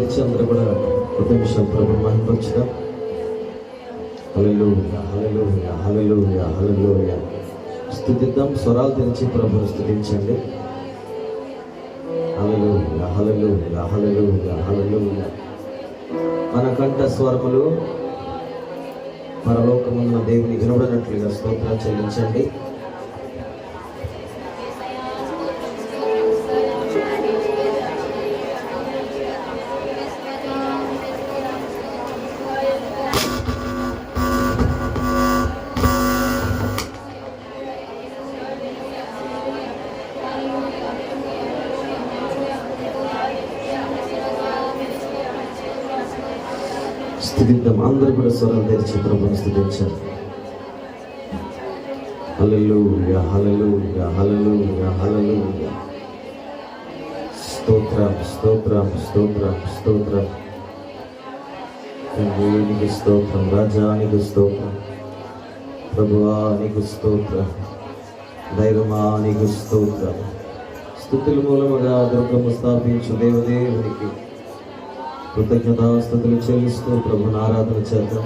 తెరిచి అందరూ కూడా ఒక నిమిషం ప్రభువుని మహిమపరచుదాం. హల్లెలూయా, హల్లెలూయా, హల్లెలూయా, హల్లెలూయా. స్తుతిద్దాం. స్వరాలు తెరిచి ప్రభువుని స్తుతించండి. హల్లెలూయా, హల్లెలూయా, హల్లెలూయా, హల్లెలూయా. మన కంఠ స్వరములు పరలోకమున్న దేవుని వినబడినట్లుగా స్తోత్రాలు చెల్లించండి. స్తుతిద్దాం. అందరూ కూడా స్వరం తెరిచి ప్రభువుని స్తుతించండి. హల్లెలూయా, హల్లెలూయా, హల్లెలూయా, హల్లెలూయా. స్తోత్రం, స్తోత్రం, స్తోత్రం, స్తోత్రం. నీకు స్తోత్రం రాజా, నీకు స్తోత్రం ప్రభువా, నీకు స్తోత్రం దైవమా, నీకు స్తోత్రం. స్తుతుల మూలముగా దుర్గము స్థాపించు దేవదేవునికి కృతజ్ఞతాస్తుతులు చెల్లిస్తూ ప్రభుని ఆరాధన చేద్దాం.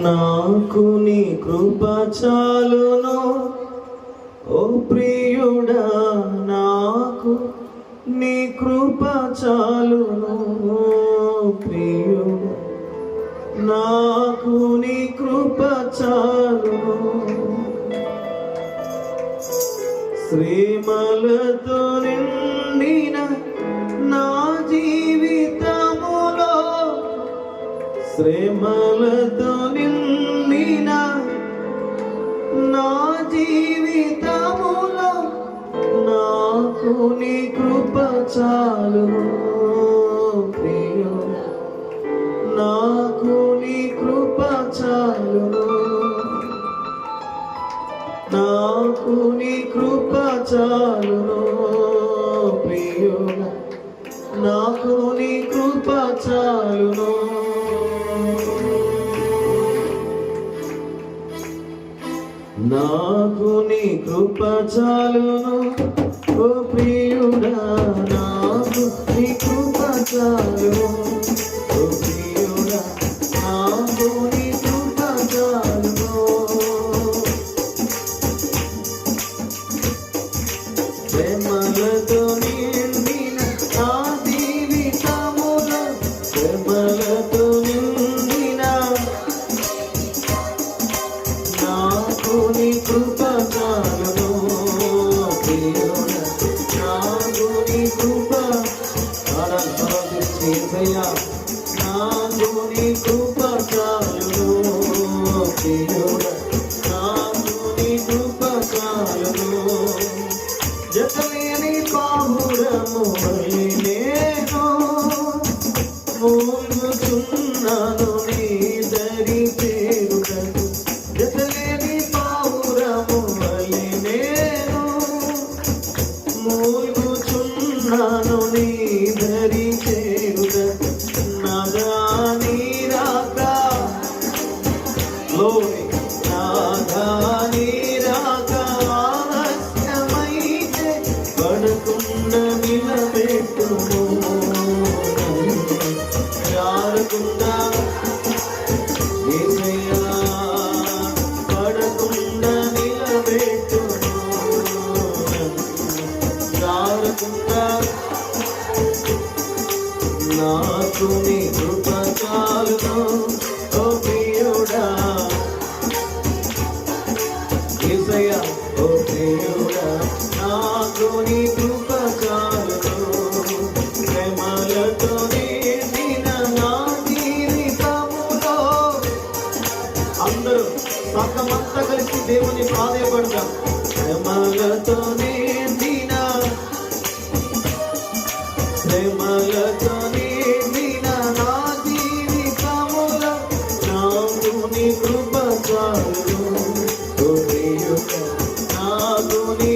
నాకు నీ కృప చాలును ఓ ప్రియుడా, నాకు నీ కృప చాలును ప్రియుడా, నాకు నీ కృప చాలును. శ్రీమలతో నిండిన నా జీవితములో, శ్రీమలతో నిండిన నా జీవితములో నాకు నీ కృప చాలును ప్రియుడా, నాకు నీ కృప చాలును, నాకు నీ కృప చాలును ప్రియుడా, నాకు నీ కృప చాలును. నాకు నీ కృప చాలును ఓ ప్రియుడా, నాకు నీ కృప చాలును ఓ ప్రియుడా, నాకు నీ కృప చాలును. ప్రేమలతో నిండిన నా జీవితములో, ప్రేమలతో నిండిన నాకు నీ కృప చాలును ప్రియుడా, నాకు నీ కృప యేసయ్యా, నాకు నీ కృప చాలును ప్రియుడా, నాకు నీ కృప చాలును. జతలేని పావురము వలె నేను మూలుగుచున్నాను నీ దరి చేరుటకు, జతలేని పావురము వలె నేను మూలుగుచున్నాను నీ దరి చేరుటకు. నాదా నీ రాక గ్లోరీ, నాదా నీ రాక ఆలస్యమైతే పడకుండా నిలబెట్టుము, జారకుండా యేసయ్యా పడకుండా నిలబెట్టుము, జారకుండా. నాకు నీ కృప చాలును ఓ ప్రియుడా, యేసయ్యా ఓ ప్రియుడా, నాకు నీ కృప చాలును. ప్రేమలతో నిండిన నా జీవితములో, అందరూ సంఘమంతా కలిసి దేవుని ప్రాధేయపడతాం. ప్రేమలతో నిండిన, ప్రేమలతో నిండిన నా జీవితములో నాకు నీ కృప చాలును. నాకు నీ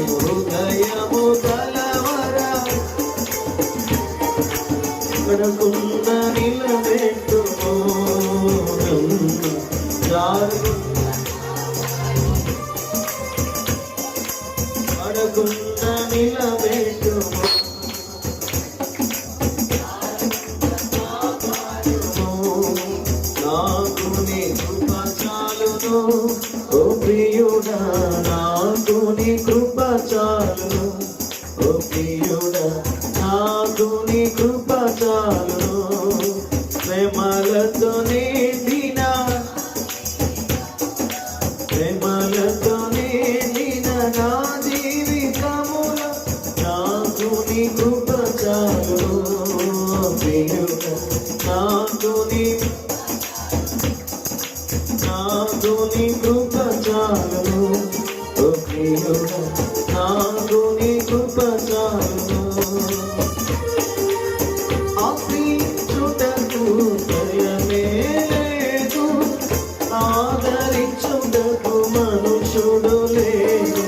హృదయము కలవర పడకున్న నిలబెట్టుము పడకున్న నిలబెట్టుము నాకు నీ కృప చాలును ఓ ప్రియుడా నాకు నీ కృప చాలును ఓ ప్రియుడా నాకు నీ కృప చాలును ప్రేమలతో నిండిన నా జీవితములో నాకు నీ కృప చాలును ప్రియుడా నాకు నీ కృప చాలును ఓ ప్రియుడా నాకు నీ కృప చాలును ఆశ్రయించుటకు భయమే లేదు ఆదరించుటకు మనుషుడు లేదు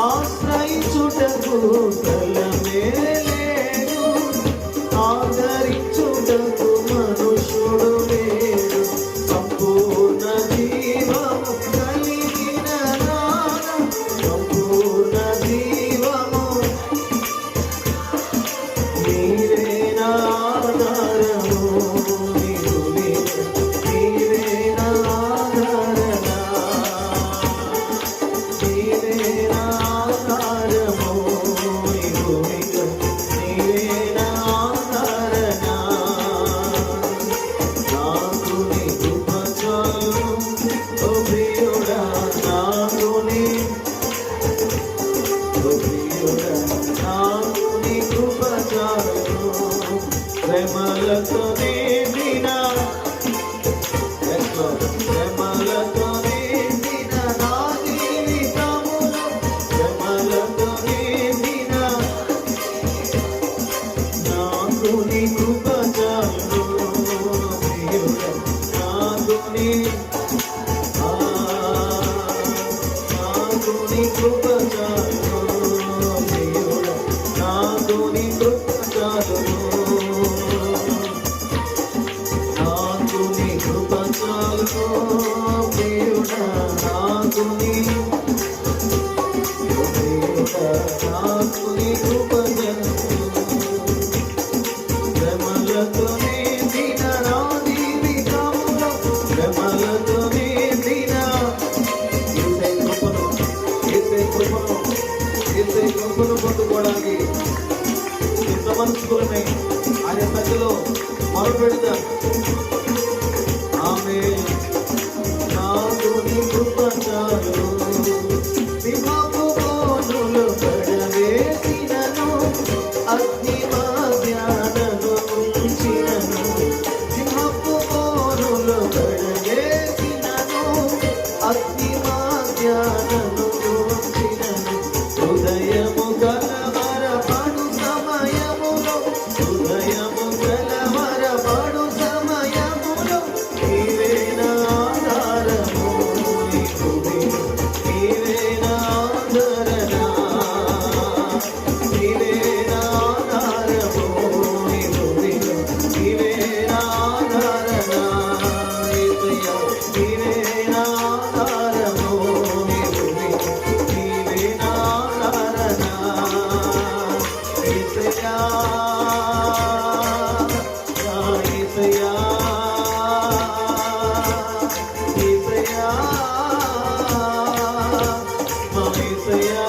ఆశ్రయించుటకు భయమే లేదు ఆదరించుటకు మనుషుడు లేదు సంపూర్ణ జీవము కలిగిన నాను సంపూర్ణ జీవము నీవే నా ఆధారము నీవే నా ఆధారణ నీవే నా ఆధారము నీవే నా ఆధారణ నాకు నీ కృప చాలును ఓ ప్రియుడా నాకు నీ కృప చాలును ప్రేమలతో నిండిన ప్రేమలతో నిండిన నా జీవితములో ప్రేమలతో నిండిన నాకు నీ కృప చాలును ప్రియుడా నాకు నీ కృప చాలును ప్రియుడా నాకు నీ కృప చాలును నాకు నీ కృప చాలును ప్రియుడా నాకు నీ కృప చాలును ప్రేమలతో నిండిన నా జీవితములో ప్రేమలతో నిండిన ఏసై కృపను పొందుకోవడానికి ఇంత మనసుకులమై ఆయన సన్నిధిలో మొరపెడతా ఆమె నాకు నీ కృప చాలును సింహపు బోనులు పడవేసినను అగ్ని మాధ్యానను ఉంచినను సింహపు బోనులు పడవేసినను అగ్ని మాధ్యానను ఉంచినను హృదయము కలవరపడు సమయములో హృదయము కలవరపడు సమయములో నీవే నా ఆధారము నీవే నా ఆదరణ నీవే నా ఆధారము నీవే నా ఆదరణ నీవే నా ఆధారము నీవే నా ఆదరణ యేసయ్యా యేసయ్యా యేసయ్యా మా యేసయ్యా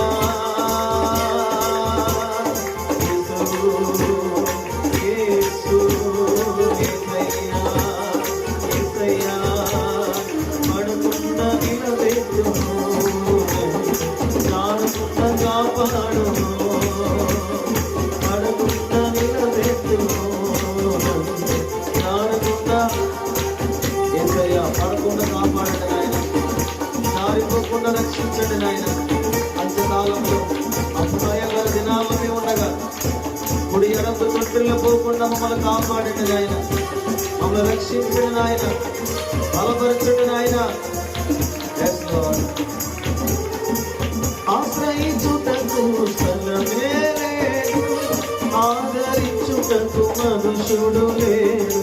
యేసు యేసయ్యా యేసయ్యా పడుకున్న నిలబెట్టుము జారుకున్న కాపాడుము పడుకున్న నిలబెట్టుము జారుకున్న యేసయ్యా పడకుండా కాపాడండి నాయన జారిపోకుండా రక్షించండి నాయన అంత్యకాలంలో అపాయకర దినాల్లో మేము ఉండగా కుడి ఎడమ తొట్టిల్లో పోకుండా మమ్మల్ని కాపాడండి నాయన మమ్మల్ని రక్షించండి నాయన బలపరచండి నాయన ఆశ్రయించుట మనుషుడు లేడు,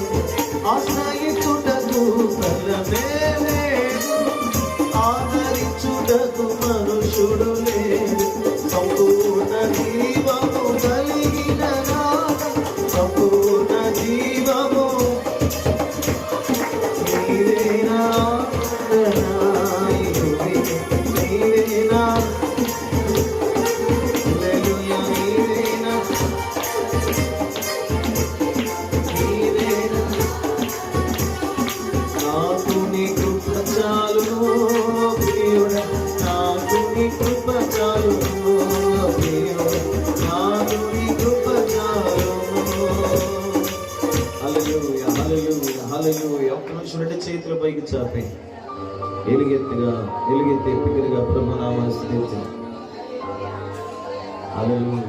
ఆశ్రయించుటకు బలమే లేదు, ఆదరించుటకు మనుషుడు లేడు, సంపూర్ణ జీవము కలిగిన నాథ, సంపూర్ణ జీవము నీవేనా నీవేనా చూడండి, చేతుల పైకి చాపి ఎలుగెత్తి పిగరగా ప్రభు నామాన్ని స్తుతించండి. హల్లెలూయా.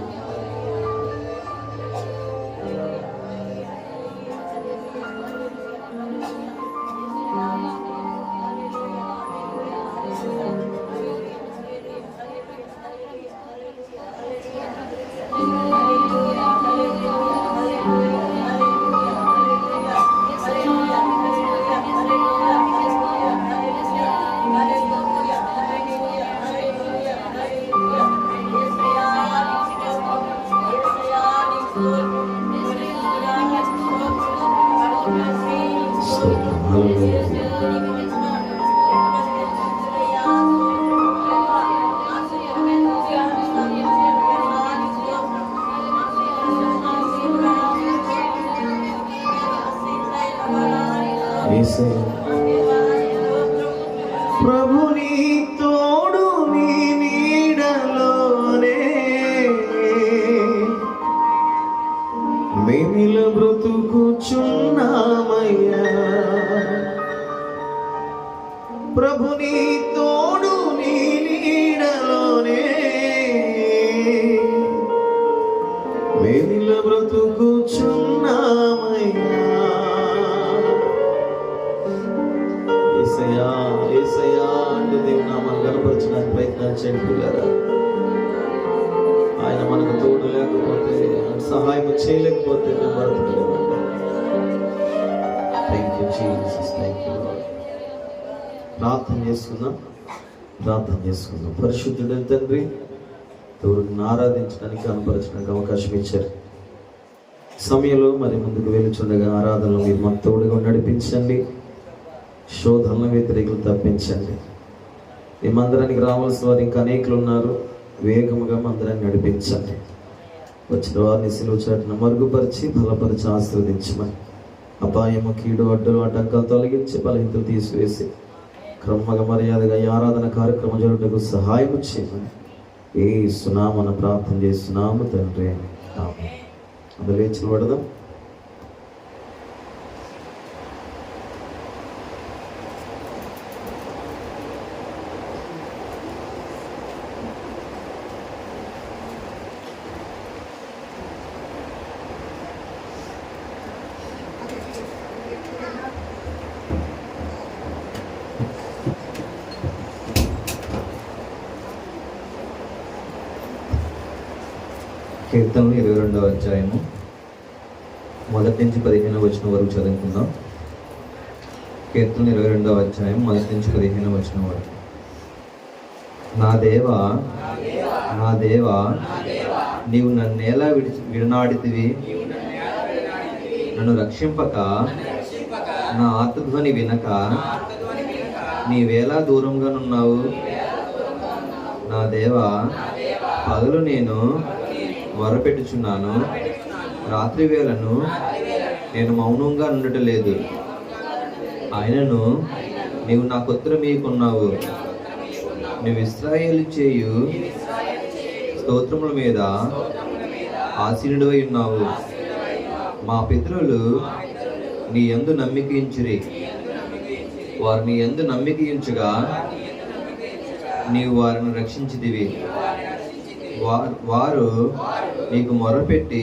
ప్రభుని తోడు నీ నీడలోనే మేమిల బ్రతుకుచున్నామయ్యా, ప్రభుని తోడు నీ నీడలోనే మేమిల బ్రతుకుచున్నామయ్యా. ఏసయ్యా అంటే దేవుడు నామాన్ని కనపరచడానికి ప్రయత్నాలు చేయండి పిల్లరా. ఆయన మనకు తోడు లేకపోతే, సహాయం చేయలేకపోతే మేము బ్రతకలేమండి. Thank you Jesus, thank you. ప్రార్థన చేసుకుందాం. పరిశుద్ధుడైన తండ్రి, దేవుడిని ఆరాధించడానికి కనపరచడానికి అవకాశం ఇచ్చారు. సమయంలో మరి ముందుకు వెళ్తుండగా ఆరాధనలో మీరు మాకు తోడుగా నడిపించండి, శోధనల వ్యతిరేకులు తప్పించండి. ఈ మందిరానికి రావాల్సిన వారు ఇంకా అనేకులు ఉన్నారు, వేగముగా మందిరాన్ని నడిపించండి. వచ్చిన వారిని సిలువ చాటున మరుగుపరిచి బలపరిచి ఆశీర్వదించమని, అపాయము కీడు అడ్డులు ఆటంకాలు తొలగించి బలహీనతలు తీసివేసి క్రమగా మర్యాదగా ఈ ఆరాధన కార్యక్రమం జరుగుటకు సహాయం చేయమని యేసు నామమున ప్రార్థన చేస్తున్నాము తండ్రి, ఆమేన్. అందరూ లేచి నిలబడదాం. కీర్తనలు 22వ అధ్యాయము 1 నుంచి 15 వచనం వరకు చదువుకుందాం. కీర్తనలు 22వ అధ్యాయం 1 నుంచి 15 వచనం వరకు. నా దేవా నీవు నన్నేలా విడనాడితివి, నన్ను రక్షింపక నా ఆర్తధ్వని వినక నీవేలా దూరంగా నున్నావు. నా దేవా, పగలు నేను మొరపెట్టుచున్నాను, రాత్రి వేళను నేను మౌనంగా ఉండటం లేదు. ఆయనను నీవు నాకు ఉత్తరం ఇయ్యకున్నావు. నువ్వు ఇశ్రాయేలు చేయు స్తోత్రముల మీద ఆసీనుడివై ఉన్నావు. మా పితరులు నీ యందు నమ్మికించిరి, వారు నీ యందు నమ్మికించగా నీవు వారిని రక్షించితివి. వారు నీకు మొరపెట్టి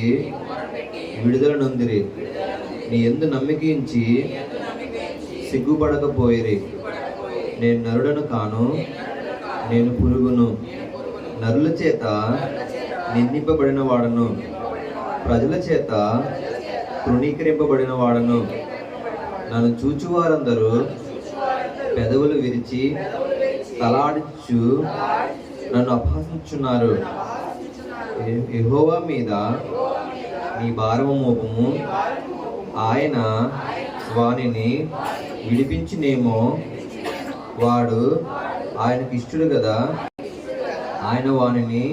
విడుదల నొందిరి. నీ యందు నమ్మికించి సిగ్గుపడకపోయిరి. నేను నరుడను కాను, నేను పురుగును, నరుల చేత నిందింపబడిన వాడను, ప్రజల చేత తృణీకరింపబడిన వాడను. నన్ను చూచువారందరూ పెదవులు విరిచి తలాడించు నన్ను అపహసించున్నారు. యెహోవా మీద నీ భారము మోపము, ఆయన వానిని విడిపించినేమో. వాడు ఆయనకి ఇష్టడు కదా, ఆయన వానిని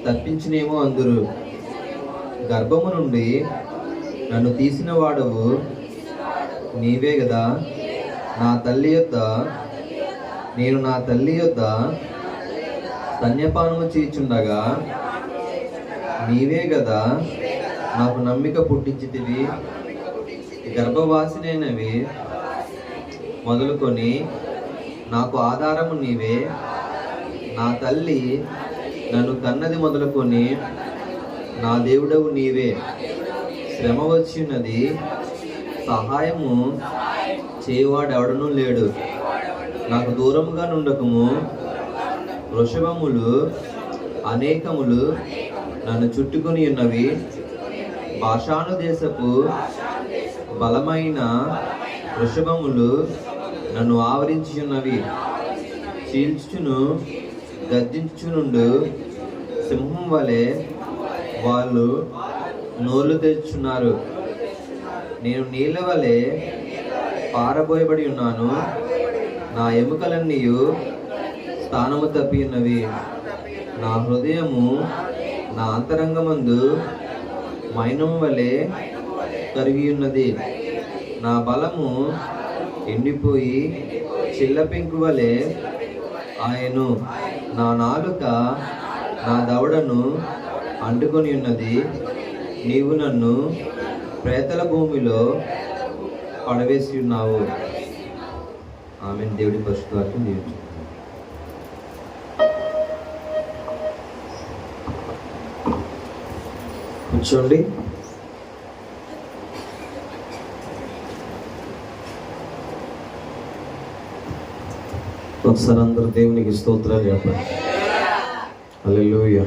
తప్పించినేమో అందురు. గర్భము నుండి నన్ను తీసిన వాడవు నీవే కదా. నా తల్లి యొద్ద నేను నా తల్లి యొద్ద స్తన్యపానము చేయుచుండగా నీవే కదా నాకు నమ్మిక పుట్టించితివి. గర్భవాసినైనవి మొదలుకొని నాకు ఆధారము నీవే. నా తల్లి నన్ను కన్నది మొదలుకొని నా దేవుడవు నీవే. శ్రమ వచ్చినది, సహాయము చేయవాడెవడనూ లేడు. నాకు దూరముగా నుండకము. వృషభములు అనేకములు నన్ను చుట్టుకొని ఉన్నవి. బాషాను దేశపు బలమైన వృషభములు నన్ను ఆవరించి ఉన్నవి. చీల్చును గర్జించునుండు సింహం వలె వాళ్ళు నోళ్ళు తెచ్చున్నారు. నేను నీళ్ళ వలె పారబోయబడి ఉన్నాను. నా ఎముకలన్నీ స్థానము తప్పి ఉన్నవి. నా హృదయము నా అంతరంగమందు మైనము వలె కరిగి ఉన్నది. నా బలము ఎండిపోయి చిల్లపెంకు వలె ఆయను. నా నాలుక నా దవడను అంటుకొని ఉన్నది. నీవు నన్ను ప్రేతల భూమిలో పడవేసి ఉన్నావు. ఆమె దేవుడి పరిశుద్ధాత్మ దీవించు. కూర్చోండి. ఒకసారి అందరూ దేవునికి స్తోత్రాలు చెప్పండి. హల్లెలూయా.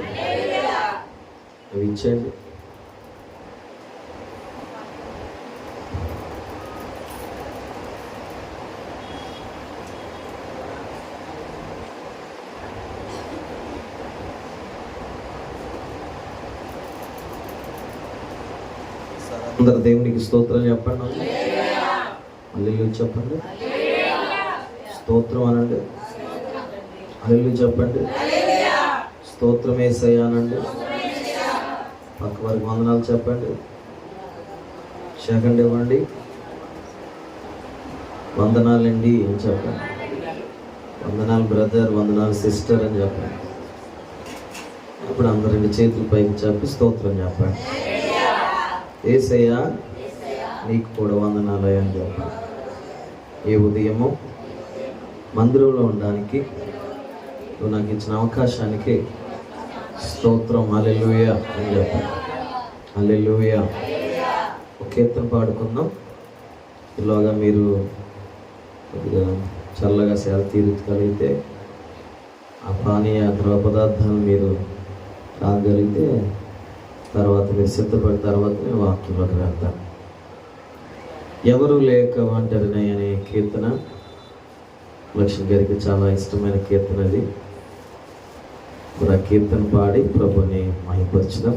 అవి ఇచ్చేయండి. అందరు దేవునికి స్తోత్రాలు చెప్పండి. హల్లెలూయా చెప్పండి. స్తోత్రం అనండి. హల్లెలూయా చెప్పండి. స్తోత్రం యేసయ్యా అనండి. పక్క వారికి వందనాలు చెప్పండి. సెకండ్ ఇవ్వండి. వందనాలండి అని చెప్పండి. వందనాలు బ్రదర్, వందనాలు సిస్టర్ అని చెప్పండి. ఇప్పుడు అందరు రెండు చేతుల పైకి చెప్పి స్తోత్రం చెప్పండి. యేసయ్యా నీకు కూడా వందనాలు అని చెప్పండి. ఈ ఉదయము మందిరంలో ఉండడానికి నువ్వు నాకు ఇచ్చిన అవకాశానికి స్తోత్రం. హల్లెలూయా అని చెప్పండి. హల్లెలూయా. ఒక కీర్తన పాడుకుందాం. ఇలాగా మీరు కొద్దిగా చల్లగా సేద తీర్చగలిగితే, ఆ పానీయ ద్రవ పదార్థాలు మీరు తాగగలిగితే, తర్వాత మీరు సిద్ధపడిన తర్వాత నేను వాక్యంలోకి వెళ్తాను. ఎవరు లేక ఒంటరినై అనే కీర్తన లక్ష్మి గారికి చాలా ఇష్టమైన కీర్తన అది. ఇప్పుడు ఆ కీర్తన పాడి ప్రభుని మహిమపరచుదాం.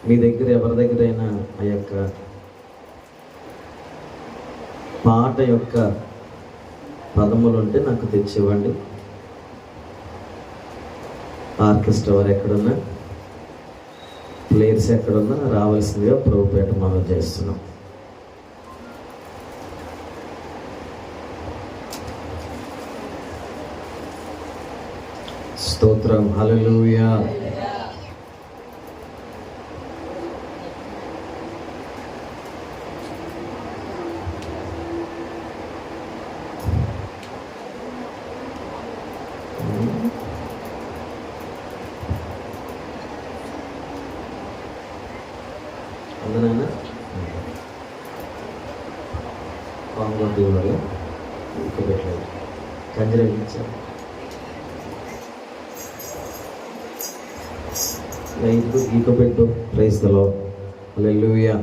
మీ దగ్గర ఎవరి దగ్గరైనా ఆ యొక్క పాట యొక్క పదములు ఉంటే నాకు తెచ్చివ్వండి. ఆర్కెస్ట్రా వారు ఎక్కడున్నా, ప్లేయర్స్ ఎక్కడున్నా రావాల్సిందిగా ప్రభుపేట మనం చేస్తున్నాం. స్తోత్రం. హల్లెలూయా. అందరైనా కాంగోటి వాళ్ళు ఇంకా పెట్టలేదు. కంజర ఇచ్చారు. లైట్ గీక పెట్టు. Praise the Lord. Hallelujah.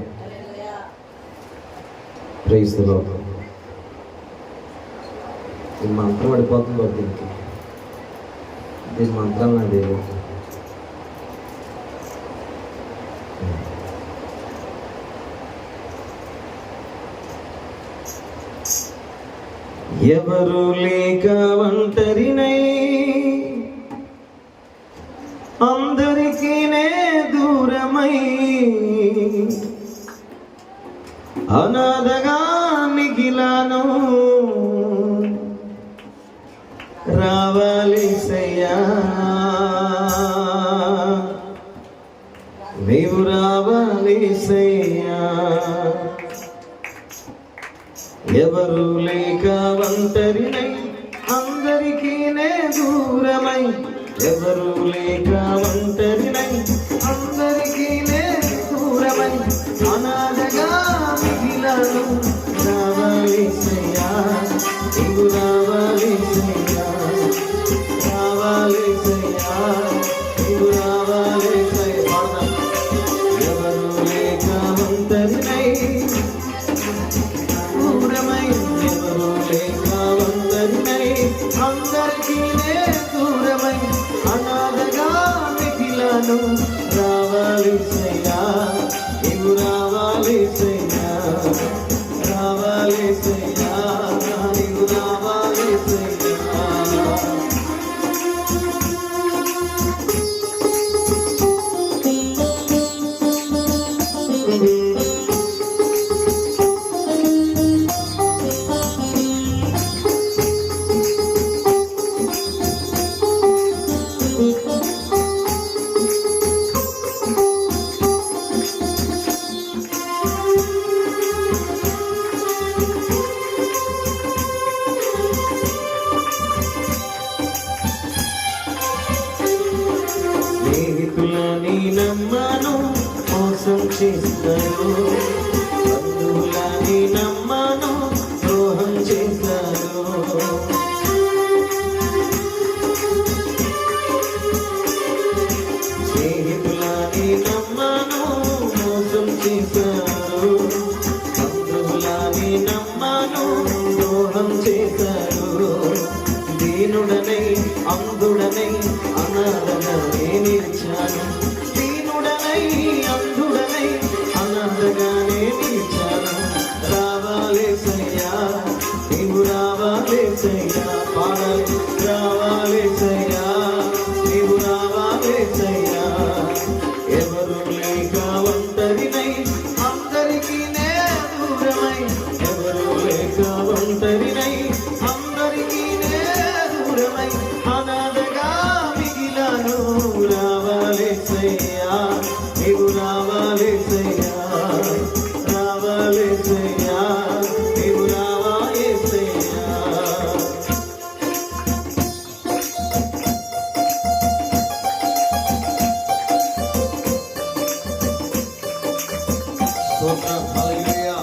Praise the Lord. ఈ మంత్రం పడిపోతుంది దీనికి, దీని మంత్రాలు నాది. ఎవరు లేక ఒంటరినై అందరికీ నే దూరమై అనాథగా మిగిలాను, రావాలిసయ్యా నీవు రావాలిసయ్యా. ఎవరు లేక ఒంటరినై అందరికీ నే దూరమై, ఎవరు లేక ఒంటరినై అందరికీ నే దూరమై అనాథగా మిగిలాను, రావాలిసయ్యా నీవు రావాలిసయ్యా, రావాలిసయ్యా నీవు రావాలిసయ్యా. ఎవరు లేక ఒంటరినై దూరమై, ఎవరు లేక ఒంటరినై అందరికీ నే దూరమై అనాథగా మిగిలాను, రావాలిసయ్యా నీవు రావాలిసయ్యా, రావాలిసయ్యా నీవు రావాలిసయ్యా. స్నేహితులని నమ్మను మోసం చేస్తారు, బంధువులని నమ్మను ద్రోహం చేస్తారు. స్నేహితులని నమ్మను మోసం చేశారు, బంధువులని నమ్మను ద్రోహం చేశారు. దీనుడనై అంధుడనై అనాథగా నిలిచాను, దీనుడనై అంధుడనై అనాథగానే నిలిచాను, రావాలిసయ్యా నీవు రావాలిసయ్యా. పాడాలి, రావాలిసయ్యా నీవు రావాలిసయ్యా. ఎవరు లేక ఒంటరినై అందరికీ నే దూరమై, ఎవరు లేక ఒంటరినై అందరికీ నే దూరమై అనాథగా మిగిలాను, రావాలిసయ్యా నీవు రావాలిసయ్యా, రావాలిసయ్యా నీవు రావాలిసయ్యా. స్తోత్రం, హల్లెలూయా.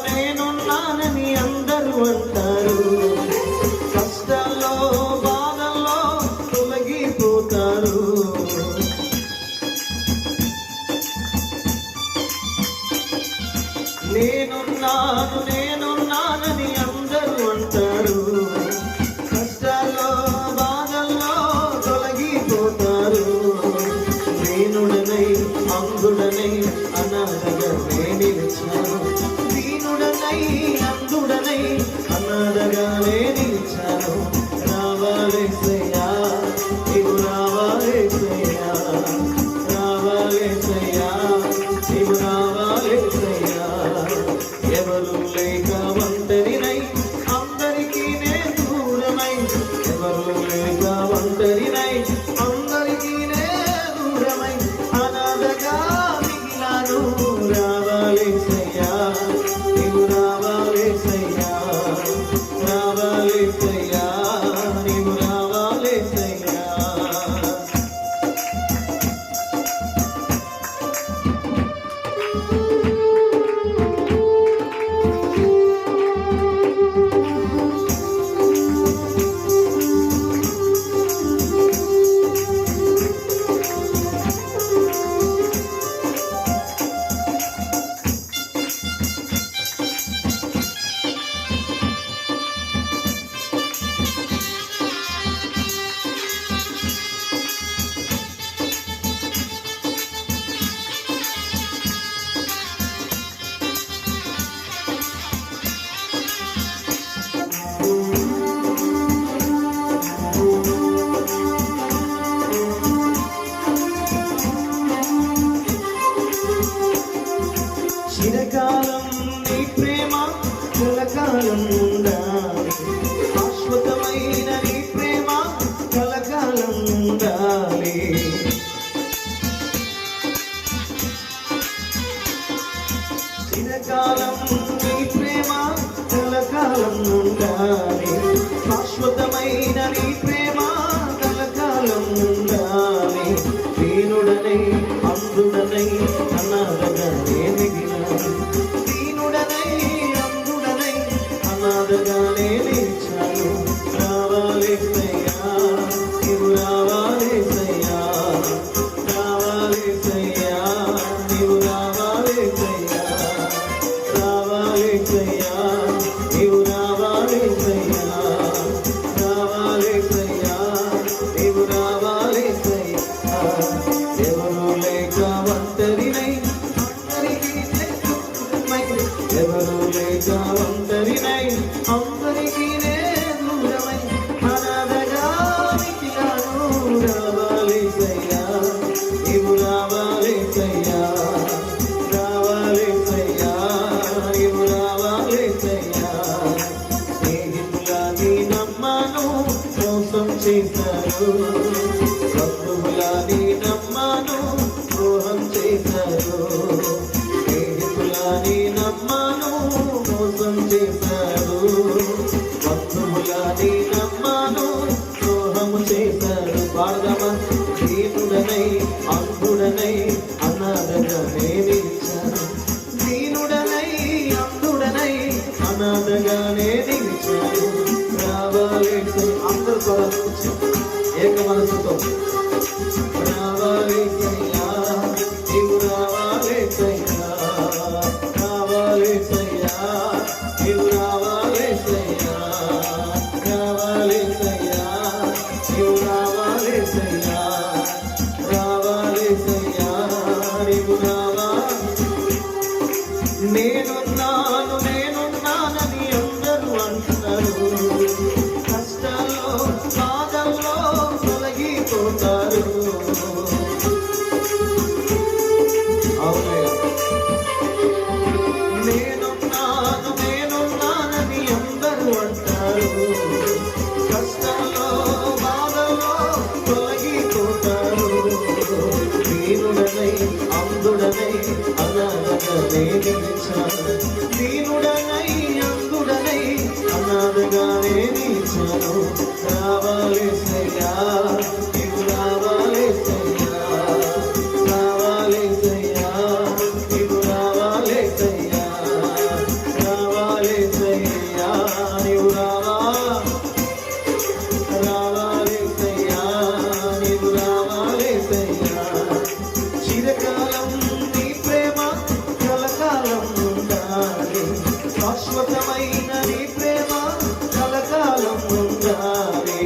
నేనున్నానని అందరూ అంటారు, కష్టాల్లో బాధల్లో తొలగిపోతారు. నేనున్నానని అందరూ అంటారు, కష్టాల్లో బాధల్లో తొలగిపోతారు. దీనుడనై అంధుడనై అనాథగా నిలిచాను, దీనుడనై అంధుడనై అనాథగానే నిలిచాను, రావాలిసయ్యా నీవు రావాలిసయ్యా, చిరకాలం నీ ప్రేమ కలకాలం ఉండాలి, శాశ్వతమైన నీ ప్రేమ కలకాలం ఉండాలి. చిరకాలం నీ ప్రేమ కలకాలం ఉండాలి, శాశ్వతమైన నీ ప్రేమ కలకాలం ఉండాలి. దీనుడనై అందుడనై అనాథగానే మిగిలాను, దీనుడనై అందుడనై అనాథగానే నిలిచాను. రావాలేసయ్యా నీవు రావాలేసయ్యా, రావాలేసయ్యా నీవు రావాలేసయ్యా, రావాలేసయ్యా నీవు రావాలేసయ్యా, రావాలేసయ్యా నీవు రావాలేసయ్యా. ఎవరు లేక ఒంటరినై అందరికీ దూరమై, ఎవరు లేక ఒంటరినై అందరికీ దూరమై అనాథగా మిగిలాను. రావాలేసయ్యా నీవు రావాలేసయ్యా, రావాలేసయ్యా నీవు రావాలేసయ్యా. స్నేహితులా నీ నమ్మాను మోసం చేశారు, బంధువులా నీ నమ్మాను ద్రోహం చేశారు, స్నేహితులా నీ నమ్మాను మోసం చేశారు, బంధువులా నీ నమ్మాను ద్రోహం చేశారు. పాడదామా? దీనుడనై అందుడనై అనాథగానే నిలిచాను, దీనుడనై అందుడనై అనాథగానే నిలిచాను. రావాలేసయ్యా అందరూ స్వరం ఏక మనసుతో రావాలేసయ్యా నీవు రావాలేసయ్యా, రావాలేసయ్యా నీవు రావాలేసయ్యా, రావాలేసయ్యా నీవు రావాలేసయ్యా, రావాలేసయ్యా నీవు నేనున్నాను నేనున్నానని అందరూ అంటున్నారు, కష్టాల్లో బాధల్లో తొలగిపోతారు. నేనున్నాను నేనున్నానని అందరూ అంటారు, కష్టాల్లో బాధల్లో తొలగిపోతారు. దీనుడనై అందుడనై అనాథగానే నిలిచాను, దీనుడనై అందుడనై అనాథగానే నిలిచాను. రావాలేసయ్యా నీవు రావాలేసయ్యా, రావాలేసయ్యా నీవు రావాలేసయ్యా, రావాలేసయ్యా నీవు రావాలేసయ్యా నీవు రావాలేసయ్యా. చిరకాలం నీ ప్రేమ కలకాలం ఉండాలి, శాశ్వతమైన నీ ప్రేమ కలకాలం ఉండాలి.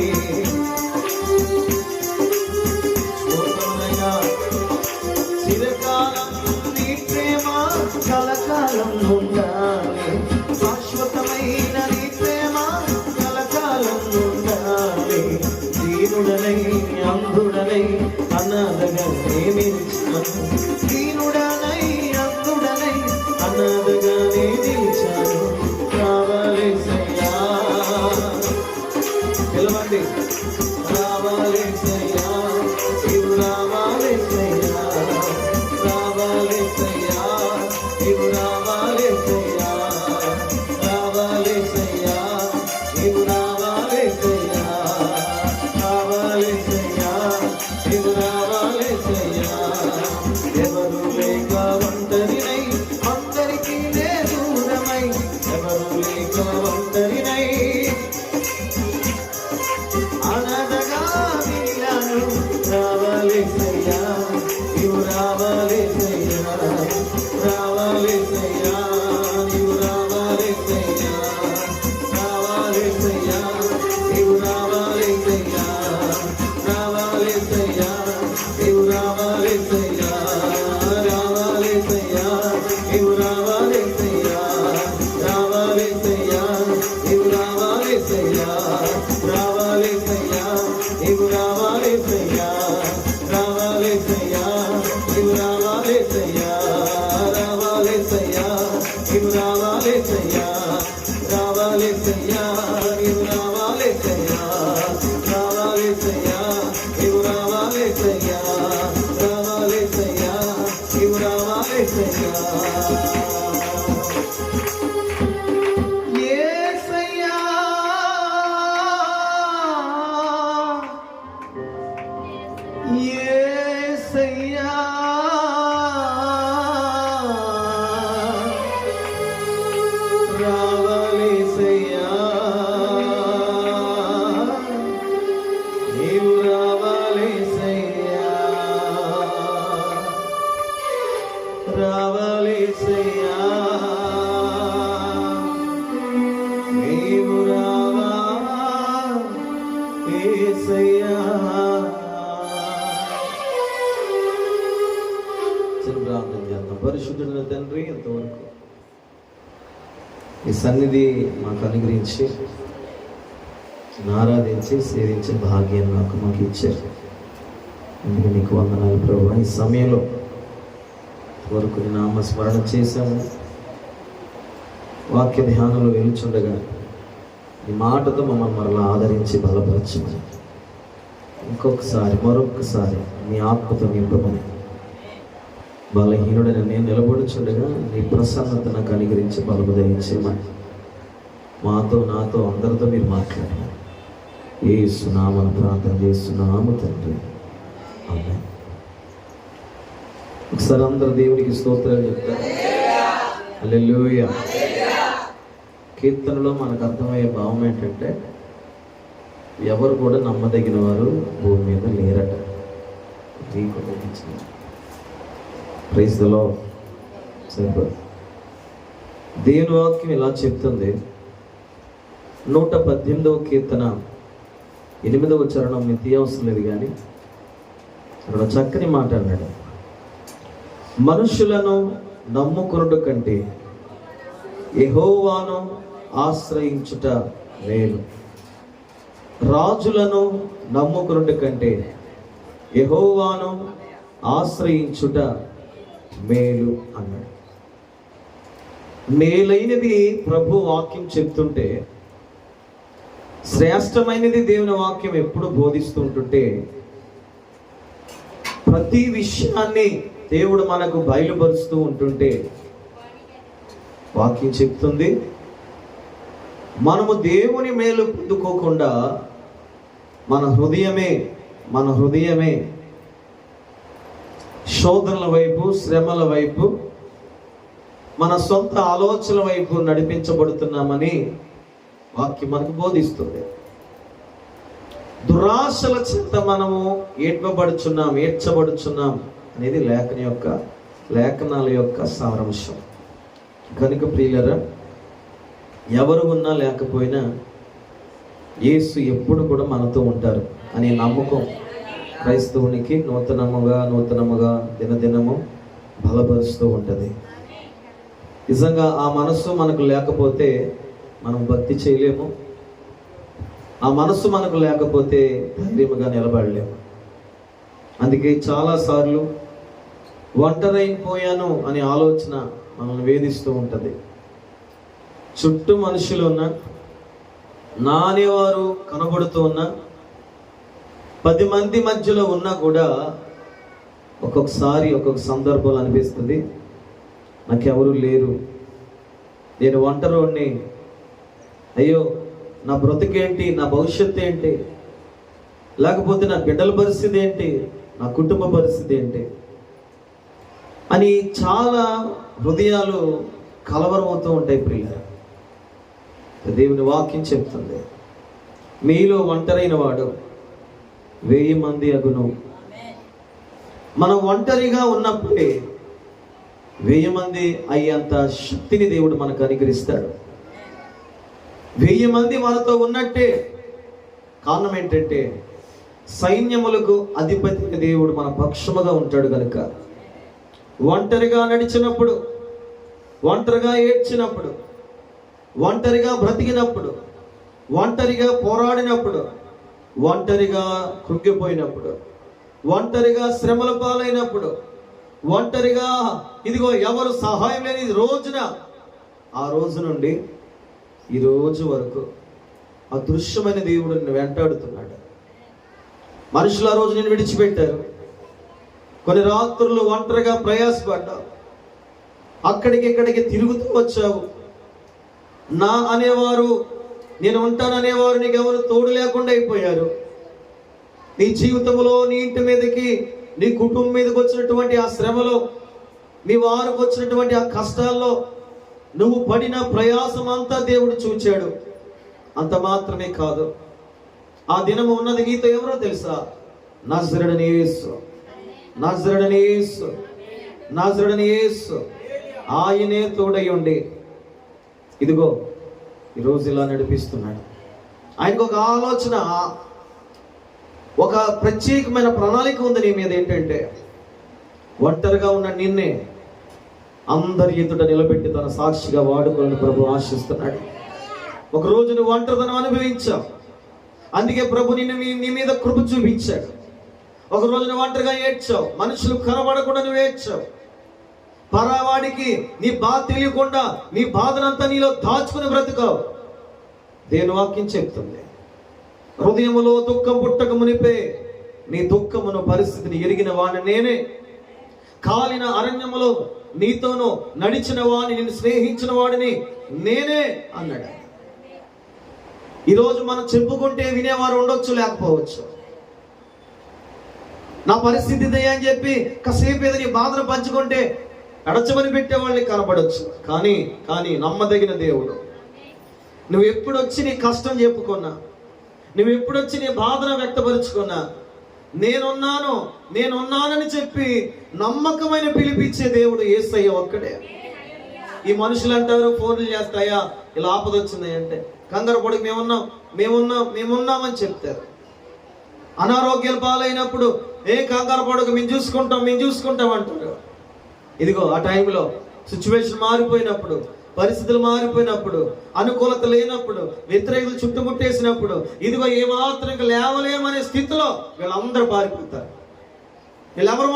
చిరకాలం నీ ప్రేమ కలకాలం ఉండాలి, శాశ్వతమైన నీ ప్రేమ కలకాలం ఉండాలి. దీనుడనై అందుడనై అనాథగానే నిలిచాను, దీనుడనై అందుడనై అనాథగానే నిలిచాను. రావాలేసయ్యా పిలవండి, రావాలేసయ్యా నీవు రావాలేసయ్యా, రావాలేసయ్యా నీవు రావాలేసయ్యా, నీవు రావాలేసయ్యా, రావాలేసయ్యా, నీవు రావాలేసయ్యా, రావాలేసయ్యా, నీవు రావాలేసయ్యా, రావాలేసయ్యా, నీవు రావాలేసయ్యా. యేసయ్యా, యేసయ్యా, రావాలేసయ్యా, నీవు రావాలేసయ్యా, రావాలేసయ్యా, నీవు రావాలేసయ్యా. ప్రార్థన చేద్దాం. పరిశుద్ధుడైన తండ్రి, ఎంతవరకు ఈ సన్నిధి మాకు అనుగ్రహించి ఆరాధించి సేవించే భాగ్యం మాకు ఇచ్చారు. అందుకే నీకు వందనాలు ప్రభువా. ఈ సమయంలో వరకు నీ నామస్మరణ చేశాము, వాక్య ధ్యానంలో వెలుచుండగా ఈ మాటతో మమ్మల్ని మరలా ఆదరించి బలపరచమని, ఇంకొకసారి మరొకసారి మీ ఆత్మతో నింపమని, బలహీనుడైన నేను నిలబడుచుండగా నీ ప్రసన్నత నాకు అనుగ్రహించి బలము దయచేయమని, మాతో నాతో అందరితో మీరు మాట్లాడారు. యేసు నామమున ప్రార్థన చేస్తున్నాము తండ్రి, ఆమేన్. ఒకసారి అందరూ దేవుడికి స్తోత్రాలు చెప్తారు. హల్లెలూయా. కీర్తనలో మనకు అర్థమయ్యే భావం ఏంటంటే, ఎవరు కూడా నమ్మదగిన వారు భూమి మీద లేరట. Praise the Lord. సూపర్. దేవుని వాక్యం ఇలా చెప్తుంది. 118వ కీర్తన 8వ చరణం మీకు తీయవసరం లేదు, కానీ అక్కడ చక్కని మాట అన్నాడు. మనుషులను నమ్ముకొనుట కంటే యెహోవాను ఆశ్రయించుట మేలు, రాజులను నమ్ముకొనుట కంటే యెహోవాను ఆశ్రయించుట మేలు అన్నాడు. మేలైనది ప్రభు వాక్యం చెప్తుంటే, శ్రేష్టమైనది దేవుని వాక్యం ఎప్పుడు బోధిస్తుంటుంటే, ప్రతి విషయాన్ని దేవుడు మనకు బయలుపరుస్తూ ఉంటుంటే వాక్యం చెప్తుంది, మనము దేవుని మేలు పొందుకోకుండా మన హృదయమే శోధనల వైపు, శ్రమల వైపు, మన సొంత ఆలోచనల వైపు నడిపించబడుతున్నామని వాక్యం మనకు బోధిస్తుంది. దురాశల చేత మనము ఏడ్చబడుచున్నాం అనేది లేఖనాల యొక్క సారాంశం. కనుక ప్రియులరా, ఎవరు ఉన్నా లేకపోయినా యేసు ఎప్పుడు కూడా మనతో ఉంటారు అనే నమ్మకం క్రైస్తవునికి నూతనముగా దినదినము బలపరుస్తూ ఉంటుంది. నిజంగా ఆ మనస్సు మనకు లేకపోతే మనం భక్తి చేయలేము. ఆ మనస్సు మనకు లేకపోతే ధైర్యముగా నిలబడలేము. అందుకే చాలాసార్లు ఒంటరైపోయాను అనే ఆలోచన మనల్ని వేధిస్తూ ఉంటుంది. చుట్టూ మనుషులు ఉన్నా, నా అనేవారు కనబడుతూ ఉన్నా, 10 మంది మధ్యలో ఉన్నా కూడా ఒక్కొక్క సందర్భంలో అనిపిస్తుంది, నాకెవరు లేరు, నేను ఒంటరిని, అయ్యో నా బ్రతుకేంటి, నా భవిష్యత్తు ఏంటి, లేకపోతే నా బిడ్డల పరిస్థితి ఏంటి, నా కుటుంబ పరిస్థితి ఏంటి అని చాలా హృదయాలు కలవరమవుతూ ఉంటాయి. ప్రియులారా, దేవుని వాక్యం చెప్తుంది, మీలో ఒంటరైన వాడు 1000 మంది అగును. మనం ఒంటరిగా ఉన్నప్పుడే 1000 మంది అయ్యేంత శక్తిని దేవుడు మనకు అనుగ్రహిస్తాడు. 1000 మంది మనతో ఉన్నట్టే. కారణం ఏంటంటే, సైన్యములకు అధిపతి దేవుడు మన పక్షముగా ఉంటాడు కనుక. ఒంటరిగా నడిచినప్పుడు, ఒంటరిగా ఏడ్చినప్పుడు, ఒంటరిగా బ్రతికినప్పుడు, ఒంటరిగా పోరాడినప్పుడు, ఒంటరిగా కృంగిపోయినప్పుడు, ఒంటరిగా శ్రమల పాలైనప్పుడు, ఒంటరిగా ఇదిగో ఎవరు సహాయం లేని రోజున ఆ రోజు నుండి ఈ రోజు వరకు అదృశ్యమైన దేవుడు నిన్ను వెంటాడుతున్నాడు. మనుషులు ఆ రోజు నేను విడిచిపెట్టారు. కొన్ని రాత్రులు ఒంటరిగా ప్రయాసపడ్డావు. అక్కడికి ఇక్కడికి తిరుగుతూ వచ్చావు. నా అనేవారు, నేను ఉంటాననేవారు నీకు ఎవరు తోడు లేకుండా అయిపోయారు. నీ జీవితంలో, నీ ఇంటి మీదకి, నీ కుటుంబం మీదకి వచ్చినటువంటి ఆ శ్రమలో, మీ వారికి వచ్చినటువంటి ఆ కష్టాల్లో నువ్వు పడిన ప్రయాసం అంతా దేవుడు చూచాడు. అంత మాత్రమే కాదు, ఆ దినము ఉన్నది నీతో ఎవరో తెలుసా? నజరేయుడైన యేసు. నజరేయుడైన యేసు. నజరేయుడైన యేసు. ఆయనే తోడై ఉండి ఇదిగో ఈరోజు ఇలా నడిపిస్తున్నాడు. ఆయనకు ఒక ఆలోచన, ఒక ప్రత్యేకమైన ప్రణాళిక ఉంది నీ మీద. ఏంటంటే ఒంటరిగా ఉన్న నిన్నే అందరి ఎదుట నిలబెట్టి తన సాక్షిగా వాడుకోవాలని ప్రభు ఆశిస్తున్నాడు. ఒక రోజు నువ్వు ఒంటరితనం అనుభవించావు, అందుకే ప్రభు నీ మీద కృప చూపించాడు. ఒక రోజు నువ్వు ఒంటరిగా ఏడ్చావు, మనుషులు కనబడకుండా నువ్వు ఏడ్చావు. పరావాడికి నీ బాధ తెలియకుండా నీ బాధనంతా నీలో దాచుకుని బ్రతుకావు. దేవుని వాక్యం చెప్తుంది, హృదయములో దుఃఖం పుట్టక మునిపే నీ దుఃఖమును పరిస్థితిని ఎరిగిన వాడిని నేనే. కాలిన అరణ్యములో నీతోనూ నడిచిన వాడిని, నిన్ను స్నేహించిన వాడిని నేనే అన్నాడు. ఈరోజు మనం చెప్పుకుంటే వినేవారు ఉండొచ్చు, లేకపోవచ్చు. నా పరిస్థితి ఇదే అని చెప్పి కాసేపు ఏదో నీ బాధను పంచుకుంటే అడచమని పెట్టే వాళ్ళని కనపడవచ్చు. కానీ నమ్మదగిన దేవుడు, నువ్వు ఎప్పుడొచ్చి నీ కష్టం చెప్పుకున్నా, నువ్వు ఎప్పుడొచ్చి నీ బాధను వ్యక్తపరుచుకున్నా, నేనున్నానని చెప్పి నమ్మకమైన పిలిపించే దేవుడు యేసయ్య ఒక్కడే. ఈ మనుషులు అంటారు, ఫోన్లు చేస్తాయా ఇలా ఆపద వచ్చింది అంటే, కంగారు పడికి మేమున్నామని చెప్తారు. అనారోగ్యాల పాలైనప్పుడు కంగారు పడకు, మేము చూసుకుంటాం అంటారు. ఇదిగో ఆ టైంలో సిచ్యువేషన్ మారిపోయినప్పుడు, పరిస్థితులు మారిపోయినప్పుడు, అనుకూలత లేనప్పుడు, వ్యతిరేకులు చుట్టుముట్టేసినప్పుడు, ఇదిగో ఏమాత్రం ఇంకా లేవలేమనే స్థితిలో వీళ్ళందరూ పారిపోతారు. వీళ్ళెవరు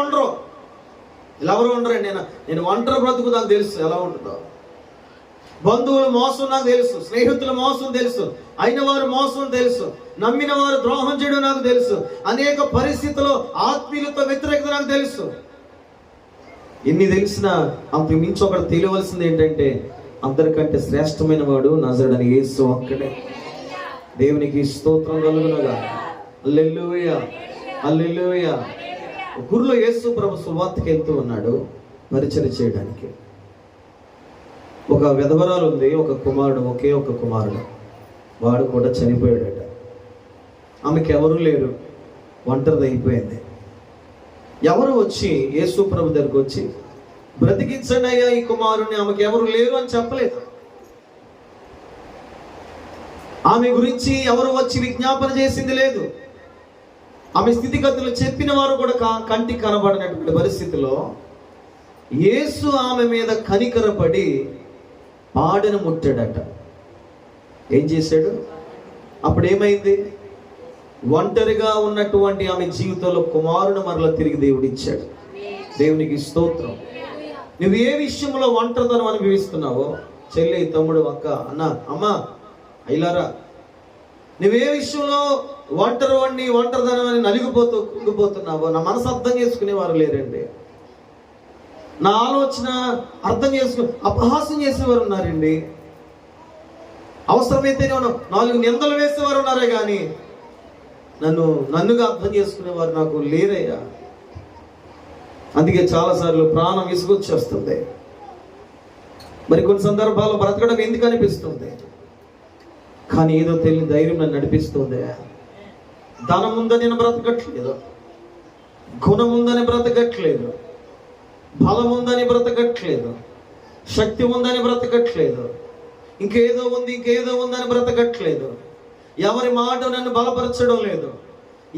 ఉండరండి. నేను ఒంటరి బ్రతుకు నాకు తెలుసు ఎలా ఉంటుందో. బంధువుల మోసం నాకు తెలుసు, స్నేహితుల మోసం తెలుసు, అయిన వారు మోసం తెలుసు, నమ్మిన వారు ద్రోహం చేయడం నాకు తెలుసు, అనేక పరిస్థితుల్లో ఆత్మీయులతో వ్యతిరేకత నాకు తెలుసు. ఎన్ని తెలిసినా అంతకు మించి ఒకటి తెలియవలసింది ఏంటంటే, అందరికంటే శ్రేష్టమైన వాడు నజరేయుడైన యేసు ఒక్కడే. దేవునికి స్తోత్రం కలుగునుగా. హల్లెలూయా, హల్లెలూయా. గురులో యేసు ప్రభు సువార్తకి వెళ్తూ ఉన్నాడు పరిచర్య చేయడానికి. ఒక విధవరాలు ఉంది, ఒక కుమారుడు, ఒకే ఒక కుమారుడు. వాడు కూడా చనిపోయాడట. ఆమెకి ఎవరూ లేరు, ఒంటరిది అయిపోయింది. ఎవరు వచ్చి యేసు ప్రభు దగ్గరికి వచ్చి బ్రతికించండి అయ్యా ఈ కుమారుని, ఆమెకి ఎవరు లేరు అని చెప్పలేదు. ఆమె గురించి ఎవరు వచ్చి విజ్ఞాపన చేసింది లేదు. ఆమె స్థితిగతులు చెప్పిన వారు కూడా కంటికి కనబడినటువంటి పరిస్థితిలో యేసు ఆమె మీద కనికరపడి పాడెను ముట్టాడట. ఏం చేశాడు? అప్పుడు ఏమైంది? ఒంటరిగా ఉన్నటువంటి ఆమె జీవితంలో కుమారుని మరలా తిరిగి దేవుడు ఇచ్చాడు. దేవునికి స్తోత్రం. నువ్వు ఏ విషయంలో ఒంటరితనం అనుభవిస్తున్నావో, చెల్లి, తమ్ముడు, అక్క, అన్న, అమ్మ, అయిలారా, నువ్వే విషయంలో ఒంటరితనం అని కుంగిపోతున్నావో, నా మనసు అర్థం చేసుకునేవారు లేరండి. నా ఆలోచన అర్థం చేసుకుని అపహాస్యం చేసేవారు ఉన్నారండి. అవసరమైతే నేను 4 నిందలు వేసేవారు ఉన్నారే కానీ నన్నుగా అర్థం చేసుకునేవారు నాకు లేరయ్యా. అందుకే చాలాసార్లు ప్రాణం విసుగొచ్చేస్తుంది. మరి కొన్ని సందర్భాల్లో బ్రతకడం ఎందుకు అనిపిస్తుంది, కానీ ఏదో తెలియని ధైర్యం నన్ను నడిపిస్తుంది. ధనం ఉందని నేను బ్రతకట్లేదు, గుణం ఉందని బ్రతకట్లేదు, బలం ఉందని బ్రతకట్లేదు, శక్తి ఉందని బ్రతకట్లేదు, ఇంకేదో ఉందని బ్రతకట్లేదు. ఎవరి మాట నన్ను బలపరచడం లేదు,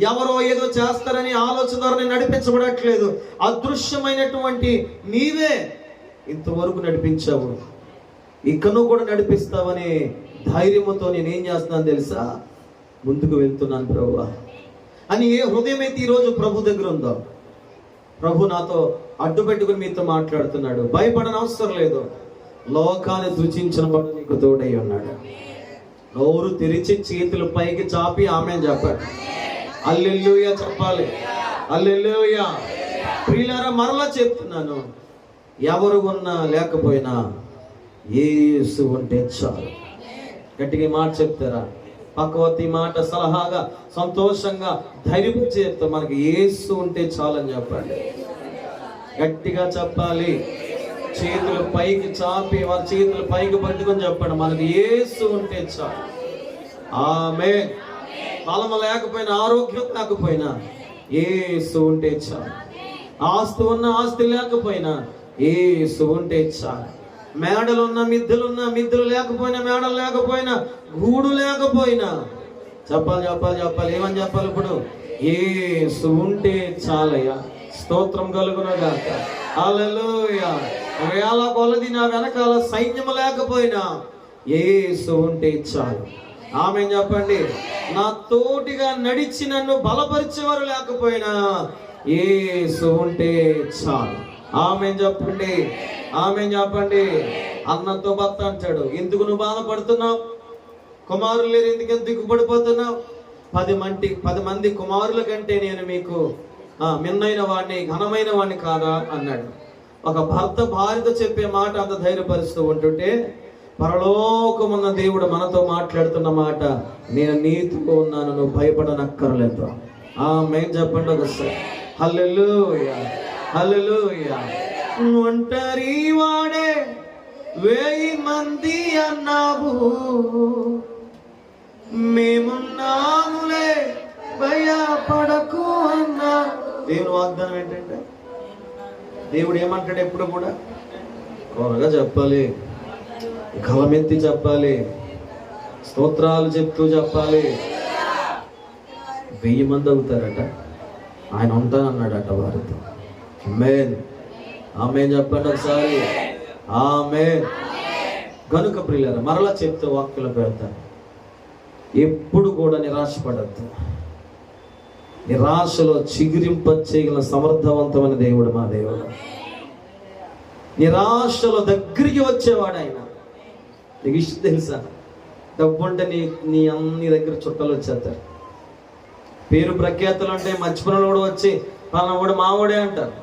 ఎవరో ఏదో చేస్తారని ఆలోచన ద్వారా నేను నడిపించబడట్లేదు. అదృశ్యమైనటువంటి నీవే ఇంతవరకు నడిపించావు, ఇకను కూడా నడిపిస్తావనే ధైర్యంతో నేనేం చేస్తున్నాను తెలుసా? ముందుకు వెళ్తున్నాను ప్రభువా అని. ఏ హృదయం అయితే ఈరోజు ప్రభు దగ్గర ఉందో, ప్రభు నాతో అడ్డు పెట్టుకుని మీతో మాట్లాడుతున్నాడు. భయపడని అవసరం లేదు. లోకాన్ని సూచించిన వాడు నీకు తోడై ఉన్నాడు. నోరు తెరిచి చేతులు పైకి చాపి ఆమేన్ చెప్పాడు. హల్లెలూయా చెప్పాలి. హల్లెలూయా. ప్రియులారా, మరలా చెప్తున్నాను, ఎవరు ఉన్నా లేకపోయినా యేసు ఉంటే చాలు. గట్టిగా ఈ మాట చెప్తారా? పక్కవతి మాట సలహాగా సంతోషంగా ధైర్యం చెప్తా, మనకి యేసు ఉంటే చాలని చెప్పండి. గట్టిగా చెప్పాలి. చేతులు పైకి చాపి వారి చేతులు పైకి పట్టుకొని చెప్పండి, మనకి యేసు ఉంటే చాలు. ఆమేన్. బలం లేకపోయినా, ఆరోగ్యం లేకపోయినా యేసు ఉంటే చాలు. ఆస్తి ఉన్న ఆస్తి లేకపోయినా యేసు ఉంటే చాలు. మేడలున్న మిద్దెలున్న మిద్దెలు లేకపోయినా, మేడలు లేకపోయినా, గూడు లేకపోయినా చెప్పాలి చెప్పాలి చెప్పాలి. ఏమని చెప్పాలి ఇప్పుడు? యేసు ఉంటే చాలయ్యా. స్తోత్రం కలుగునగాక. హల్లెలూయా. వేల కొలది నా వెనకాల సైన్యము లేకపోయినా యేసు ఉంటే చాలు. ఆమేన్ చెప్పండి. నా తోటిగా నడిచి నన్ను బలపరిచేవారు లేకపోయినా యేసు ఉంటే చాలు. ఆమేన్ చెప్పండి. ఆమేన్ చెప్పండి. అన్నతో భర్త అంటాడు, ఎందుకు నువ్వు బాధపడుతున్నావు? కుమారులు లేరు, ఎందుకు దిగుపడిపోతున్నావు? 10 మంది కుమారుల కంటే నేను మీకు మిన్నైన వాడిని, ఘనమైన వాడిని కాదా అన్నాడు. ఒక భర్త భార్యతో చెప్పే మాట అంత ధైర్యపరుస్తూ ఉంటుంటే, పరలోకమున్న దేవుడు మనతో మాట్లాడుతున్న మాట, నేను నీతితో ఉన్నాను, నువ్వు భయపడనక్కర్లేదు. ఆమేన్ చెప్పండి ఒకసారి. హల్లెలూయా. హల్లెలూయా. ఒంటరి వాడే 1000 మంది అన్నావు, మేమున్నాములే భయపడకు అన్నా. దేవుని వాగ్దానం ఏంటంటే, దేవుడు ఏమంటాడు? ఎప్పుడు కూడా త్వరగా చెప్పాలి, కలమెత్తి చెప్పాలి, స్తోత్రాలు చెప్తూ చెప్పాలి. 1000 మంది అవుతారట, ఆయన ఉంటానన్నాడట వారితో. ఆమేన్. ఆమేన్ చెప్పండి ఒకసారి. ఆమేన్. కనుక ప్రియులారా, మరలా చెప్తే వాక్యలో పెడతాను, ఎప్పుడు కూడా నిరాశపడద్దు. నిరాశలో చిగురింపచేయగల సమర్థవంతమైన దేవుడు మా దేవుడు. నిరాశలో దగ్గరికి వచ్చేవాడు ఆయన. నీకు ఇష్టం తెలుసా? డబ్బు అంటే నీ అన్ని దగ్గర చుట్టాలు వచ్చేస్తారు. పేరు ప్రఖ్యాతులు అంటే మర్చిపోయిన కూడా వచ్చి పలానా వాడు మావాడే అంటారు.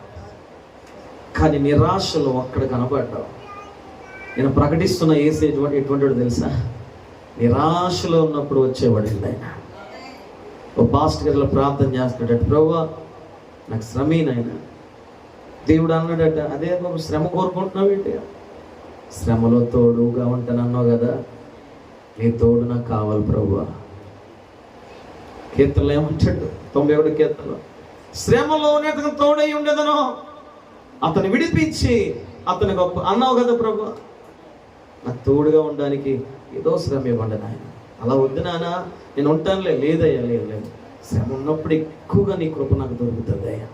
కానీ నిరాశలో అక్కడ కనపడ్డావు. నేను ప్రకటిస్తున్న ఏసేజ్ వాడు ఎటువంటి వాడు తెలుసా? నిరాశలో ఉన్నప్పుడు వచ్చేవాడు ఆయన. ఓ పాస్ట్ గారిలో ప్రార్థన చేస్తున్నాడట, ప్రభువా నాకు శ్రమేనాయన. దేవుడు అన్నాడట, అదే బాబు శ్రమ కోరుకుంటున్నావు ఏంటి? శ్రమలో తోడుగా ఉంటానన్నావు కదా, నీ తోడు నాకు కావాలి ప్రభువా. కీర్తనలో ఏమంటాడు? 91 కీర్తనలో, శ్రమలో అతను తోడై ఉండేదను, అతను విడిపించి అతను గొప్ప అన్నావు కదా ప్రభు. నాకు తోడుగా ఉండడానికి ఏదో శ్రమ ఇవ్వండి నాయన. అలా వద్దు నాన్న, నేను ఉంటానులే. లేదయ్యా, లేదు. శ్రమ ఉన్నప్పుడు ఎక్కువగా నీ కృప నాకు దొరుకుతుంది అయ్యా.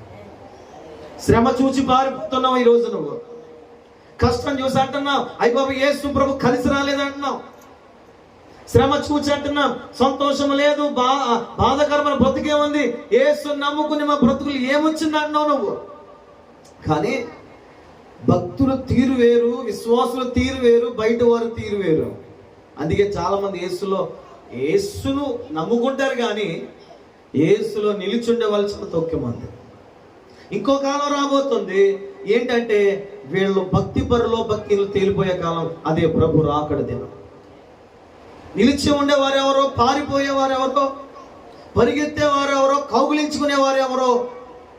శ్రమ చూసి పారిపోతున్నావు ఈరోజు. నువ్వు కష్టం చూసి అంటున్నావు, అయ్య బాబు యేసు ప్రభు కలిసి రాలేదంటున్నావు. శ్రమ చూచి అంటున్నాం, సంతోషం లేదు, బాధకరమైన బ్రతుకే ఉంది, యేసు నమ్ముకుని మా బ్రతుకులు ఏమొచ్చింది అంటున్నావు నువ్వు. కానీ భక్తుల తీరు వేరు, విశ్వాసుల తీరు వేరు, బయట వారి తీరు వేరు. అందుకే చాలా మంది యేసును నమ్ముకుంటారు కానీ యేసులో నిలిచుండవలసిన తొక్కి మంది. ఇంకో కాలం రాబోతుంది ఏంటంటే, వీళ్ళు భక్తి పరులో భక్తిలో తేలిపోయే కాలం. అదే ప్రభు రాకడ దినం. నిలిచి ఉండేవారెవరో, పారిపోయేవారెవరో, పరిగెత్తేవారెవరో, కౌగులించుకునేవారెవరో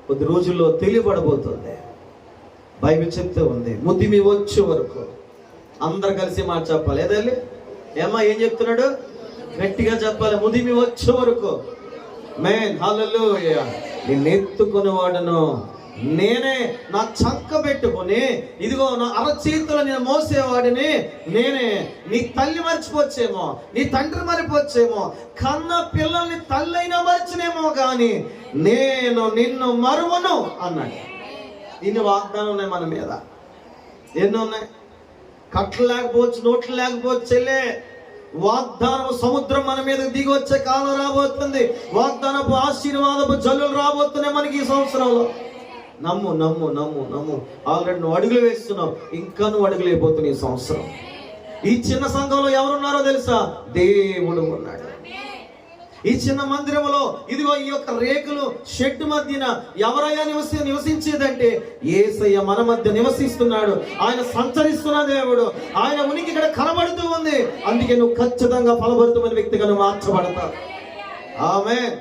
కొద్ది రోజుల్లో తెలియబడబోతుంది. బైబిల్ చెప్తే ఉంది, ముదిమి వచ్చే వరకు అందరు కలిసి మాట చెప్పాలి. ఏదండి ఏమా ఏం చెప్తున్నాడు? గట్టిగా చెప్పాలి, ముదిమి వచ్చే వరకు. మేన్ హల్లెలూయా. నిన్ను ఎత్తుకునే వాడను నేనే, నా చంక పెట్టుకుని ఇదిగో నా అరచేతులు నేను మోసేవాడిని నేనే. నీ తల్లి మర్చిపోవచ్చేమో, నీ తండ్రి మరిపోవచ్చేమో, కన్న పిల్లల్ని తల్లైనా మర్చినేమో కానీ నేను నిన్ను మరువను అన్నాడు. ఇన్ని వాగ్దానాలు ఉన్నాయి మన మీద. ఎన్ని ఉన్నాయి? కట్లు లేకపోవచ్చు, నోట్లు లేకపోవచ్చు, చెల్లే వాగ్దానపు సముద్రం మన మీద దిగి వచ్చే కాలం రాబోతుంది. వాగ్దానపు ఆశీర్వాదపు జల్లులు రాబోతున్నాయి మనకి ఈ సంవత్సరంలో. నమ్ము నమ్ము నమ్ము నమ్ము. ఆల్రెడీ నువ్వు అడుగులు వేస్తున్నావు, ఇంకా నువ్వు అడుగులు అయిపోతున్నావు ఈ సంవత్సరం. ఈ చిన్న సంఘంలో ఎవరున్నారో తెలుసా? దేవుడు ఉన్నాడు. ఈ చిన్న మందిరంలో ఇదిగో ఈ యొక్క రేకులు షెడ్ మధ్యన ఎవరయ్యా నివసించేదంటే యేసయ్య మన మధ్య నివసిస్తున్నాడు. ఆయన సంచరిస్తున్న దేవుడు, ఆయన ఉనికి ఇక్కడ కనబడుతూ ఉంది. అందుకే నువ్వు ఖచ్చితంగా ఫలభరితమైన వ్యక్తిగా నువ్వు మార్చబడతావు. ఆమేన్.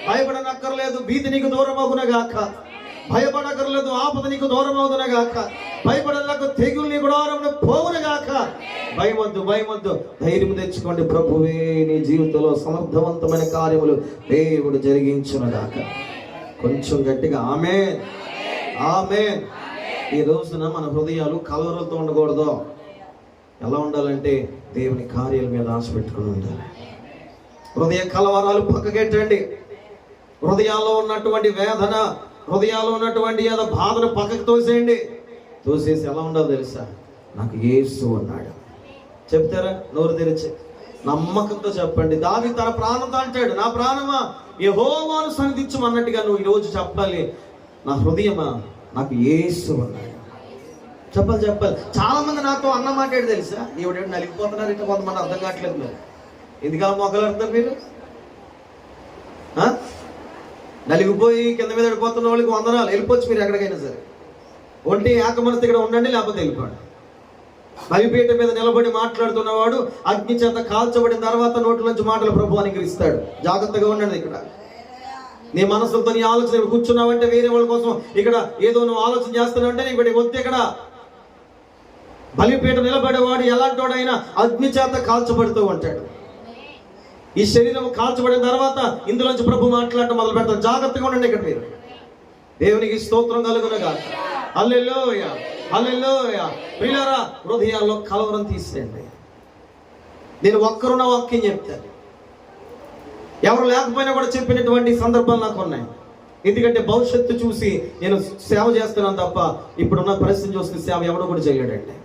భయపడనక్కర్లేదు, భీతి నీకు దూరం అవునగాక. భయపడక్కర్లేదు, ఆపద నీకు దూరం అవునగాక. భయపడలకు తెగులు నీ గుడారంలో పోవునగాక. భయమొద్దు, భయమొద్దు, ధైర్యం తెచ్చుకోండి. ప్రభువే నీ జీవితంలో సమర్థవంతమైన కార్యములు దేవుడు జరిగించునగాక. కొంచెం గట్టిగా ఆమేన్, ఆమేన్. ఈ రోజున మన హృదయాలు కలవరలతో ఉండకూడదు. ఎలా ఉండాలంటే దేవుని కార్యాల మీద ఆశ పెట్టుకుని ఉండాలి. హృదయ కలవరాలు పక్కకెట్టండి. హృదయాల్లో ఉన్నటువంటి వేదన, హృదయాల్లో ఉన్నటువంటి ఏదో బాధను పక్కకు తోసేయండి. తోసేసి ఎలా ఉండాలో తెలుసా? నాకు యేసు ఉన్నాడు. చెప్తారా? నోరు తెరిచి నమ్మకంతో చెప్పండి. దావీదు తన ప్రాణంతో అంటాడు, నా ప్రాణమా యెహోవాను సన్నిధించు అన్నట్టుగా నువ్వు ఈరోజు చెప్పాలి, నా హృదయమా నాకు యేసు ఉన్నాడు. చెప్పాలి, చెప్పాలి. చాలా మంది నాతో అన్న మాట్లాడి తెలుసా? ఈవిడ నలిగిపోతున్నారు, ఇట్లా కొంతమంది అర్థం కావట్లేదు. మీరు ఎందుకు మొక్కలు అర్థం? మీరు నలిగిపోయి కింద మీద పడిపోతున్న వాళ్ళకి వందనాలు, వెళ్ళిపోవచ్చు మీరు ఎక్కడికైనా సరే. ఒంటి ఏక మనసు ఇక్కడ ఉండండి, లేకపోతే వెళ్ళిపోండి. బలిపీఠ మీద నిలబడి మాట్లాడుతున్నవాడు అగ్ని చేత కాల్చబడిన తర్వాత నోట్లోంచి మాటలు ప్రభు అనుగ్రహిస్తాడు. జాగ్రత్తగా ఉండండి. ఇక్కడ నీ మనసులతో నీ ఆలోచన కూర్చున్నావంటే వేరే వాళ్ళ కోసం ఇక్కడ ఏదో నువ్వు ఆలోచన చేస్తున్నావంటే నీకు ఇక్కడ వద్దు. ఇక్కడ బలిపీఠ నిలబడేవాడు ఎలాంటి వాడైనా అగ్ని చేత కాల్చబడుతూ ఉంటాడు. ఈ శరీరం కాల్చబడిన తర్వాత ఇందులోంచి ప్రభు మాట్లాడటం మొదలు పెడతాడు. జాగ్రత్తగా ఉండండి. ఇక్కడ మీరు దేవునికి స్తోత్రం కలుగునగాక. హల్లెలూయా, హల్లెలూయా. ప్రియులారా, హృదయాల్లో కలవరం తీసేయండి. నేను ఒక్కరున్న వాక్యం చెప్తాను, ఎవరు లేకపోయినా కూడా చెప్పినటువంటి సందర్భాలు నాకు ఉన్నాయి. ఎందుకంటే భవిష్యత్తు చూసి నేను సేవ చేస్తున్నాను తప్ప ఇప్పుడున్న పరిస్థితి చూస్తే సేవ ఎవడో కూడా చేయలేడండి.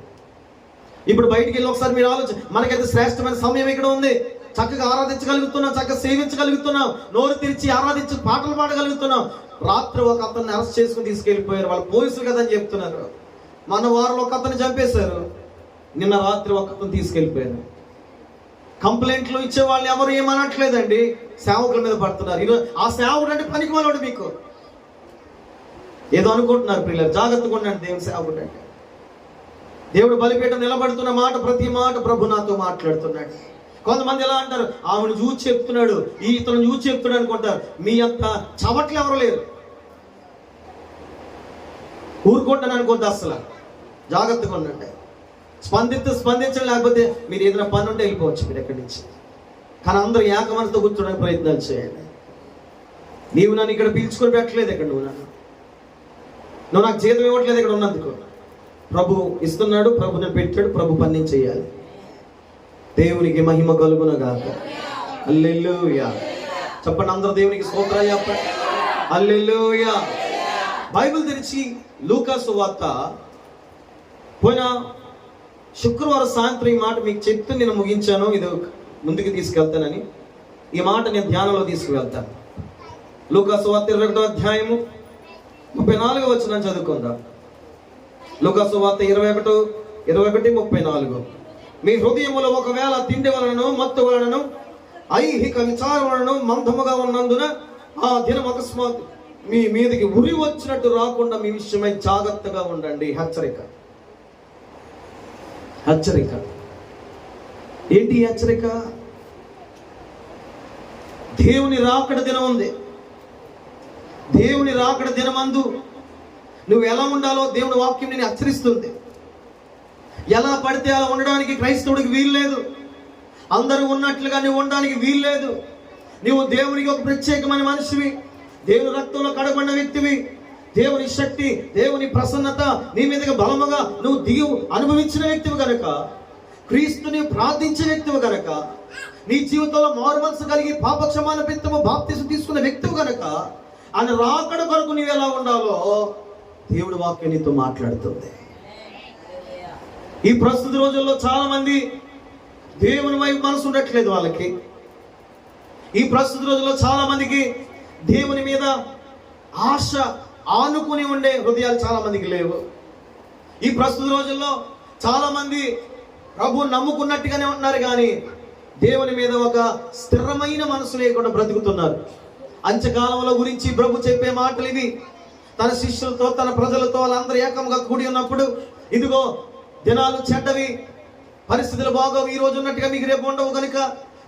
ఇప్పుడు బయటికి వెళ్ళి ఒకసారి మీరు ఆలోచన, మనకైతే శ్రేష్టమైన సమయం ఇక్కడ ఉంది. చక్కగా ఆరాధించగలుగుతున్నాం, చక్కగా సేవించగలుగుతున్నాం, నోరు తెరిచి ఆరాధించి పాటలు పాడగలుగుతున్నాం. రాత్రి ఒక అతన్ని అరెస్ట్ చేసుకుని తీసుకెళ్ళిపోయారు. వాళ్ళు పోలీసులు కదా అని చెప్తున్నారు. మన వారిలో ఒక అతన్ని చంపేశారు. నిన్న రాత్రి ఒక అతను తీసుకెళ్ళిపోయారు. కంప్లైంట్లు ఇచ్చే వాళ్ళు ఎవరు ఏమనట్లేదండి, సేవకుల మీద పడుతున్నారు. ఆ సేవకుడు అంటే పనికి వాళ్ళోడు. మీకు ఏదో అనుకుంటున్నారు పిల్లలు, జాగ్రత్తగా ఉండండి. దేవుని సేవకుడు అంటే దేవుడు బలిపీఠం నిలబడుతున్న మాట, ప్రతి మాట ప్రభు నాతో మాట్లాడుతున్నాడు. కొంతమంది ఎలా అంటారు, ఆమెను చూసి చెప్తున్నాడు, ఇతను చూసి చెప్తున్నాడు అనుకుంటారు. మీ అంత చవట్లు ఎవరు లేరు. ఊరుకుంటాను అనుకోద్దు అసలు. జాగ్రత్తగా ఉండండి. స్పందించండి, లేకపోతే మీరు ఏదైనా పని ఉంటే వెళ్ళిపోవచ్చు మీరు ఎక్కడి నుంచి. కానీ అందరూ ఏకమనతో కూర్చోడానికి ప్రయత్నాలు చేయండి. నీవు నన్ను ఇక్కడ పీల్చుకొని పెట్టలేదు. ఇక్కడ నువ్వు నాకు జీతం ఇవ్వట్లేదు. ఇక్కడ ఉన్నందుకు ప్రభు ఇస్తున్నాడు, ప్రభు నేను పెట్టాడు, ప్రభు పని చేయాలి. దేవునికి మహిమ కలుగునగాక. హల్లెలూయా. చెప్పండి అందరూ దేవునికి స్తోత్రం చెప్పండి. హల్లెలూయా. బైబిల్ తెరిచి లూకా సువార్త పోయిన శుక్రవారం సాయంత్రం ఈ మాట మీకు చెప్తూ నేను ముగించాను. ఇది ముందుకు తీసుకెళ్తానని ఈ మాట నేను ధ్యానంలో తీసుకువెళ్తాను. లూకా సువార్త 21వ అధ్యాయము 34వ వచనం చదువుకుందాం. లూకా సువార్త 21:34. మీ హృదయములో ఒకవేళ తిండి వలనను మత్తు వలనను ఐహిక విచారం వలనను మందముగా ఉన్నందున ఆ దినం అకస్మాత్ మీ మీదకి ఉరి వచ్చినట్టు రాకుండా మీ విషయమై జాగ్రత్తగా ఉండండి. హెచ్చరిక, హెచ్చరిక. ఏంటి హెచ్చరిక? దేవుని రాకడ దినం ఉంది. దేవుని రాకడ దినమందు నువ్వు ఎలా ఉండాలో దేవుని వాక్యం నేను హెచ్చరిస్తుంది. ఎలా పడితే అలా ఉండడానికి క్రైస్తవుడికి వీలు లేదు. అందరూ ఉన్నట్లుగా నువ్వు ఉండడానికి వీలు లేదు. నువ్వు దేవునికి ఒక ప్రత్యేకమైన మనిషివి, దేవుని రక్తంలో కడగబడిన వ్యక్తివి. దేవుని శక్తి, దేవుని ప్రసన్నత నీ మీదకి బలముగా నువ్వు దిగి అనుభవించిన వ్యక్తివి కనుక, క్రీస్తుని ప్రార్థించే వ్యక్తివి కనుక, నీ జీవితంలో మారు మనసు కలిగి పాపక్షమాన పిత్తము బాప్తిసం తీసుకున్న వ్యక్తివి కనుక, ఆయన రాకడ కొరకు నీవు ఎలా ఉండాలో దేవుడి వాక్యం నీతో మాట్లాడుతుంది. ఈ ప్రస్తుత రోజుల్లో చాలా మంది దేవుని వైపు మనసు ఉండట్లేదు వాళ్ళకి. ఈ ప్రస్తుత రోజుల్లో చాలా మందికి దేవుని మీద ఆశ ఆనుకుని ఉండే హృదయాలు చాలా మందికి లేవు. ఈ ప్రస్తుత రోజుల్లో చాలా మంది ప్రభు నమ్ముకున్నట్టుగానే ఉన్నారు, కానీ దేవుని మీద ఒక స్థిరమైన మనసు లేకుండా బ్రతుకుతున్నారు. అంత్యకాలంలో గురించి ప్రభు చెప్పే మాటలు ఇవి. తన శిష్యులతో, తన ప్రజలతో వాళ్ళందరూ ఏకంగా కూడి ఉన్నప్పుడు, ఇదిగో దినాలు చెడ్డవి, పరిస్థితులు బాగోవు, ఈ రోజు ఉన్నట్టుగా మీకు రేపు ఉండవు కనుక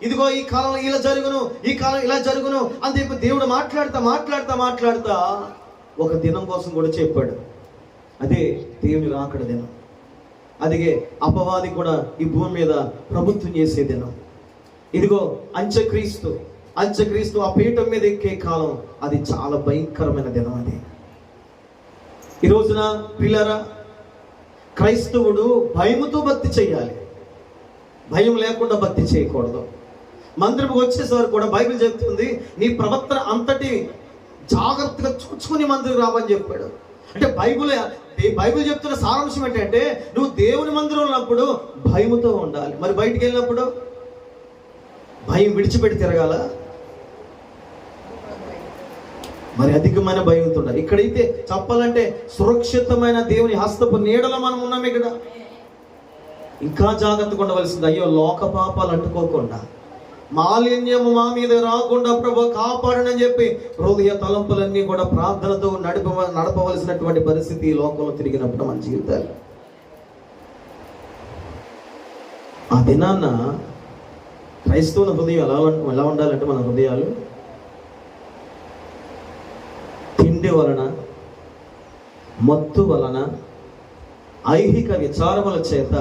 ఇదిగో ఈ కాలంలో ఇలా జరుగును, ఈ కాలం ఇలా జరుగును అని చెప్పి దేవుడు మాట్లాడుతా ఒక దినం కోసం కూడా చెప్పాడు. అదే దేవుని రాకడ దినం. అదిగే అపవాది కూడా ఈ భూమి మీద ప్రభుత్వం చేసే దినం. ఇదిగో అంత్యక్రీస్తు ఆ పీఠం మీద ఎక్కే కాలం. అది చాలా భయంకరమైన దినం. అది ఈ రోజున పిల్లరా, క్రైస్తవుడు భయముతో భక్తి చేయాలి, భయం లేకుండా భక్తి చేయకూడదు. మందిరంకి వచ్చేసరికి కూడా బైబిల్ చెప్తుంది, నీ ప్రవర్తన అంతటి జాగ్రత్తగా చూసుకుని మందిరం రావని చెప్పాడు. అంటే బైబిల్ చెప్తున్న సారాంశం ఏంటంటే, నువ్వు దేవుని మందిరం ఉన్నప్పుడు భయముతో ఉండాలి. మరి బయటికి వెళ్ళినప్పుడు భయం విడిచిపెట్టి తిరగాల, మరి అధికమైన భయంతో ఉండాలి. ఇక్కడైతే చెప్పాలంటే సురక్షితమైన దేవుని హస్తపు నీడలో మనం ఉన్నాం. ఇక్కడ ఇంకా జాగ్రత్తగా ఉండవలసింది. అయ్యో, లోక పాపాలు అంటుకోకుండా, మాలిన్యము మా మీద రాకుండా ప్రభు కాపాడనని చెప్పి హృదయ తలంపులన్నీ కూడా ప్రార్థనతో నడపవలసినటువంటి పరిస్థితి ఈ లోకంలో తిరిగినప్పుడు మన జీవితాలు. ఆ దినాన్న క్రైస్తవుల హృదయం ఎలా ఉండాలంటే, మన హృదయాలు తిండి వలన, మత్తు వలన, ఐహిక విచారముల చేత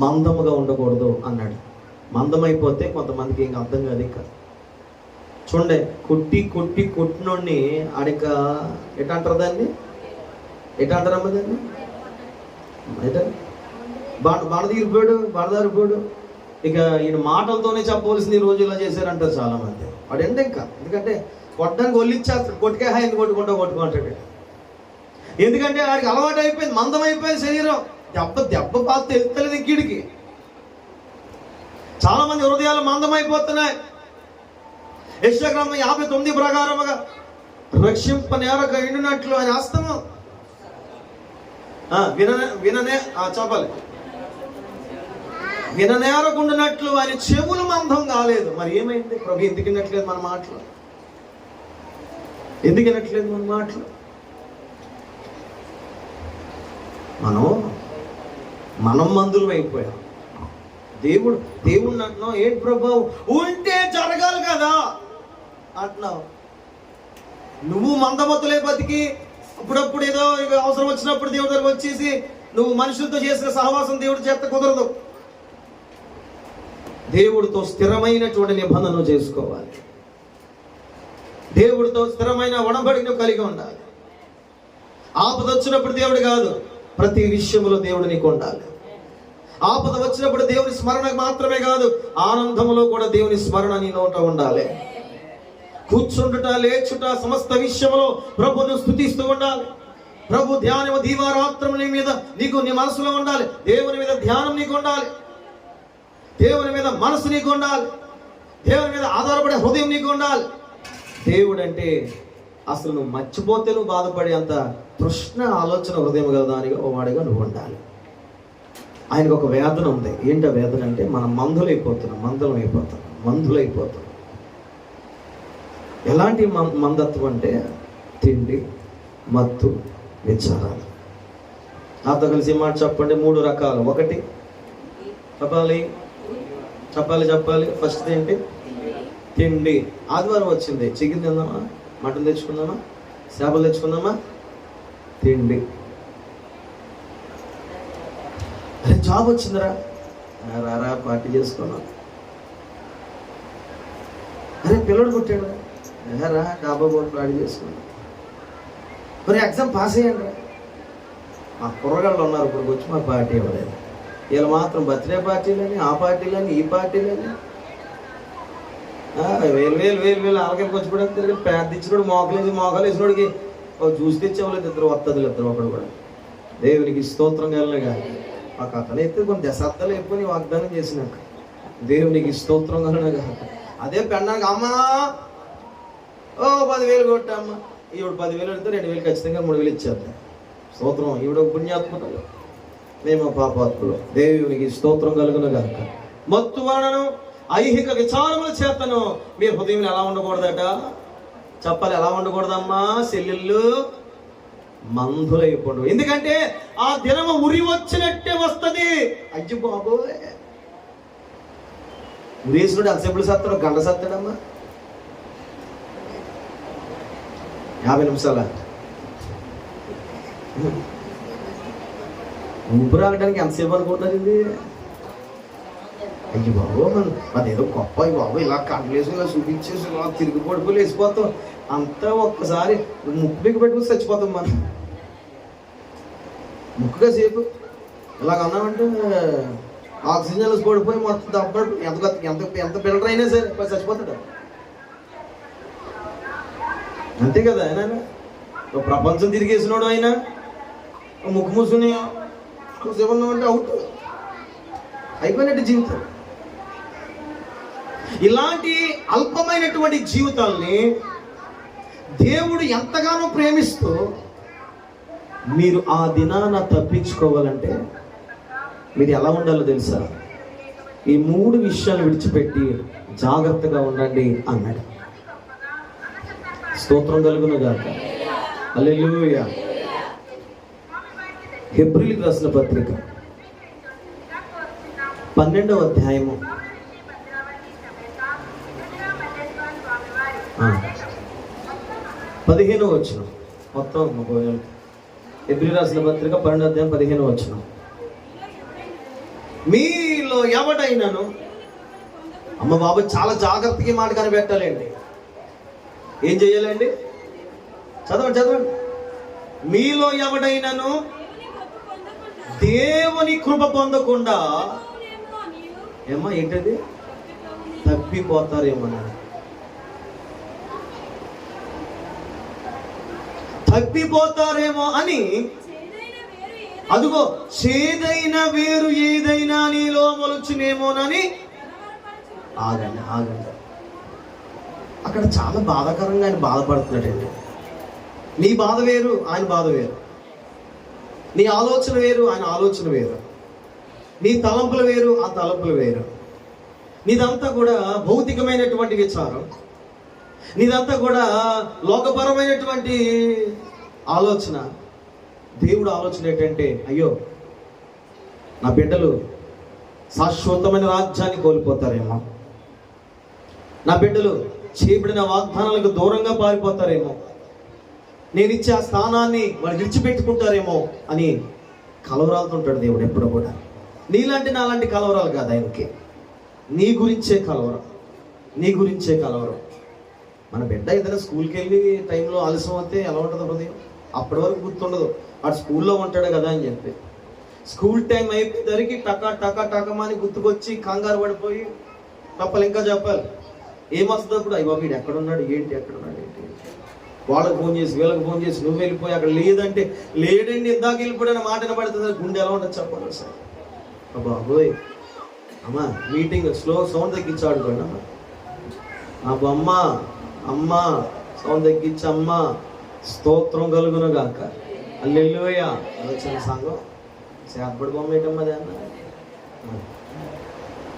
మందముగా ఉండకూడదు అన్నాడు. మందమైపోతే కొంతమందికి ఇంకా అర్థం కాదు. ఇంకా చూడండి, కొట్టినోడిని ఆడిక ఎటంటారు దాన్ని, ఎటంటారమ్మ దాన్ని, అయితే బాడదారిపోయాడు. ఇక ఈయన మాటలతోనే చెప్పవలసింది ఈ రోజు ఇలా చేశారంటారు చాలా మంది. వాడు ఇంకా ఎందుకంటే కొట్టడానికి ఒళ్ళిచ్చేస్తాడు, కొట్టుకే హాయిని కొట్టుకుంటాడు. ఎందుకంటే వాడికి అలవాటు అయిపోయింది, మందం అయిపోయింది శరీరం. దెబ్బ పాత తెలుస్తలేదు ఇంకిడికి. చాలా మంది హృదయాలు మందమైపోతున్నాయి. యెషయా గ్రంథం 59 ప్రకారముగా రక్షింపనేరక ఎండినట్లు ఆయన హస్తము విననేరకుండినట్లు ఆయన చెవులు మందం కాలేదు. మరి ఏమైంది? ప్రభు ఎందుకు వినట్లేదు మన మాటలు? ఎందుకు వినట్లేదు మన మాటలు? మనం మందులు అయిపోయాం. దేవుడు అంటున్నావు, ఏంటి ప్రభావం ఉంటే జరగాలి కదా అంటున్నావు. నువ్వు మందమతులే బతికి అప్పుడప్పుడు ఏదో అవసరం వచ్చినప్పుడు దేవుడి దగ్గరకు వచ్చేసి నువ్వు మనుషులతో చేసిన సహవాసం దేవుడి చేత కుదరదు. దేవుడితో స్థిరమైనటువంటి నిబంధన చేసుకోవాలి. దేవుడితో స్థిరమైన ఒడంబడిక కలిగి ఉండాలి. ఆపద వచ్చినప్పుడు దేవుడు కాదు, ప్రతి విషయంలో దేవుడు నీకు ఉండాలి. ఆపద వచ్చినప్పుడు దేవుని స్మరణ మాత్రమే కాదు, ఆనందంలో కూడా దేవుని స్మరణ నీ నోట ఉండాలి. కూర్చుండుట, లేచుట, సమస్త విషయంలో ప్రభువును స్తుతిస్తూ ఉండాలి. ప్రభు ధ్యానము దీవారాత్రము నీ మనసులో ఉండాలి. దేవుని మీద ధ్యానం నీకు ఉండాలి. దేవుని మీద మనసు నీకు ఉండాలి. దేవుని మీద ఆధారపడే హృదయం నీకు ఉండాలి. దేవుడు అంటే అసలు నువ్వు మర్చిపోతే నువ్వు బాధపడే అంత తృష్ణ ఆలోచన హృదయం గలదానిగా వాడిగా నువ్వు ఉండాలి. ఆయనకు ఒక వేదన ఉంది. ఏంటి ఆ వేదన అంటే, మనం మందులైపోతున్నాం. ఎలాంటి మందత్వం అంటే తిండి, మత్తు, విచారాలు. నాతో కలిసి మాట చెప్పండి. 3 రకాలు. ఒకటి చెప్పాలి. ఫస్ట్ ఏంటి? తిండి. ఆదివారం వచ్చింది, చికెన్ తిందామా, మటన్ తెచ్చుకుందామా, చేపలు తెచ్చుకుందామా? తిండి. అరే జాబ్ వచ్చిందిరా, రారా పార్టీ చేసుకున్నాం. అరే పిల్లడు కొట్టాడు, రా డాబా బోర్డు పార్టీ చేసుకున్నాం. మరి ఎగ్జామ్ పాస్ అయ్యాడు. మా కుర్రగాళ్ళు ఉన్నారు, ఇప్పుడు వచ్చి మాకు పార్టీ ఇవ్వలేదు. వీళ్ళు మాత్రం బర్త్డే పార్టీలని, ఆ పార్టీలని, ఈ పార్టీలని వేలు ఆలకెళ్ళి వచ్చి కూడా తిరిగి ప్యాంట్ ఇచ్చినోడు మోకాలు వేసినోడికి జ్యూస్ తెచ్చేవాళ్ళు ఇద్దరు ఒకడు కూడా. దేవునికి స్తోత్రం కలిగిన కానీ ఆ కథలు అయితే కొన్ని దశాబ్దాలు అయిపోయి వాగ్దానం చేసినాక దేవునికి స్తోత్రం కలిగిన కాదు. అదే పెండానికి అమ్మా 10,000 కొట్టమ్మా, ఈవిడ 10,000 అడిగితే 2,000 ఖచ్చితంగా 3,000 ఇచ్చేద్దాం. స్తోత్రం. ఈవిడ పుణ్యాత్మకులు, మేము పాపాత్ములు. దేవునికి స్తోత్రం కలుగును గాక. మత్తువాడను ఐహిక విచారముల చేతను మీ హృదయం ఎలా ఉండకూడదట చెప్పాలి. ఎలా ఉండకూడదమ్మా? సెల్లుళ్ళు మందులైపోండు. ఎందుకంటే ఆ దినము ఉరి వచ్చినట్టే వస్తుంది. అజ్జి బాబోయ్, ఉరేసుడు ఎంతసేపులు సత్తాడు? గంట సత్తాడమ్మా. 50 నిమిషాల ఊపిరాగడానికి ఎంతసేపు అనుకుంటున్నారు ఇది? అయ్యి బాబు, మన ఏదో గొప్ప బాబు ఇలా కండ్లేసి ఇలా చూపించేసి ఇలా తిరిగి పడుకోలు వేసిపోతాం. అంతా ఒక్కసారి ముక్కు బిగ్గు పెట్టుకుని చచ్చిపోతాం మనం. ముక్కుగా సేపు ఇలాగ అన్నామంటే ఆక్సిజన్ పడిపోయి మొత్తం దప్పడు. ఎంత ఎంత ఎంత బిల్డర్ అయినా సరే చచ్చిపోతాడు. అంతే కదా. ఆయన ప్రపంచం తిరిగేసినాడు. ఆయన ముక్కు మూసుకుని అంటే అవుట్ అయిపోయినట్టు జీవితం. ఇలాంటి అల్పమైనటువంటి జీవితాల్ని దేవుడు ఎంతగానో ప్రేమిస్తూ మీరు ఆ దినాన తప్పించుకోవాలంటే మీరు ఎలా ఉండాలో తెలుసా? ఈ 3 విషయాలు విడిచిపెట్టి జాగ్రత్తగా ఉండండి అన్నాడు. స్తోత్రం కలుగును గాక. హల్లెలూయా. హెబ్రీయులకు రాసిన పత్రిక 12వ అధ్యాయము 15వ వచనం. మొత్తం హెబ్రీయులకు రాసిన పత్రిక 12వ అధ్యాయం 15వ వచనం. మీలో ఎవడైనాను, అమ్మ బాబు చాలా జాగ్రత్తగా మాట కనిపెట్టాలండి. ఏం చెయ్యాలండి? చదవండి చదవండి. మీలో ఎవడైనాను దేవుని కృప పొందకుండా ఏమో ఏంటది తప్పిపోతారేమో. తప్పిపోతారేమో అని అదుగో చేదైన వేరు ఏదైనా నీలో మొలుచునేమోనని. ఆగండి ఆగండి. అక్కడ చాలా బాధాకరంగా ఆయన బాధపడుతున్నాడండి. నీ బాధ వేరు, ఆయన బాధ వేరు. నీ ఆలోచన వేరు, ఆయన ఆలోచన వేరు. నీ తలంపులు వేరు, ఆ తలంపులు వేరు. నీదంతా కూడా భౌతికమైనటువంటి విచారం, నీదంతా కూడా లోకపరమైనటువంటి ఆలోచన. దేవుడు ఆలోచన ఏంటంటే, అయ్యో నా బిడ్డలు శాశ్వతమైన రాజ్యాన్ని కోల్పోతారేమో, నా బిడ్డలు చేయబడిన వాగ్దానాలకు దూరంగా పారిపోతారేమో, నేను ఇచ్చే ఆ స్థానాన్ని వాళ్ళు విడిచిపెట్టుకుంటారేమో అని కలవరాలతో ఉంటాడు దేవుడు ఎప్పుడు కూడా. నీలాంటి నాలాంటి కలవరాలు కాదు ఆయనకి. నీ గురించే కలవరం, నీ గురించే కలవరం. మన బిడ్డ ఏదైనా స్కూల్కి వెళ్ళి టైంలో ఆలస్యం అయితే ఎలా ఉంటుంది హృదయం? అప్పటి వరకు గుర్తుండదు, వాడు స్కూల్లో ఉంటాడు కదా అని చెప్పి. స్కూల్ టైం అయిపోయేసరికి టకా టకా టకమని గుర్తుకొచ్చి కంగారు పడిపోయి తప్పలు ఇంకా చెప్పాలి. ఏమొస్తుందో కూడా అయ్యి బాబు వీడు ఎక్కడున్నాడు ఏంటి, ఎక్కడున్నాడు ఏంటి, వాళ్ళకి ఫోన్ చేసి వీళ్ళకి ఫోన్ చేసి నువ్వు వెళ్ళిపోయి అక్కడ లేదంటే లేడండి ఇందాక వెళ్ళిపోయిన మాట వినపడుతుంది. గుండె ఎలా ఉంటుంది చెప్పాలి సార్. బాబోయ్ అమ్మా మీటింగ్ స్లో సౌండ్ తగ్గించి ఆడుకోండి అమ్మా. అమ్మ అమ్మ సౌండ్ తగ్గించి అమ్మ. స్తోత్రం కలుగును గాక. హల్లెలూయా. వచ్చిన సంఘం చేపడి బొమ్మ ఏంటమ్మా అది అన్న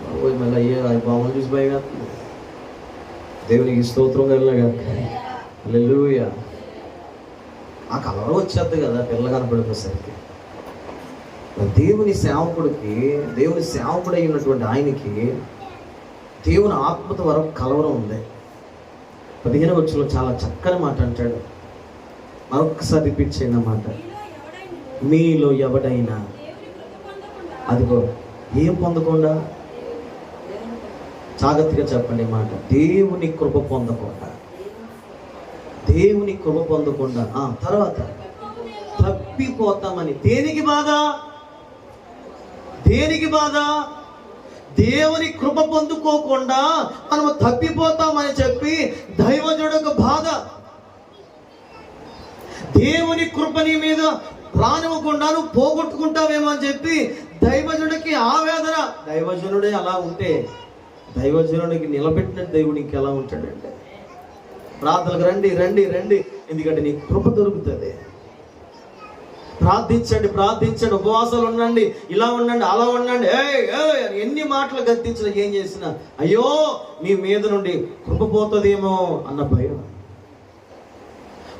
బాబోయ్ మళ్ళీ అయ్యే అది బొమ్మలు చూసి భయగా. దేవునికి స్తోత్రం కలుగును గాక. హల్లెలూయా. ఆ కలవరం వచ్చేద్ది కదా పిల్ల కనపడిపోసరికి. దేవుని సేవకుడికి, దేవుని సేవకుడు అయినటువంటి ఆయనకి దేవుని ఆత్మత వరకు కలవరం ఉంది. 15వ వచనంలో చాలా చక్కని మాట అంటాడు. మరొక్కసారి రిపీట్ చేయండి మాట. మీలో ఎవడైనా, అదిగో ఏం పొందకుండా, జాగ్రత్తగా చెప్పండి మాట. దేవుని కృప పొందకుండా, దేవుని కృప పొందకుండా. తర్వాత తప్పిపోతామని. దేనికి బాధ? దేనికి బాధ? దేవుని కృప పొందుకోకుండా మనము తప్పిపోతామని చెప్పి దైవజనుడికి బాధ. దేవుని కృపని మీద రానివ్వకుండా నువ్వు పోగొట్టుకుంటావేమో అని చెప్పి దైవజనుడికి ఆవేదన. దైవజనుడే అలా ఉంటే దైవజనుడికి నిలబెట్టిన దేవుడు ఇంకెలా ఉంటాడంటే ప్రార్థనలకు రండి రండి రండి, ఎందుకంటే నీకు కృప దొరుకుతుంది. ప్రార్థించండి ప్రార్థించండి, ఉపవాసాలు ఉండండి, ఇలా ఉండండి అలా ఉండండి, ఎన్ని మాటలు గద్దించినా ఏం చేసినా అయ్యో మీ మీద నుండి కృప పోతుందేమో అన్న భయం.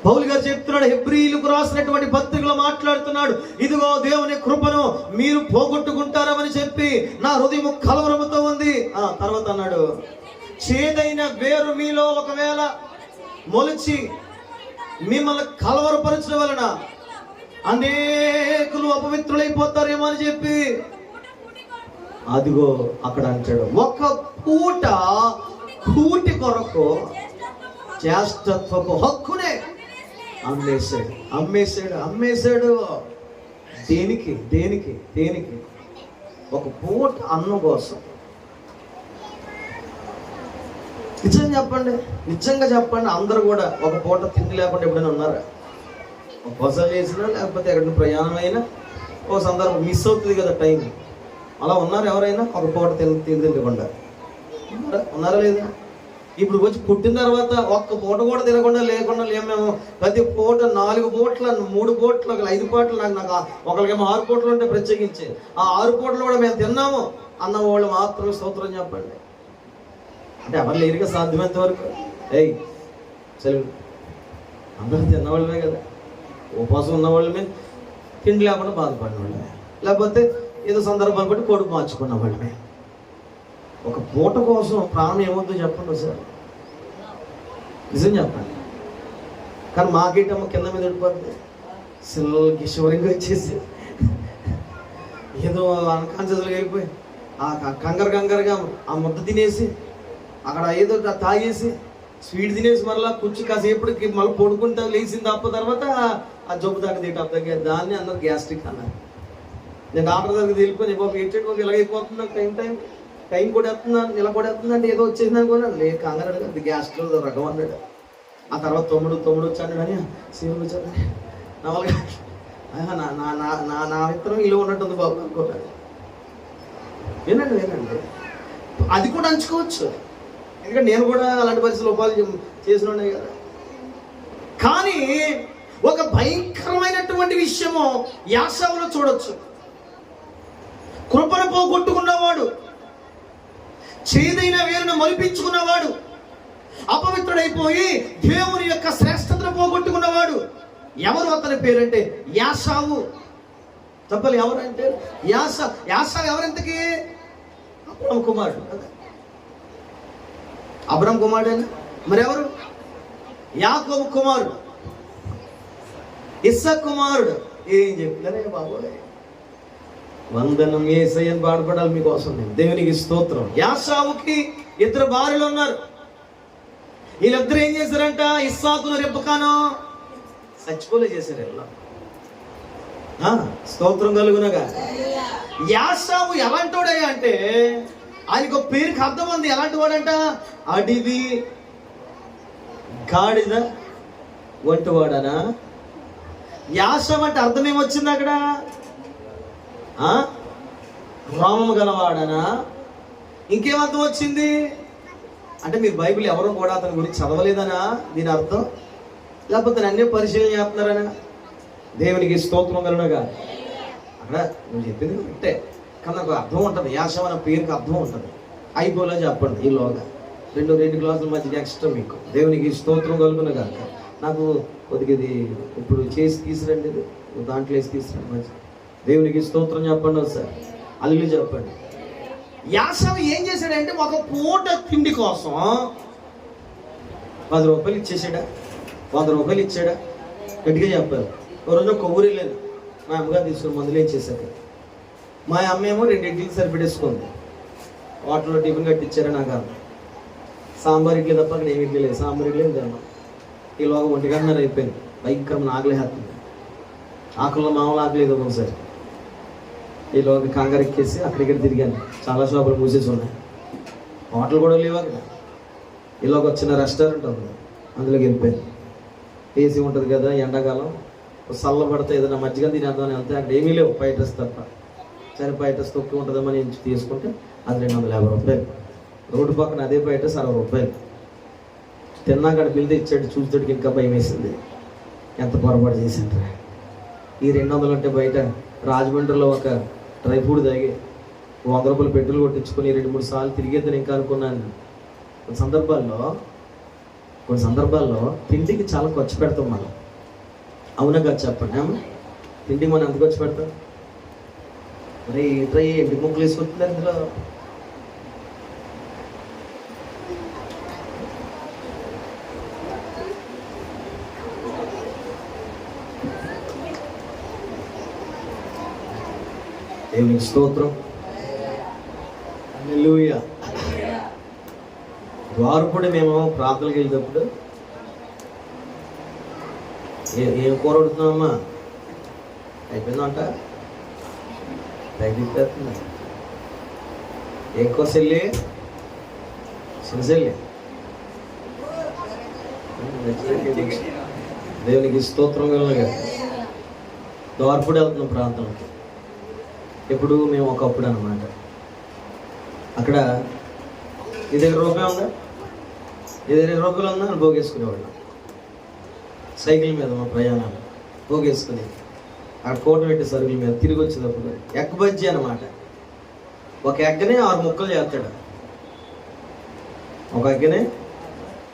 పౌలు గారు చెప్తున్నాడు, హెబ్రీయులకు రాసినటువంటి పత్రికలో మాట్లాడుతున్నాడు, ఇదిగో దేవుని కృపను మీరు పోగొట్టుకుంటారని చెప్పి నా హృదయం కలవరముతో ఉంది. తర్వాత అన్నాడు, చేదైన వేరు మీలో ఒకవేళ మొలిచి మిమ్మల్ని కలవరపరచడం వలన అనేకులు అపవిత్రులైపోతారేమో అని చెప్పి, అదిగో అక్కడ అంటాడు, ఒక పూట కూటి కొరకు జ్యేష్ఠత్వపు హక్కునే అమ్మేశాడు అమ్మేశాడు అమ్మేశాడు. దేనికి దేనికి దేనికి? ఒక పూట అన్నం కోసం. నిజంగా చెప్పండి, నిజంగా చెప్పండి, అందరూ కూడా ఒక పూట తిండి లేకుండా ఎప్పుడైనా ఉన్నారా? ఒక బసలు చేసినా లేకపోతే ఎక్కడ ప్రయాణం అయినా ఒక సందర్భం మిస్ అవుతుంది కదా టైం, అలా ఉన్నారు ఎవరైనా? ఒక పూట తినకుండా ఉన్నారా లేదా? ఇప్పుడు వచ్చి పుట్టిన తర్వాత ఒక్క పూట కూడా తినకుండా లేకుండా మేము ప్రతి పూట 4 పూటలు 3 పూటలు 5 పూటలు, నాకు ఒకరికేమో 6 పూటలు ఉంటే ప్రత్యేకించి ఆ 6 పూటలు కూడా మేము తిన్నాము అన్న వాళ్ళు మాత్రమే స్తోత్రం చెప్పండి. అంటే ఎవరు లేరుగా సాధ్యమైనంత వరకు. సెలవు అందరూ తిన్నవాళ్ళమే కదా, ఉపవాసం ఉన్నవాళ్ళమే, తిండి లేకుండా బాధపడిన వాళ్ళమే, లేకపోతే ఏదో సందర్భాన్ని బట్టి కొడుకు మార్చుకున్న వాళ్ళమే. ఒక పూట కోసం ప్రాణం ఏమవుతుందో చెప్పండి సార్, నిజం చెప్పండి. కానీ మాకేటమ్మ కింద మీద పడిపోతుంది, సిల్లలకి షివరింగ్ వచ్చేసి ఏదో అన్కాన్షియస్గా అయిపోయి కంగారుగా ఆ ముద్ద తినేసి అక్కడ ఏదో తాగేసి స్వీట్ తినేసి మళ్ళీ కూర్చి కాసేపటికి మళ్ళీ పడుకుంటా లేచిన తప్ప తర్వాత ఆ జబ్బు తగ్గదు అర్థంగా, దాన్ని అందరు గ్యాస్ట్రిక్ అన్నారు. నేను డాక్టర్ దగ్గరికి వెళ్ళిపోయి బాబు ఏంటంటే ఇలాగైపోతుంది, టైం కూడా వేస్తున్నాను ఇలా కూడా వేస్తుందంటే ఏదో వచ్చేసింది అనుకున్నాను. లేదు కంగారు అది గ్యాస్ట్రో రకం అన్నాడు. ఆ తర్వాత తమ్ముడు వచ్చాడు అని శివుడు వచ్చాడు, నా నా విత్తనం ఇల్లు ఉన్నట్టుంది బాబు అనుకున్నాడు. వినండి, అది కూడా అంచుకోవచ్చు, ఎందుకంటే నేను కూడా అలాంటి పరిస్థితులు ఉపాధి చేసిన ఉన్నాయి కదా. కానీ ఒక భయంకరమైనటువంటి విషయము యాషావులో చూడొచ్చు. కృపను పోగొట్టుకున్నవాడు, చేదైన వేరును మొలిపించుకున్నవాడు, అపవిత్రుడైపోయి దేవుని యొక్క శ్రేష్టతను పోగొట్టుకున్నవాడు. ఎవరు అతని పేరంటే యాషావు. చెప్పాలి ఎవరంటే యాషావు ఎవరింతకి? అబ్రాము కుమారుడు. అబ్రాము కుమారుడేనా? మరి ఎవరు? యాకోబు కుమారుడు, ఇస్సాకు కుమారుడు. ఏం చెప్తారే బాబోయ్, వందనం యేసయ్యని పాడుపడాలి మీకోసం నేను. దేవునికి స్తోత్రం. యాషావుకి 2 భార్యలు ఉన్నారు. వీళ్ళిద్దరు ఏం చేశారంట? ఇస్సాకును రెబ్బకాను చచ్చిపోలే చేశారు. ఎలా స్తోత్రం కలుగునగా. యాషావు ఎలాంటోడయ్యా అంటే ఆయనకు ఒక పేరుకి అర్థం ఉంది. ఎలాంటి వాడంట? అడివి గాడిద వంటివాడనా? యాషావు అంటే అర్థం ఏమొచ్చింది అక్కడ? రోమము గలవాడనా? ఇంకేమర్థం వచ్చింది అంటే మీరు బైబిల్ ఎవరో కూడా అతని గురించి చదవలేదనా దీని అర్థం? లేకపోతే అన్నీ పరిశీలన చేస్తున్నారనా? దేవునికి స్తోత్రం కలుగునగా. అక్కడ నువ్వు చెప్పింది కరెక్టే, కానీ నాకు అర్థం ఉంటుంది. యాషావు అనే పేరుకి అర్థం ఉంటుంది. అయిపోలే చెప్పండి ఈలోగా 2 క్లాసుల మధ్య ఎక్స్ట్రా మీకు. దేవునికి స్తోత్రం కలుగునగా. నాకు కొద్దిగా ఇది ఇప్పుడు చేసి తీసురండి, ఇది దాంట్లో వేసి తీసురండి మంచి. దేవునికి స్తోత్రం చెప్పండి ఒకసారి, అల్లు చెప్పండి. యాషావు ఏం చేశాడంటే ఒక పూట తిండి కోసం 10 రూపాయలు ఇచ్చేసాడా? 100 రూపాయలు ఇచ్చాడా? గట్టిగా చెప్పారు. ఒక రోజు కొవ్వూరు వెళ్ళాను, మా అమ్మగారు తీసుకుని మందులు ఇచ్చేసాక మా అమ్మ ఏమో 2 ఇడ్లీలు సరిపెట్టేసుకుంది. వాటిలో టిఫిన్ కట్టించారా నాకు అర్థం. సాంబార్ ఇడ్లీ తప్ప అక్కడ ఏమి ఇడ్లీ లేదు, సాంబార్ ఇడ్లీ తిన్నాం. ఈలోగా 1 గంటన్నర అయిపోయింది. భయంకరమైన ఆకలేస్తుంది. ఆకలిలో మామూలు ఆకలేదు ఒకసారి. ఈలోగా కంగారు ఎక్కేసి అక్కడిక్కడ తిరిగాను. చాలా షాపులు మూసేసి ఉన్నాయి, హోటల్ కూడా లేవు అక్కడ. ఈలోగా వచ్చిన రెస్టారెంట్ ఉంది, అందులోకి వెళ్ళిపోయాను. ఏసీ ఉంటుంది కదా, ఎండాకాలం చల్ల పడితే ఏదైనా మజ్జిగ తినేద్దామని వెళ్తే అక్కడ ఏమీ లేవు, ఫ్రైడ్ రైస్ తప్ప. సరే ఫ్రైడ్ రైస్ తొక్కి ఉంటుందని తీసుకుంటే అది 250 రూపాయలు. రోడ్డు పక్కన అదే ఫ్రైడ్ రైస్ 60 రూపాయలు. తిన్నాక బిల్ తెచ్చాడు, చూసేటికి ఇంకా భయం వేసింది. ఎంత పొరపాటు చేశాను. ఈ 200 అంటే బయట రాజమండ్రిలో ఒక డ్రై ఫ్రూట్ తాగి 100 రూపాయలు పెట్రోల్ కొట్టించుకొని 2-3 సార్లు తిరిగేద్దని ఇంకా అనుకున్నాను. కొన్ని సందర్భాల్లో తిండికి చాలా ఖర్చు పెడతాం మనం. అవునా కాదు చెప్పండి? తిండికి మనం ఎంత ఖర్చు పెడతాం? అరే ఏంట్రా ఎండి ముక్కలు వేసుకుంటుంది అందులో. దేవునికి స్తోత్రం. హల్లెలూయా. ద్వారపుడు మేము ప్రార్థనకి వెళ్ళేటప్పుడు ఏం కూర వండుతున్నామమ్మా? అయిపోయిందంట, తగ్గిపోతుంది. ఏం కూర చెల్లి? చిన్నచెల్లి. దేవునికి స్తోత్రం కలుగుగా. ద్వారపుడు వెళ్తున్నాం ప్రాంతంలోకి. ఎప్పుడు మేము ఒకప్పుడు అన్నమాట. అక్కడ ఈ దగ్గర రూపాయి ఉందా, ఈ దగ్గర 20 రూపాయలు ఉందా అని భోగేసుకునేవాళ్ళం. సైకిల్ మీద మా ప్రయాణాలు భోగేసుకుని అక్కడ కోట పెట్టి సరుకుల మీద తిరిగి వచ్చేటప్పుడు ఎగ్ బజ్జీ అనమాట. ఒక ఎగ్గనే 6 ముక్కలు చేస్తాడు. ఒక ఎగ్గనే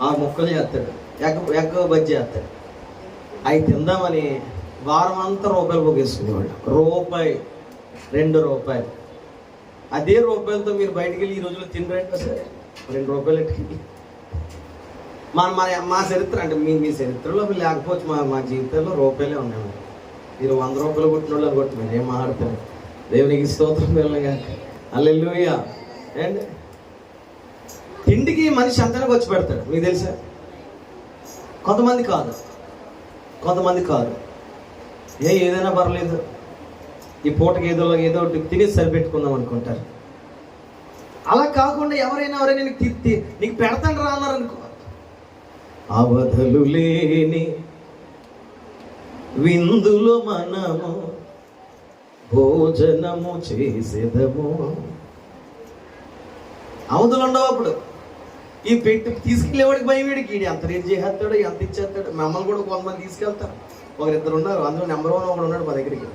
6 ముక్కలు చేస్తాడు. ఎగ్ బజ్జీ చేస్తాడు. అవి తిందామని వారం అంతా రూపాయలు పోగేసుకునేవాళ్ళు. రూపాయి, 2 రూపాయలు. అదే రూపాయలతో మీరు బయటికి వెళ్ళి ఈ రోజుల్లో తినరంటే సరే 2 రూపాయలు ఎట్టుకెళ్ళి మా చరిత్ర అంటే మీ చరిత్రలో లేకపోవచ్చు, మా జీవితంలో రూపాయలే ఉన్నాయి. మీరు 100 రూపాయలు కొట్టిన వాళ్ళు కొట్టి మీరు ఏం మాట్లాడతారు? దేవునికి స్తోత్రం వెళ్ళగా. హల్లెలూయా. అండ్ తిండికి మనిషి అంతనే వచ్చి పెడతాడు. మీకు తెలుసా? కొంతమంది కాదు. ఏదైనా పర్లేదు, ఈ పూటకి ఏదో ఒకటి తినేసి సరిపెట్టుకుందాం అనుకుంటారు. అలా కాకుండా ఎవరైనా నీకు పెడతాను రా అన్నారనుకో, అవధులు లేని విందులో మనము భోజనము చేసేదము. అవధులు ఉండవు అప్పుడు. ఈ పెట్టి తీసుకెళ్ళేవాడికి భయం, వీడికి ఎంత రేట్ చేసేస్తాడు, ఎంత ఇచ్చేస్తాడు. మమ్మల్ని కూడా కొంతమంది తీసుకెళ్తారు. 1-2 ఉన్నారు, అందులో నెంబర్ 1 ఒకడు ఉన్నాడు మా దగ్గరికి.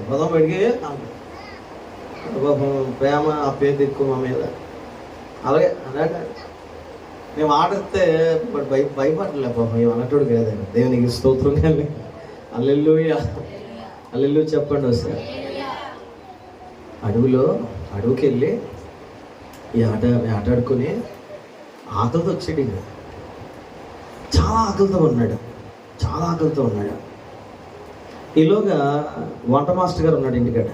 పదం బడికి ప్రేమ ఆ పేరు ఎక్కువ మా మీద. అలాగే అలాగే మేము ఆడితే భయపడలే పాపం, మేము అన్నట్టు కాదండి. దేవునికి స్తోత్రం కానీ. హల్లెలూయా. హల్లెలూయా చెప్పండి ఒకసారి. అడవికి వెళ్ళి ఈ ఆట ఆడుకుని ఆకలితో వచ్చాడు. ఇంకా చాలా ఆకలితో ఉన్నాడు. ఈలోగా వంట మాస్టర్ గారు ఉన్నాడు ఇంటికాడ.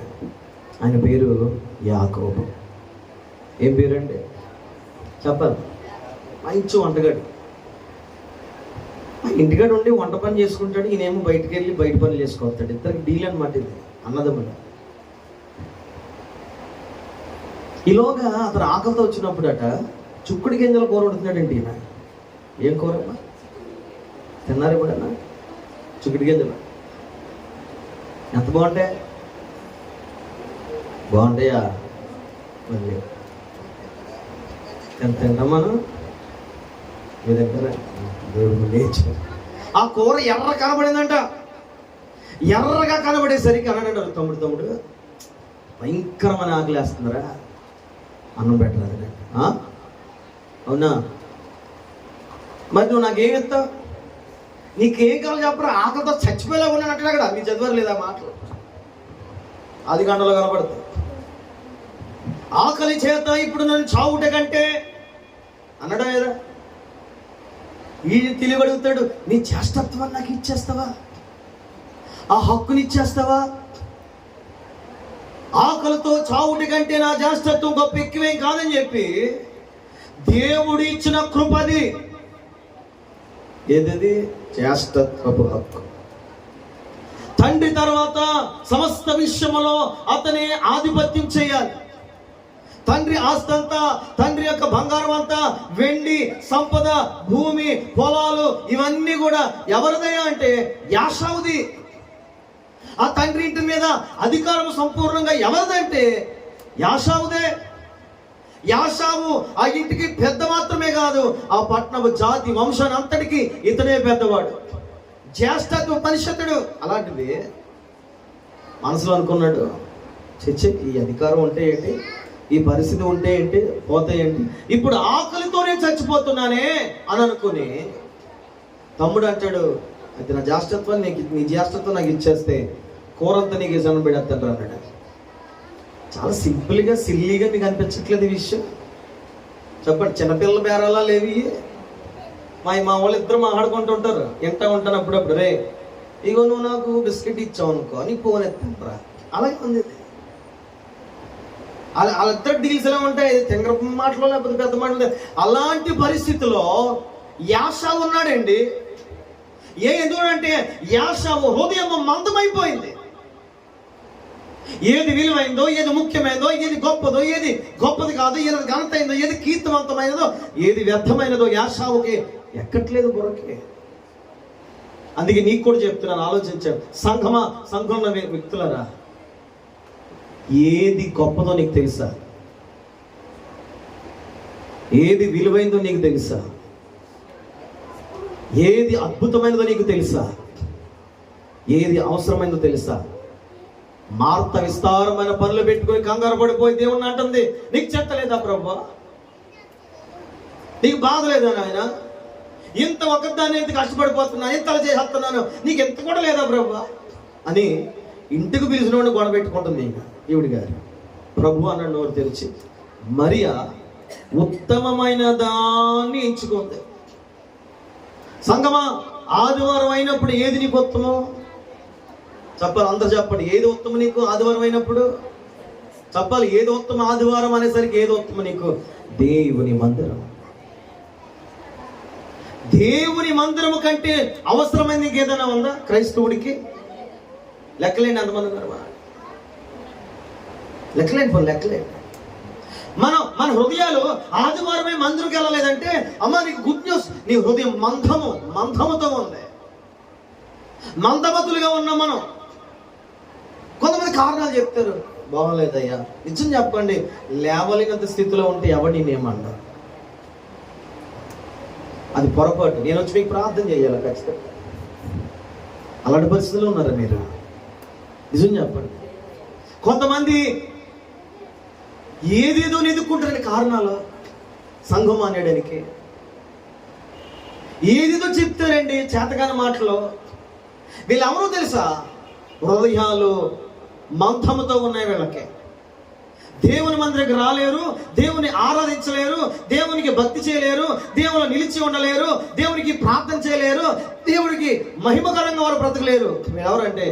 ఆయన పేరు యాకోబు. ఏం పేరండి చెప్పాలి? మంచి వంటగాడు. ఇంటికాడ ఉండి వంట పని చేసుకుంటాడు, ఈయనేమో బయటికి వెళ్ళి బయట పనులు చేసుకొస్తాడు. ఇద్దరికి డీల్ అనమాట ఇది, అన్నదమ్ములు. ఈలోగా అతను ఆకలితో వచ్చినప్పుడట చుక్కుడు గింజల కూర వండుతున్నాడండి ఈయన. ఏం కూరమ్మా తిన్నారు ఎప్పుడన్నా? చుక్కుడు గింజలు ఎంత బాగుంటాయా? మళ్ళీ ఎంత తింటాం మనం మీ దగ్గర? దేవుడు లేచి ఆ కూర ఎర్ర కనబడిందంట. ఎర్రగా కనబడేసరికి అన్నాడు, తమ్ముడు భయంకరమైన ఆకలి వేస్తుందిరా, అన్నం పెట్టరాదు. అవునా? మరి నువ్వు నాకేం ఇస్తావు? నీకేం కావాలి చెప్పరా? ఆకలితో చచ్చిపోయేలా ఉన్నానంటే అక్కడ మీ చదివారు లేదా మాటలు? 10 గంటలు కనబడతాయి. ఆకలి చేత ఇప్పుడు నన్ను చావుట కంటే అన్నడా లేదా? ఈ తెలియగడుగుతాడు, నీ చేష్టత్వాన్ని నాకు ఇచ్చేస్తావా? ఆ హక్కుని ఇచ్చేస్తావా? ఆకలితో చావుటి కంటే నా చేష్టత్వం గొప్ప ఎక్కువేం కాదని చెప్పి దేవుడు ఇచ్చిన కృపది. ఏదది? చేష్టత్వపు హక్కు. తండ్రి తర్వాత సమస్త విషయములో అతనే ఆధిపత్యం చేయాలి. తండ్రి ఆస్తంతా, తండ్రి యొక్క బంగారం అంతా, వెండి సంపద, భూమి, పొలాలు ఇవన్నీ కూడా ఎవరిదయ్యా అంటే యాషావుది. ఆ తండ్రి ఇంటి మీద అధికారం సంపూర్ణంగా ఎవరిదంటే యాషావుదే. యాషావు ఆ ఇంటికి పెద్ద మాత్రమే కాదు, ఆ పట్టణపు జాతి వంశాన్ని అంతటికి ఇతనే పెద్దవాడు, జ్యేష్ఠత్వ పరిషత్తుడు. అలాంటిది మనసులో అనుకున్నాడు, చచ్చే ఈ అధికారం ఉంటే ఏంటి, ఈ పరిస్థితి ఉంటే ఏంటి, పోతే ఏంటి, ఇప్పుడు ఆకలితోనే చచ్చిపోతున్నానే అని అనుకుని తమ్ముడు అంటాడు, అయితే నా జ్యేష్ఠత్వం నీ జ్యేష్ఠత్వం నాకు ఇచ్చేస్తే కూరంతా నీకు జనం పెడతాడు అన్నాడు. చాలా సింపుల్గా సిల్లీగా మీకు అనిపించట్లేదు ఈ విషయం? చెప్పండి, చిన్నపిల్లల బేరాలా లేవి? మా వాళ్ళు ఇద్దరు మాట్లాడుకుంటూ ఉంటారు, ఎంటా ఉంటాను అప్పుడప్పుడు, రే ఇగో నువ్వు నాకు బిస్కెట్ ఇచ్చావు అనుకో నీకు ఫోన్ ఎత్తుంటారా, అలాగే ఉంది. వాళ్ళిద్దరు డీల్స్ ఎలా ఉంటాయి, తెంగర మాటలో లేకపోతే పెద్ద మాటలు. అలాంటి పరిస్థితిలో యాషావు ఉన్నాడండి. ఎందుకంటే యాషావు హృదయం మందమైపోయింది. ఏది విలువైందో, ఏది ముఖ్యమైనదో, ఏది గొప్పదో, ఏది గొప్పది కాదు, ఏది ఘనతైందో, ఏది కీర్తివంతమైనదో, ఏది వ్యర్థమైనదో యాషావుకి ఎక్కట్లేదు బుర్రకి. అందుకే నీకు కూడా చెప్తున్నాను, ఆలోచించాను. సంఘంలో వ్యక్తులరా, ఏది గొప్పదో నీకు తెలుసా? ఏది విలువైందో నీకు తెలుసా? ఏది అద్భుతమైనదో నీకు తెలుసా? ఏది అవసరమైనదో తెలుసా? మార్త విస్తారమైన పనులు పెట్టుకొని కంగారు పడిపోయి దేవుణ్ణి అంటుంది, నీకు చెత్తలేదా ప్రభు, నీకు బాధ లేదా నాయన, ఇంత ఒకదాన్ని ఎంత కష్టపడిపోతున్నా, ఎంత చేస్తున్నాను, నీకు ఎంత కూడా లేదా ప్రభు అని ఇంటికి పిలిచిన వాడిని గొడవ పెట్టుకుంటుంది ఈవిడి గారు. ప్రభు అన్న నోరు తెరిచి మరియా ఉత్తమమైన దాన్ని ఎంచుకుంది. సంగమా, ఆదివారం అయినప్పుడు ఏది నీకు ఉత్తమం చెప్పాలి, అందరు చెప్పండి. ఏది ఉత్తమం నీకు ఆదివారం అయినప్పుడు చెప్పాలి. ఏది ఉత్తమం ఆదివారం అనేసరికి ఏది ఉత్తమం నీకు? దేవుని మందిరం. దేవుని మందిరము కంటే అవసరమైన నీకు ఏదైనా ఉందా క్రైస్తవుడికి? లెక్కలేండి అంతమంది ఉన్నారు, లెక్కలేండి. మన హృదయాలు ఆదివారమే మందిరంకి వెళ్ళలేదంటే, అమ్మ నీకు గుడ్ న్యూస్, నీ హృదయం మందముతో ఉంది, మందమతులుగా ఉన్నాం మనం. కొంతమంది కారణాలు చెప్తారు, బాగోలేదయ్యా. నిజం చెప్పండి, లేవలేనంత స్థితిలో ఉంటే ఎవరు నేనేమన్నా, అది పొరపాటు. నేను వచ్చి మీకు ప్రార్థన చేయాలి ఖచ్చితంగా. అలాంటి పరిస్థితుల్లో ఉన్నారా మీరు? నిజం చెప్పండి. కొంతమంది ఏదేదో ఎదుర్కొంటారని కారణాలు సంఘం అనేయడానికి, ఏదేదో చెప్తారండి చేతగాని మాటలు. వీళ్ళెవరో తెలుసా? హృదయాలు మంథముతో ఉన్నాయి వీళ్ళకి. దేవుని మందిరికి రాలేరు, దేవుని ఆరాధించలేరు, దేవునికి భక్తి చేయలేరు, దేవుని నిలిచి ఉండలేరు, దేవునికి ప్రార్థన చేయలేరు, దేవుడికి మహిమకరంగా వారు బ్రతకలేరు. ఎవరంటే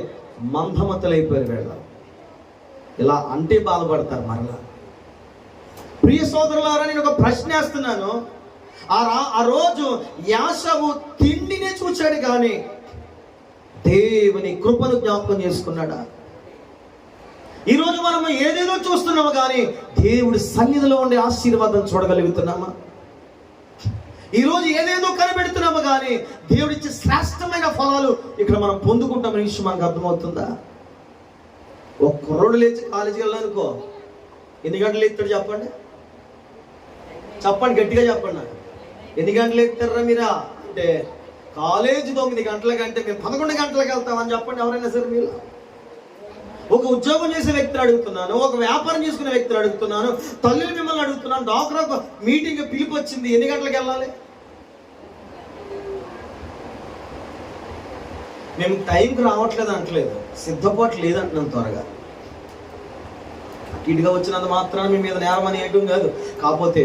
మందమతులైపోయారు వీళ్ళు. ఇలా అంటే బాధపడతారు మరలా. ప్రియ సోదరులారా, నేను ఒక ప్రశ్న వేస్తున్నాను. ఆ రోజు యాషావు తిండినే చూచాడు కానీ దేవుని కృపను జ్ఞాపకం చేసుకున్నాడా? ఈరోజు మనము ఏదేదో చూస్తున్నాము కానీ దేవుడి సన్నిధిలో ఉండే ఆశీర్వాదం చూడగలుగుతున్నామా? ఈరోజు ఏదేదో కనిపెడుతున్నాము కానీ దేవుడిచ్చే శ్రేష్టమైన ఫలాలు ఇక్కడ మనం పొందుకుంటామనే విషయం మనకు అర్థమవుతుందా? ఒక కుర్రోడు లేచి కాలేజీకి వెళ్ళాలనుకో, ఎన్ని గంటలు లేస్తాడు చెప్పండి, గట్టిగా చెప్పండి నాకు. ఎన్ని గంటలు లేస్తారా మీరా అంటే, కాలేజీ 9 గంటల కంటే మేము 11 గంటలకు వెళ్తామని చెప్పండి ఎవరైనా సరే. మీరు ఒక ఉద్యోగం చేసే వ్యక్తిని అడుగుతున్నాను, ఒక వ్యాపారం చేసుకునే వ్యక్తిని అడుగుతున్నాను, తల్లిని మిమ్మల్ని అడుగుతున్నాను, డాక్టర్ మీటింగ్ పిలిపి వచ్చింది, ఎన్ని గంటలకు వెళ్ళాలి? మేము టైంకి రావట్లేదు అంటలేదు, సిద్ధపాటు లేదంటున్నాం. త్వరగా ఇటుగా వచ్చినంత మాత్రాన మీ మీద నేరం అని ఏం కాదు. కాకపోతే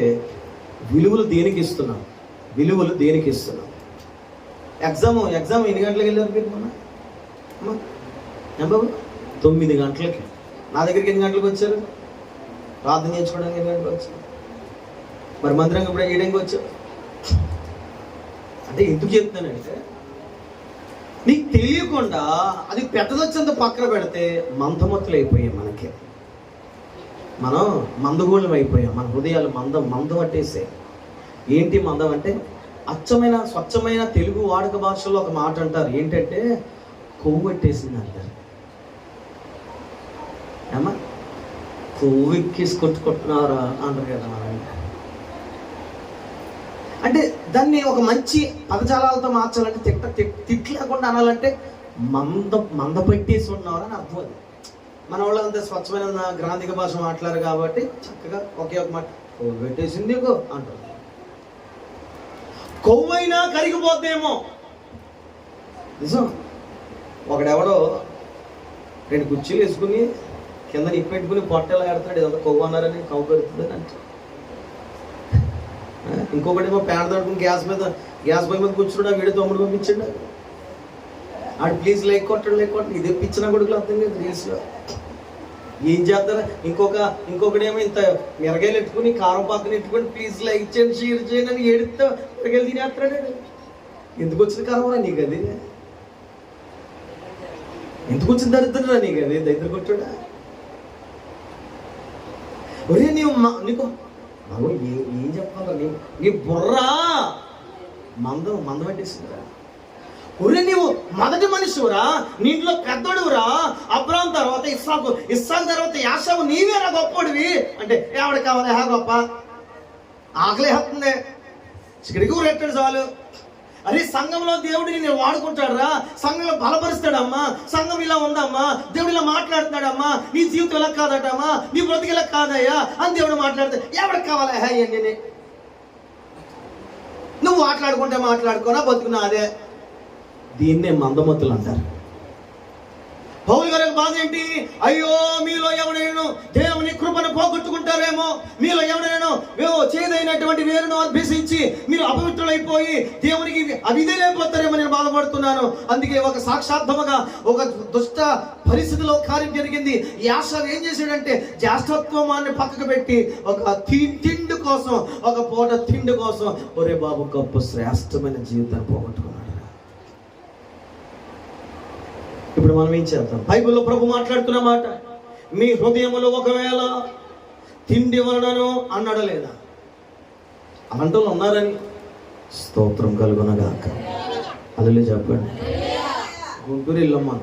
విలువలు దేనికి ఇస్తున్నాం? ఎగ్జామ్ ఎన్ని గంటలకు వెళ్ళారు మీరు మొన్న? ఏం బాబు 9 గంటలకి. నా దగ్గరికి ఎన్ని గంటలకు వచ్చారు? ప్రార్థన చేయించుకోవడానికి ఎన్ని గంటలకు వచ్చారు? మరి మందిరంగా ఇప్పుడు 7 గంటలకు వచ్చారు. అంటే ఎందుకు చెప్తానంటే, నీకు తెలియకుండా అది పెద్దదొచ్చేంత పక్కన పెడితే మందమత్తులు అయిపోయాం. మనం మందగోళం అయిపోయాం. మన హృదయాలు మందం పట్టేసాయి. ఏంటి మందం అంటే? అచ్చమైన స్వచ్ఛమైన తెలుగు వాడుక భాషలో ఒక మాట అంటారు, ఏంటంటే కొవ్వు పట్టేసింది అంటారు. ఏమా కొవ్వెక్కేసి కొట్టుకుంటున్నారా అంటారు కదా. అంటే దాన్ని ఒక మంచి పదజాలాలతో మార్చాలంటే తిట్లు లేకుండా అనాలంటే మంద పెట్టేసి ఉన్నారు అని అర్థం. అది మన వాళ్ళంతా స్వచ్ఛమైన గ్రాంధిక భాష మాట్లాడారు కాబట్టి చక్కగా ఒకే ఒక మాట కొవ్వు పెట్టేసింది అంటారు. కొవ్వైనా కరిగిపోద్దేమో. నిజం. ఒకడెవడో 2 కుర్చీలు వేసుకుని కింద నిప్పు పెట్టుకుని పొట్టెలా ఆడుతున్నాడు, ఇదంతా కొవ్వు అన్నారని కవ్వు పెడుతుందని అంటే. ఇంకొకటేమో ప్యాన్ తడుకుని గ్యాస్ పొయ్యి మీద కూర్చున్నాడు, వీడియో తమ్ముడు పంపించాడు. ఆడు ప్లీజ్ లేక్ కొట్టడు ఇది పిచ్చిన కొడుకులు అర్థం లేదు రీల్స్లో. ఏం చేస్తారా? ఇంకొకడేమో ఇంత మిరగాయలు ఎట్టుకుని కారం పక్కన ఎట్టుకుని ప్లీజ్ లైక్ చేయండి షేర్ చేయండి అని ఏడితే మిరగాయలు తినేస్తున్నాడు. ఎందుకు వచ్చిన కారం నీకు అది? ఎందుకు వచ్చిన దరిద్రరా నీకు అది? దరిద్ర కొట్టాడా? ఒరే నీకు బాబు ఏం చెప్పాలి? నీ బుర్రా మందం పెట్టేసిందిరా. ఒరే నీవు మొదటి మనిషివురా, నీ ఇంట్లో పెద్దోడురా. అబ్రాహాం తర్వాత ఇస్సాకు తర్వాత యాషావు, నీవేరా గొప్పోడివి అంటే ఎవడు కావాలి? గొప్ప ఆకలి హత్తుంది, చిక్కడికి ఊరెట్టాడు చాలు. అరే సంఘంలో దేవుడు నేను వాడుకుంటాడురా, సంఘంలో బలపరుస్తాడమ్మా, సంఘం ఇలా ఉందమ్మా, దేవుడు ఇలా మాట్లాడుతున్నాడమ్మా, నీ జీవితం ఇలా కాదటమ్మా, నీ బ్రతికి ఇలా కాదయ్యా అని దేవుడు మాట్లాడితే ఎవరికి కావాలి? ఇవన్నీ నువ్వు మాట్లాడుకోనా బతుకున్నా అదే. దీన్నే మందమతులు అంటారు. పౌలు గారి బాధ ఏంటి? అయ్యో మీలో ఎవడైనా దేవుని కృపను పోగొట్టుకుంటారేమో, మీలో ఎవడైనా చేదైనటువంటి వేరును అభ్యసించి మీరు అపవిత్రులైపోయి దేవునికి అవిధేయపోతారేమో నేను బాధపడుతున్నాను. అందుకే ఒక సాక్షాత్మగా ఒక దుష్ట పరిస్థితిలో కార్యం జరిగింది. యాషావు ఏం చేశాడంటే జ్యేష్ఠత్వాన్ని పక్కకు పెట్టి ఒక తిండి కోసం, ఒక పూట తిండి కోసం ఒరే బాబు గొప్ప శ్రేష్టమైన జీవితాన్ని పోగొట్టుకున్నాడు. ఇప్పుడు మనం ఏం చేద్దాం? బైబిల్లో ప్రభు మాట్లాడుతున్న మాట, మీ హృదయములో ఒకవేళ తిండి వలనను అన్నాడా లేదా? అలాంటి వాళ్ళు ఉన్నారని స్తోత్రం కలుగునగాక. అలా చెప్పండి. గుంటూరు వెళ్ళమ్మా,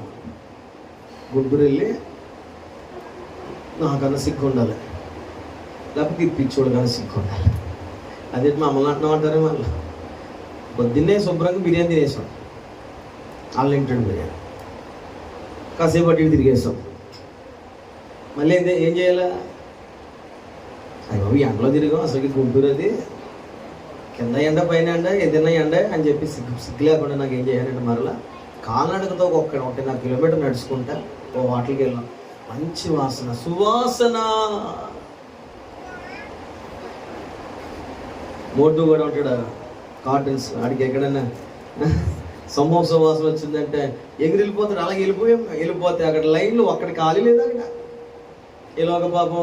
గుంటూరు వెళ్ళి నాకన్నా సిగ్గు ఉండాలి, లేకపోతే ఇప్పించోడు కానీ సిగ్గు ఉండాలి. అదే మమ్మల్ని అంటున్నామంటారే. మళ్ళీ పొద్దున్నే శుభ్రంగా బిర్యానీ తినేసాం, వాళ్ళు ఇంటాడు బిర్యానీ, కాసేపు అటు తిరిగేస్తాం. మళ్ళీ ఏం చేయాలా? అయ్యో ఎండలో తిరిగాం, అసలు గుంటూరు అది కింద ఎండ పైన ఎండ ఏదైనా ఎండ అని చెప్పి సిగ్గు లేకుండా నాకు ఏం చేయాలంటే మరలా కాలినడకతో 1.5 కిలోమీటర్ నడుచుకుంటా ఓ హోటల్కి వెళ్ళాం. మంచి వాసన, సువాసన. మోటు కూడా ఉంటాడు కాటన్స్, ఆడికి ఎక్కడన్నా సమోసా వాసన వచ్చిందంటే ఎగిరిపోతాడు. అలాగే వెళ్ళిపోతే అక్కడ లైన్లు ఒక్కడి ఖాళీ లేదు. అక్కడ ఇలాగ పాపం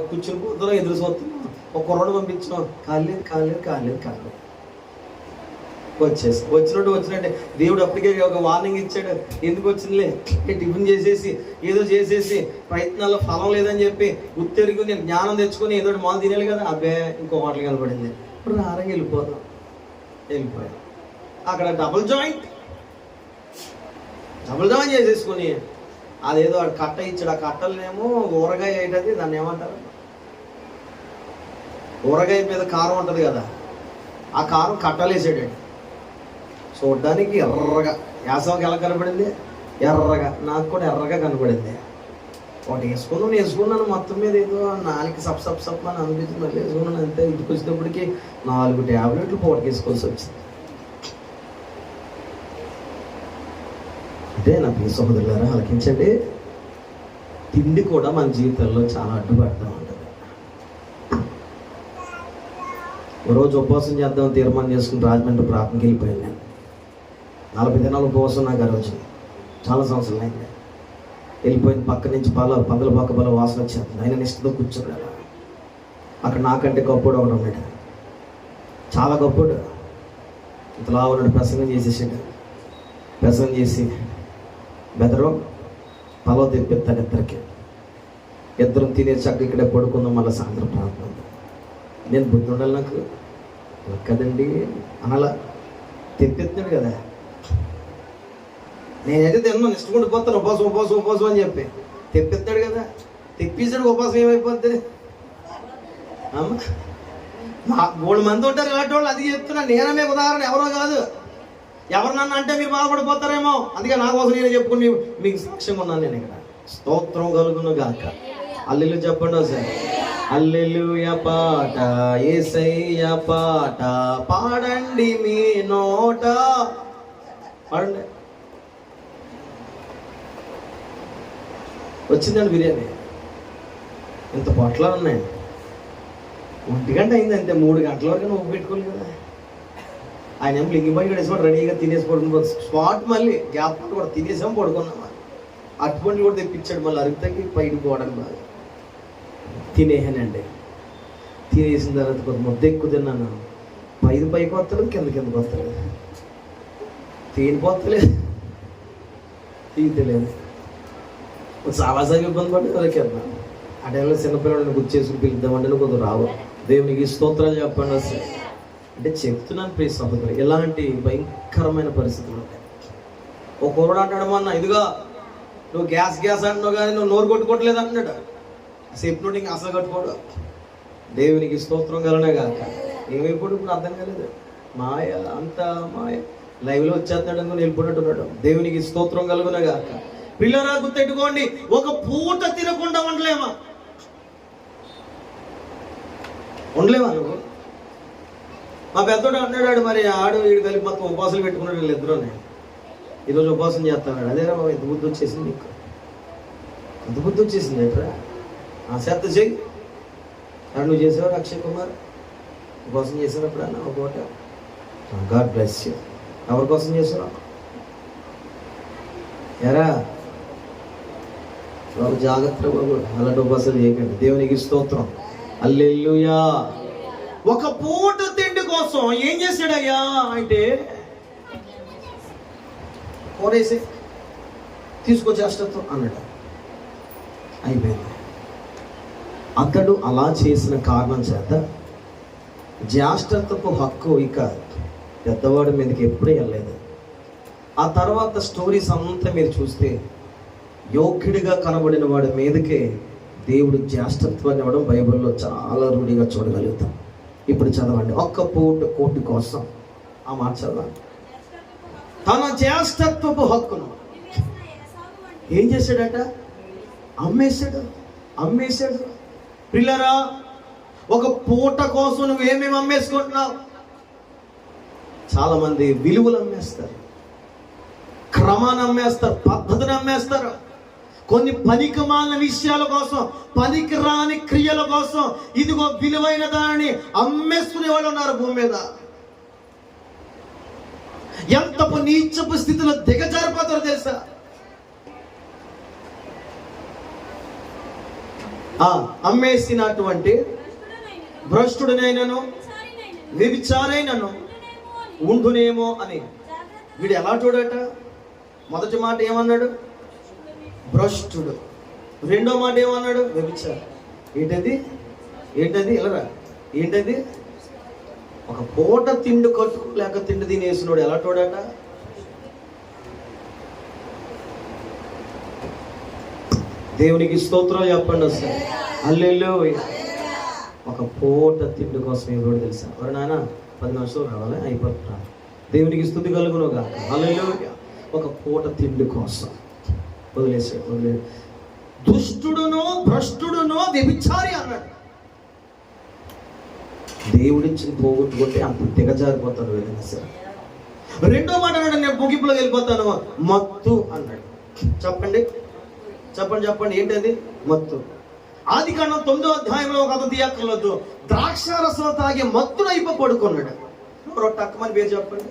కూర్చుని పోతున్నాం, ఎదురు చూస్తున్నాం. ఒక కుర్రోడు పంపించాం, కాలేదు. వచ్చినట్టే దేవుడు అప్పటికే ఒక వార్నింగ్ ఇచ్చాడు. ఎందుకు వచ్చిందిలే, టిఫిన్ చేసేసి ప్రయత్నాల్లో ఫలం లేదని చెప్పి ఉత్తెరుగు నేను జ్ఞానం తెచ్చుకొని ఏదో మాలు తినేయాలి కదా. అబ్బే ఇంకో హోటల్ కనపడింది, ఇప్పుడు రారంగా వెళ్ళిపోయాం. అక్కడ డబుల్ జాయింట్ చేసేసుకుని అదేదో కట్ట ఇచ్చాడు. ఆ కట్టలనేమో ఊరగాయ ఏంటది, దాన్ని ఏమంటారు? ఊరగాయ మీద కారం ఉంటుంది కదా, ఆ కారం కట్టలు వేసాడండి. చూడ్డానికి ఎర్రగా, యాసవకి ఎలా కనపడింది? ఎర్రగా. నాకు కూడా ఎర్రగా కనపడింది. ఒకటి వేసుకున్నాను మొత్తం మీద ఏదో 4 సప్ అని అనిపించింది. మళ్ళీ వేసుకున్నాను అంతే. ఇంటికి వచ్చినప్పటికీ 4 ట్యాబ్లెట్లు పూటకి వేసుకోవాల్సి వచ్చింది. అంటే నా ప్రియ సహోదరులారా ఆలకించండి, తిండి కూడా మన జీవితంలో చాలా అడ్డుపడుతూ ఉంటుంది. రోజు ఉపవాసం చేద్దాం తీర్మానం చేసుకుని రాజమండ్రి ప్రార్థనకి వెళ్ళిపోయాను. నేను 40 దినాల ఉపవాసం నాకు ఆ రోజు చాలా సంవత్సరాలు అయింది. వెళ్ళిపోయిన పక్క నుంచి పందుల పక్క వాసన వచ్చేది. ఆయన నిష్ఠతో కూర్చున్నాడు. అక్కడ నాకంటే గొప్పడు ఒకడు ఉన్నాడు, చాలా గొప్పడు. ఇంతలా ఉన్నాడు. ప్రసంగం చేసి బెదరు పలవ తెప్పిస్తాడు. ఇద్దరం తినేసి అక్కడ ఇక్కడే పడుకుందాం, మళ్ళీ సాయంత్రం ప్రార్థన. నేను బుద్ధి ఉండాలి నాకు కదండి అలా తెప్పిస్తున్నాడు కదా. నేనైతే తిన్నాను, ఇష్టకుండా పోతాను ఉపవాసం అని చెప్పి తెప్పిస్తాడు కదా. తెప్పించడానికి ఉపాసం ఏమైపోద్ది అమ్మ? 3 మంది ఉంటారు ఇలాంటి వాళ్ళు. అది చెప్తున్నా, నేనమే ఉదాహరణ, ఎవరో కాదు. ఎవరు నన్ను అంటే మీరు బాధపడిపోతారేమో, అందుకే నా కోసం నేను చెప్పుకుని మీకు సాక్ష్యంగా ఉన్నాను నేను ఇక్కడ. స్తోత్రం కలుగును గాక. హల్లెలూయా చెప్పండి ఒకసారి. హల్లెలూయా పాట, యేసయ్య పాట పాడండి మీ నోట. పాడండి. వచ్చిందండి బిర్యానీ. ఇంత పొట్లాలు ఉన్నాయి. 1 గంట అయింది అంతే. 3 గంటల వరకు నువ్వు పెట్టుకోవాలి కదా. ఆయన ఏమో లింగిపోయి వేసుకొని రెడీగా తినేసి పడుకుని స్పాట్, మళ్ళీ గ్యాప్ కూడా తినేసాము, పడుకున్నామా. అటువంటి కూడా తెప్పించాడు. మళ్ళీ అరుగుతాకి పైకి పోవడానికి బాగా తినేసానండి. తినేసిన తర్వాత కొంత ముద్ద ఎక్కువ తిన్నాను. పైకి వస్తలేదు, కిందకి వస్తలేదు, తేనిపోతలేదు, తీయలేదు. చాలాసార్లు ఇబ్బంది పడి కింద. ఆ టైంలో చిన్నపిల్లడిని గుర్తు చేసుకుని పిలుద్దామంటే కొంచెం రావు. దేవునికి స్తోత్రాలు చెప్పండి అసలు. అంటే చెప్తున్నాను ప్రియ సహోదరులు, ఇలాంటి భయంకరమైన పరిస్థితులు ఉంటాయి. ఒక కుర్రాడు అంటాడు, మొన్న ఇదిగో నువ్వు గ్యాస్ అంటున్నావు కానీ నువ్వు నోరు కొట్టుకోవట్లేదు అంటున్నాడు. సేఫ్ నోటింగ్ అసలు కట్టుకోడు. దేవునికి స్తోత్రం కలనే కాక. ఏమైపోడు ఇప్పుడు అర్థం కాలేదు. మాయ, అంత మాయ. లైవ్లో వచ్చేస్తాడు అనుకుని వెళ్ళిపోయినట్టున్నాడు. దేవునికి స్తోత్రం కలుగునే కాక. పిల్లరా గుర్తెట్టుకోండి, ఒక పూట తినకుండా ఉండలేమా నువ్వు? మా పెద్దోడు అన్నాడు, మరి ఆడు వీడు కలిపి మొత్తం ఉపవాసాలు పెట్టుకున్నాడు వీళ్ళిద్దరూనే. ఈరోజు ఉపవాసం చేస్తున్నాడు. అదేరా బాబు, ఎంత బుద్ధి వచ్చేసింది నీకు, ఎంత బుద్ధి వచ్చేసింది ఎట్రా. ఆ శ్రద్ధ చెయ్యి. అక్కడ నువ్వు చేసేవాడు అక్షయ్ కుమార్ ఉపవాసం చేసినప్పుడు అన్న ఒక పూట. God bless you. ఎవరి కోసం చేస్తున్నావు ఎరా బాబు? జాగ్రత్త బాబు, అలాంటి ఉపవాసాలు చేయకండి. దేవునికి స్తోత్రం. హల్లెలూయా. ఒక పూట తిండి కోసం ఏం చేశాడయ్యా అంటే, కోరేసి తీసుకొచ్చేస్తూ అన్నాడు. అయిపోయింది. అతడు అలా చేసిన కారణం చేత జ్యేష్ఠత్వపు హక్కు ఇక పెద్దవాడి మీదకి ఎప్పుడూ వెళ్ళలేదు. ఆ తర్వాత స్టోరీస్ అంతా మీరు చూస్తే యోగ్యుడిగా కనబడిన వాడి మీదకే దేవుడు జ్యేష్ఠత్వాన్ని ఇవ్వడం బైబిల్లో చాలా రూఢిగా చూడగలుగుతాం. ఇప్పుడు చదవండి. ఒక్క పూట కోటి కోసం ఆ మాట చదవండి. తన జ్యేష్ఠత్వపు హక్కును ఏం చేశాడట? అమ్మేశాడు. పిల్లరా, ఒక పూట కోసం నువ్వేమేమి అమ్మేసుకుంటున్నావు? చాలా మంది విలువలు అమ్మేస్తారు, క్రమాన్ని అమ్మేస్తారు, పద్ధతిని అమ్మేస్తారు. కొన్ని పనికిమాలిన విషయాల కోసం, పనికి రాని క్రియల కోసం ఇదిగో విలువైన దానిని అమ్మేసుకునే వాళ్ళు ఉన్నారు భూమి మీద. ఎంతపు నీచపు స్థితిలో దిగజారిపోతారో తెలుసా? అమ్మేసినటువంటి భ్రష్టుడినైనను వ్యభిచారైనను ఉండునేమో అని. వీడు ఎలా చూడట? మొదటి మాట ఏమన్నాడు? భ్రష్టుడు. రెండో మాట ఏమన్నాడు? వ్యభిచారం. ఏంటది ఇలా ఏంటది? ఒక పూట తిండి కట్టుకోలేక తిండి తినేసినోడు ఎలా చూడట? దేవునికి స్తోత్రం చెప్పండి అసలు. హల్లెలూయా. ఒక పూట తిండి కోసం ఎవరు తెలుసా? ఎవరు నాన్న 10 నిమిషాలు రావాలి, అయిపోతున్నా. దేవునికి స్తుతి కలుగునుగా. హల్లెలూయా. ఒక పూట తిండి కోసం వదిలేసాడు. దుష్టుడునో భ్రష్టుడునో వ్యభిచారి అన్నాడు. దేవుడిచ్చిన పోగొట్టుకుంటే అంత దిగజారిపోతాడు ఏదైనా సరే. రెండో మాట అన్నాడు, నేను ముగింపులోకి వెళ్ళిపోతాను, మత్తు అన్నాడు. చెప్పండి ఏంటది? మత్తు. ఆదికాండం 9వ అధ్యాయంలో ఒక అతను తీయక్కర్లేదు, ద్రాక్షారసం తాగి మత్తుడు అయిపో పడుకున్నాడు. టక్కుమని పేరు చెప్పండి.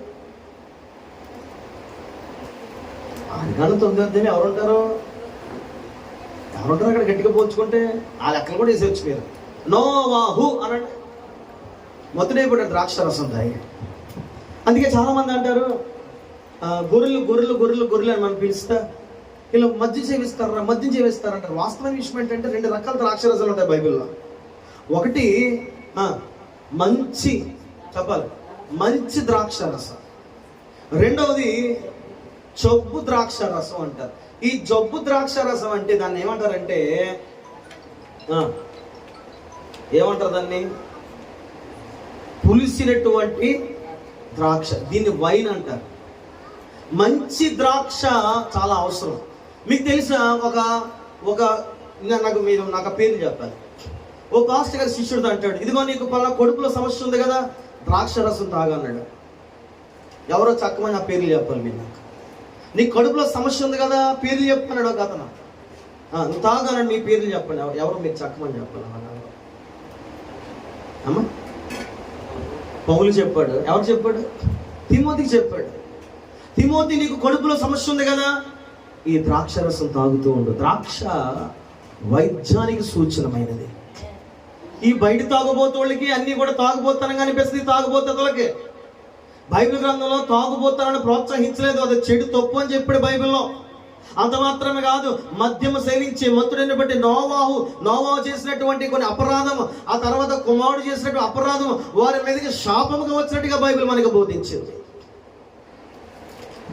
ఆదికాండం 9వ అధ్యాయం ఎవరుంటారు అక్కడ గట్టిగా పోల్చుకుంటే? ఆ లెక్కలు కూడా వేసేవచ్చు మీరు. నోవాహు అనండి, మత్తుడైపోయాడు ద్రాక్షారసం తాగి. అందుకే చాలా మంది అంటారు, గొర్రెలు అని మనం పిలుస్తా ఇలా మద్యం సేవిస్తారంటారు. వాస్తవమైన విషయం ఏంటంటే 2 రకాల ద్రాక్షరసాలు ఉంటాయి బైబిల్లో. ఒకటి మంచి ద్రాక్షరసం. రెండవది జబ్బు ద్రాక్షరసం అంటారు. ఈ జబ్బు ద్రాక్షరసం అంటే దాన్ని ఏమంటారంటే ఏమంటారు దాన్ని? పులిసినటువంటి ద్రాక్ష. దీన్ని వైన్ అంటారు. మంచి ద్రాక్ష చాలా అవసరం. మీకు తెలుసా, నాకు పేరు చెప్పాలి. ఓ పాస్టర్ గారి శిష్యుడు అంటాడు, ఇదిగో నీకు పలా కడుపులో సమస్య ఉంది కదా, ద్రాక్ష రసం తాగన్నాడు. ఎవరో చక్కమని ఆ పేర్లు చెప్పాలి మీరు నాకు. నీ కడుపులో సమస్య ఉంది కదా, పేర్లు చెప్తున్నాడు ఒక అతను. నువ్వు తాగానండి, మీ పేర్లు చెప్పండి. ఎవరో మీరు చక్కమని చెప్పాలి. అమ్మా పౌలు చెప్పాడు. ఎవరు చెప్పాడు? తిమోతికి చెప్పాడు. తిమోతి, నీకు కడుపులో సమస్య ఉంది కదా, ఈ ద్రాక్ష రసం తాగుతూ ఉండు. ద్రాక్ష వైద్యానికి సూచనమైనది. ఈ బయట తాగుబోతోళ్ళకి అన్ని కూడా తాగుబోతానని అనిపిస్తుంది. తాగుబోతోళ్ళకి బైబిల్ గ్రంథంలో తాగుబోతానని ప్రోత్సహించలేదు. అది చెడు, తప్పు అని చెప్పాడు బైబిల్లో. అంత మాత్రమే కాదు, మద్యము సేవించి మత్తుడిని బట్టి నోవాహు చేసినటువంటి కొన్ని అపరాధము, ఆ తర్వాత కుమారుడు చేసినటువంటి అపరాధము వారి మీదకి శాపముగా వచ్చినట్టుగా బైబిల్ మనకు బోధించింది.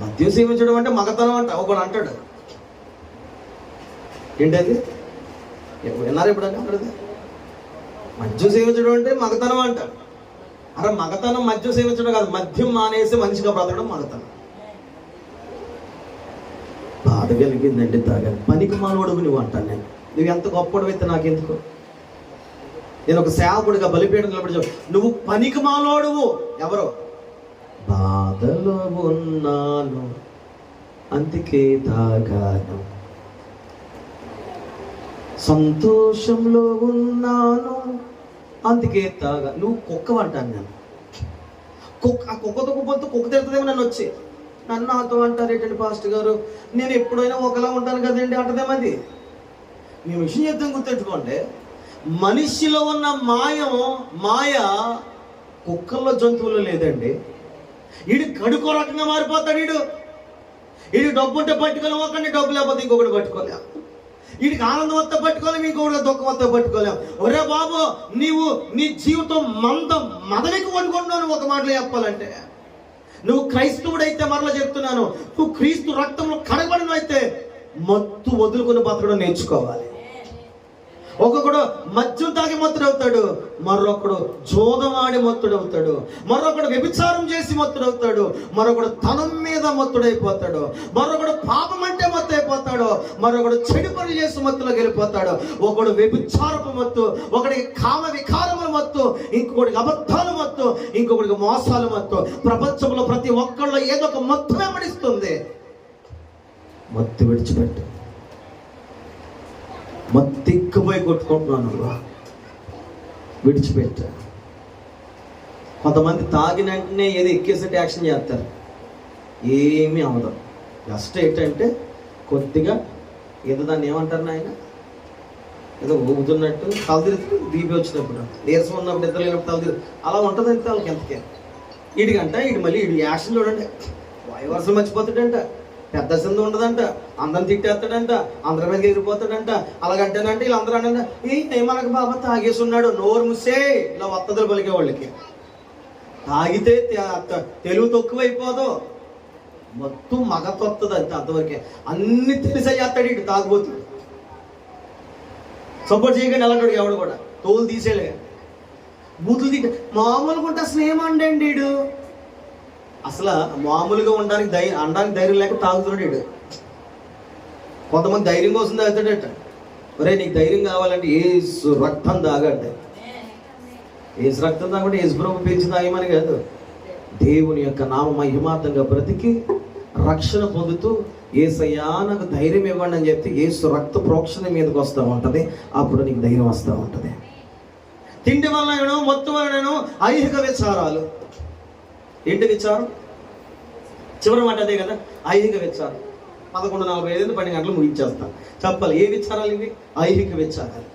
మద్యం సేవించడం అంటే మగతనం అంట ఒకడు అంటాడు. ఏంటది? విన్నారు ఎప్పుడన్నా? అక్కడది మద్యం సేవించడం అంటే మగతనం అంట. అరే మగతనం మద్యం సేవించడం కాదు, మద్యం మానేసి మంచిగా బ్రతకడం మగతనం. బాధ కలిగిందంటే తాగాలి. పనికి మానవుడు నువ్వు అంటాను నేను. నువ్వు ఎంత గొప్పడు అయితే నాకెందుకు? నేను ఒక సేవకుడిగా బలిపీఠం నిలబడి నువ్వు పనికి మానవుడువు. ఎవరో బాధలో ఉన్నాను అందుకే తాగాను, సంతోషంలో ఉన్నాను అందుకే తాగా. నువ్వు కుక్క అంటాను నేను. ఆ కుక్కతో కుప్పతో కుక్క తిరుగుతుందేమో నన్ను వచ్చి. నన్ను నాతో అంటారు ఏంటండి పాస్టర్ గారు, నేను ఎప్పుడైనా ఒకలా ఉంటాను కదండి అంటదేమది. మీ విషయం చెప్తాం, గుర్తెట్టుకోండి. మనిషిలో ఉన్న మాయ కుక్కల్లో జంతువుల్లో లేదండి. వీడు కడుకో రకంగా మారిపోతాడు. వీడు డబ్బు ఉంటే పట్టుకోలేము, ఒకరిని డబ్బు లేకపోతే ఇంకొకటి పట్టుకోలేము. వీడికి ఆనందం వస్తే పట్టుకోలేము, ఇంకొకటి దుఃఖం వస్తే పట్టుకోలేము. ఒరే బాబు, నీవు నీ జీవితం మదనికి వండుకుంటున్నాను. ఒక మాటలో చెప్పాలంటే, నువ్వు క్రైస్తవుడైతే మరలా చెప్తున్నాను, నువ్వు క్రీస్తు రక్తంలో కడగబడిన అయితే మత్తు వదులుకుని బతకడం నేర్చుకోవాలి. ఒక్కొక్కడు మద్యం తాగి మత్తుడవుతాడు, మరొకడు జోదమాడి మత్తుడవుతాడు, మరొకడు వ్యభిచారం చేసి మత్తుడవుతాడు, మరొకడు తనం మీద మత్తుడైపోతాడు, మరొకడు పాపం అంటే మత్తు అయిపోతాడు, మరొకడు చెడు పనులు చేసి మత్తులో గెలిపోతాడు. ఒకడు వ్యభిచారపు మత్తు, ఒకడికి కామ వికారముల మత్తు, ఇంకొకటికి అబద్ధాల మత్తు, ఇంకొకటికి మోసాల మత్తు. ప్రపంచంలో ప్రతి ఒక్కళ్ళు ఏదో ఒక మత్తు వెంబడిస్తుంది. మత్తు విడిచిపెట్టు. మత్తిక్కుపోయి కొట్టుకుంటున్నాను, విడిచిపెట్టా. కొంతమంది తాగిన వెంటనే ఏదో ఎక్కేసేటి యాక్షన్ చేస్తారు, ఏమీ అవదు. జస్ట్ ఏంటంటే కొద్దిగా ఏదో దాన్ని ఏమంటారు నాయన, ఏదో ఊగుతున్నట్టు తలదిరి బీపీ వచ్చినప్పుడు, నీరసం ఉన్నప్పుడు, ఇద్దరు లేనప్పుడు తలదిరి అలా ఉంటుంది. అంతే వాళ్ళకి ఎంతకే. వీడికంట మళ్ళీ వీడి యాక్షన్ చూడండి, వాయు వరుస మర్చిపోతాడంట, పెద్ద సింధు ఉండదంట, అందరం తిట్టేస్తాడంట, అందరి మీద ఎగిరిపోతాడంట. అలాగంటేనంటే వీళ్ళందరూ అంటే మనకు బాబా తాగేసి ఉన్నాడు, నోరు ముసే ఇలా వత్తదులు పలికే వాళ్ళకి. తాగితే తెలుగు తక్కువైపోదు, మొత్తం మగతొత్తది అంతే. అంతవరకే అన్ని తెలిసేస్తాడు ఇటు తాగుబోతుడు. సపోర్ట్ చేయకండి అలాంటి ఎవడు కూడా, తోలు తీసేలే బూతులు తిట్ట. మామూలుగా ఉంటే అసలు ఏమండి వీడు, అసలు మామూలుగా ఉండడానికి అనడానికి ధైర్యం లేక తాగుతున్నాడు వీడు. కొంతమంది ధైర్యం కోసం తాగుతాడట. ఒరే నీకు ధైర్యం కావాలంటే ఏసు రక్తం తాగట. ఏసు రక్తం తాగంటే ఏసు ప్రభు పీల్చి తాగమని కాదు, దేవుని యొక్క నామ మహిమార్థంగా బ్రతికి రక్షణ పొందుతూ ఏసయ్యా నాకు ధైర్యం ఇవ్వండి అని చెప్తే ఏసు రక్త ప్రోక్షణ మీదకి వస్తూ ఉంటుంది. అప్పుడు నీకు ధైర్యం వస్తూ ఉంటుంది. తిండి వలన మొత్తం వలన ఐహిక విచారాలు. ఏంటి విచారం? చివరి మాట అదే కదా, ఐహిక విచారం. 11:45 12 గంటలు ముగించేస్తాను. చెప్పాలి ఏ విచారాలు ఇవి? ఐహిక విచారాలు.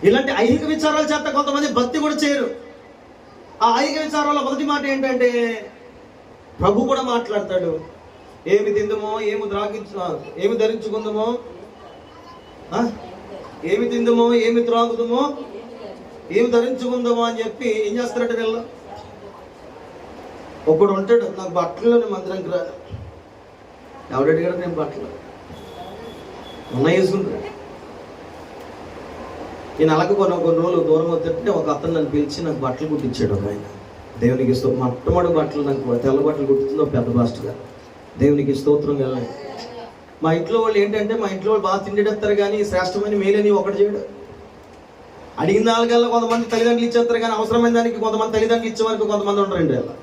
ఇలాంటి ఐహిక విచారాలు చేత కొంతమంది భక్తి కూడా చేయరు. ఆ ఐహిక విచారాల మొదటి మాట ఏంటంటే, ప్రభు కూడా మాట్లాడతాడు, ఏమి తిందుమో, ఏమి ధరించుకుందామో, ఏమి తిందుమో, ఏమి త్రాగుదామో, ఏమి ధరించుకుందామో అని చెప్పి ఏం చేస్తారంటే వీళ్ళు. ఒకడు ఉంటాడు, నాకు బట్టలు మందిరంకి రాను. ఎవడు అడిగాడు? నేను బట్టలు ఉన్నాయి వేసుకుంటాడు. నేను అలాగే కొన్ని రోజులు దూరం అవుతుంటే ఒక అతను నన్ను పిలిచి నాకు బట్టలు కుట్టించాడు. ఒక ఆయన దేవునికి మొట్టమొదటి బట్టలు నాకు తెల్ల బట్టలు కుట్టించింది ఒక పెద్ద పాస్టర్ గారు. దేవునికి స్తోత్రం వెళ్ళాలి. మా ఇంట్లో వాళ్ళు ఏంటంటే మా ఇంట్లో వాళ్ళు బాగా తిండేస్తారు కానీ శ్రేష్టమైన మేలని ఒకటి చేయడు. అడిగిన దానికల్లా కొంతమంది తల్లిదండ్రులు ఇచ్చేస్తారు కానీ అవసరమైన దానికి కొంతమంది తల్లిదండ్రులు ఇచ్చే వరకు కొంతమంది ఉండరండి. అలా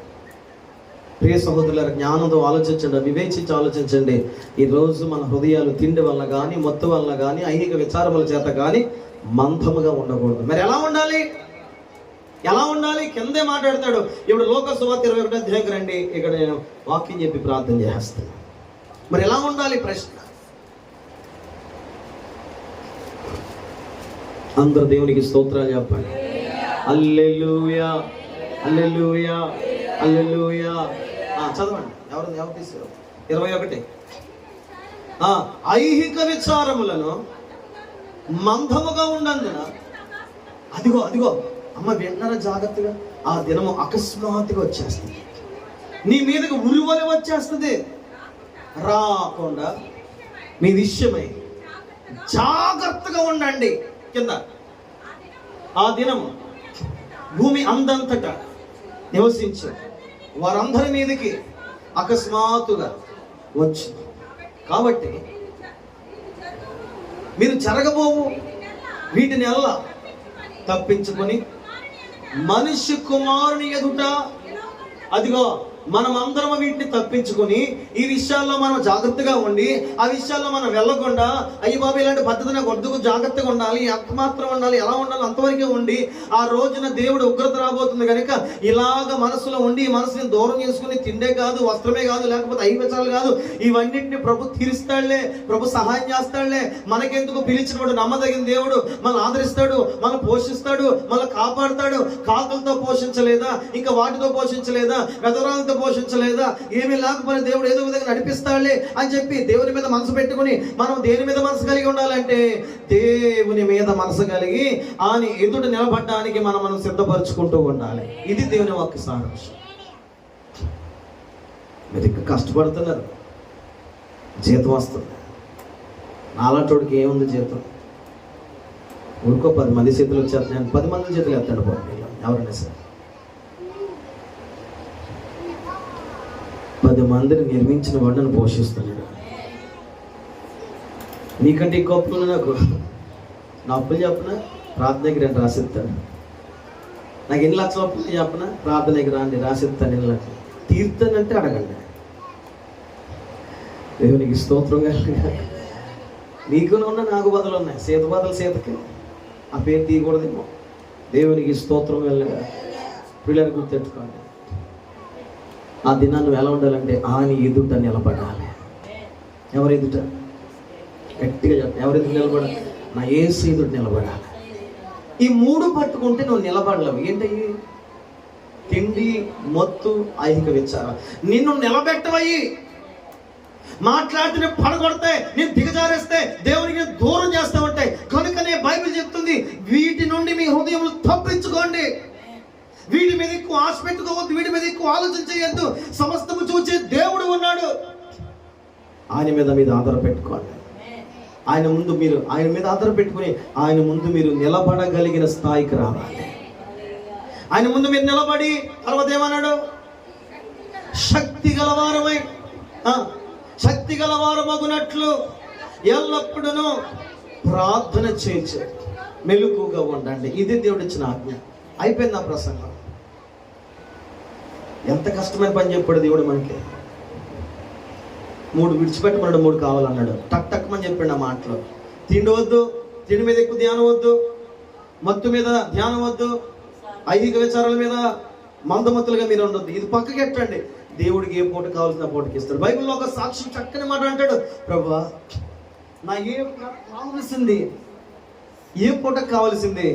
ప్రియ సహోదరుల జ్ఞానంతో ఆలోచించండి, వివేచించి ఆలోచించండి. ఈరోజు మన హృదయాలు తిండి వల్ల కానీ మొత్తం వల్ల కానీ ఐహిక విచారముల చేత కానీ మందముగా ఉండకూడదు. మరి ఎలా ఉండాలి? ఎలా ఉండాలి? కిందే మాట్లాడతాడు. ఇప్పుడు లోక సువార్త 21వ అధ్యాయం రండి. ఇక్కడ నేను వాక్యం చెప్పి ప్రార్థన చేస్తాను. మరి ఎలా ఉండాలి? ప్రశ్న. అందరూ దేవునికి స్తోత్రాలు చెప్పండి. హల్లెలూయా, హల్లెలూయా, హల్లెలూయా. చదవండి. ఎవరు తీసారు? 21. ఐహిక విచారములను మందముగా ఉన్నందున అదిగో అమ్మ విన్నారా జాగ్రత్తగా, ఆ దినము అకస్మాత్తుగా వచ్చేస్తుంది, నీ మీదకి ఉరువలి వచ్చేస్తుంది. రాకుండా మీ విషయమై జాగ్రత్తగా ఉండండి. కింద ఆ దినము భూమి అందంతటా నివసించు వారందరి మీదకి అకస్మాత్తుగా వచ్చింది. కాబట్టి మీరు జరగబోవు వీటిని ఎలా తప్పించుకొని మనిషి కుమారుని ఎదుట, అదిగో మనం అందరం వీటిని తప్పించుకొని ఈ విషయాల్లో మనం జాగ్రత్తగా ఉండి ఆ విషయాల్లో మనం వెళ్ళకుండా అయ్యి బాబు ఇలాంటి పద్ధతి నాకు వద్దుకు, జాగ్రత్తగా ఉండాలి, ఎంత మాత్రం ఉండాలి, ఎలా ఉండాలి అంతవరకే ఉండి ఆ రోజున దేవుడు ఉగ్రత రాబోతుంది కనుక ఇలాగ మనసులో ఉండి ఈ మనసుని దూరం చేసుకుని తిండే కాదు, వస్త్రమే కాదు, లేకపోతే ఐవచాలు కాదు, ఇవన్నింటిని ప్రభు తీరుస్తాడులే, ప్రభు సహాయం చేస్తాడులే, మనకెందుకు పిలిచినప్పుడు నమ్మదగిన దేవుడు మనం ఆదరిస్తాడు, మనం పోషిస్తాడు, మనం కాపాడుతాడు. కాకులతో పోషించలేదా? ఇంకా వాటితో పోషించలేదా? వెదరాలతో పోషించలేదా? ఏమీ లేకపోతే దేవుడు ఏదో విధంగా నడిపిస్తాడులే అని చెప్పి దేవుని మీద మనసు పెట్టుకుని మనం దేని మీద మనసు కలిగి ఉండాలంటే దేవుని మీద మనసు కలిగి ఆయన ఎదుట నిలబడడానికి మనం సిద్ధపరచుకుంటూ ఉండాలి. ఇది దేవుని వాక్య సారాంశం. మీరు ఇక్కడ కష్టపడుతున్నారు, జీతం వస్తుంది. నాలాంటోడికి ఏముంది జీతం? ఊరుకో 10 మంది చేతులు వచ్చేస్తాను, 10 మంది చేతులు ఎత్తాడు బాబు. ఎవరైనా సరే 10 మందిని నిర్మించిన వాడు నన్ను పోషిస్తున్నాడు. నీకంటే ఎక్కువ అప్పులు నాకు. నా అప్పులు చెప్పనా? ప్రార్థనకి రండి రాసిస్తాను. నాకు 2 లక్షల అప్పులు చెప్పనా? ప్రార్థనకి రండి రాసిస్తాను. 2 లక్షలు తీర్తానంటే అడగండి. దేవునికి స్తోత్రం కలిగా. నీకునే ఉన్నాయి, నాకు బదులు ఉన్నాయి. సీత బదులు సీతకి ఆ పేరు తీయకూడదేమో. దేవునికి స్తోత్రం కలిగా. పిల్లలు గుర్తెట్టుకోండి. ఆ దినాన్ని నువ్వు ఎలా ఉండాలంటే ఆయన ఎదుట నిలబడాలి. ఎవరి ఎదుట? గట్టిగా చెప్ప. ఎవరి ఎదుట నిలబడాలి? నా యేసు ఎదుట నిలబడాలి. ఈ 3 పట్టుకుంటే నువ్వు నిలబడలేవు. ఏంటయ్యి? తిండి, మొత్తు, ఐహిక విచారం నిన్ను నిలబెట్టవయ్యి. మాట్లాడితే పడగొడితే, నేను దిగజారేస్తే, దేవునికి దూరం చేస్తా ఉంటాయి. కనుకనే బైబిల్ చెప్తుంది, వీటి నుండి మీ హృదయం తప్పించుకోండి. వీటి మీద ఎక్కువ ఆశ పెట్టుకోవద్దు, వీటి మీద ఎక్కువ ఆలోచన చేయొద్దు. సమస్తము చూచే దేవుడు ఉన్నాడు. ఆయన మీద ఆధార పెట్టుకోండి. ఆయన మీద ఆధార పెట్టుకుని ఆయన ముందు మీరు నిలబడగలిగిన స్థాయికి రావాలి. ఆయన ముందు మీరు నిలబడి తర్వాత ఏమన్నాడు? శక్తి గలవారమగునట్లు ఎల్లప్పుడూ ప్రార్థన చేయొచ్చు, మెలకుగా ఉండండి. ఇది దేవుడు ఇచ్చిన ఆజ్ఞ. అయిపోయింది నా ప్రసంగం. ఎంత కష్టమైన పని చెప్పాడు దేవుడు మనకి. 3 విడిచిపెట్టమన్నాడు, 3 కావాలన్నాడు. టక్ చెప్పాడు ఆ మాటలో. తిండి వద్దు, తిండి మీద ఎక్కువ ధ్యానం వద్దు, మత్తు మీద ధ్యానం వద్దు, ఐహిక విచారాల మీద మందమత్తులుగా మీరు ఉండొద్దు. ఇది పక్కకి ఎట్టండి. దేవుడికి ఏ పూట కావాల్సిన పూటకి ఇస్తాడు. బైబిల్లో ఒక సాక్షి చక్కని మాట అంటాడు, ప్రభువా కావలసింది ఏ పూటకు కావాల్సింది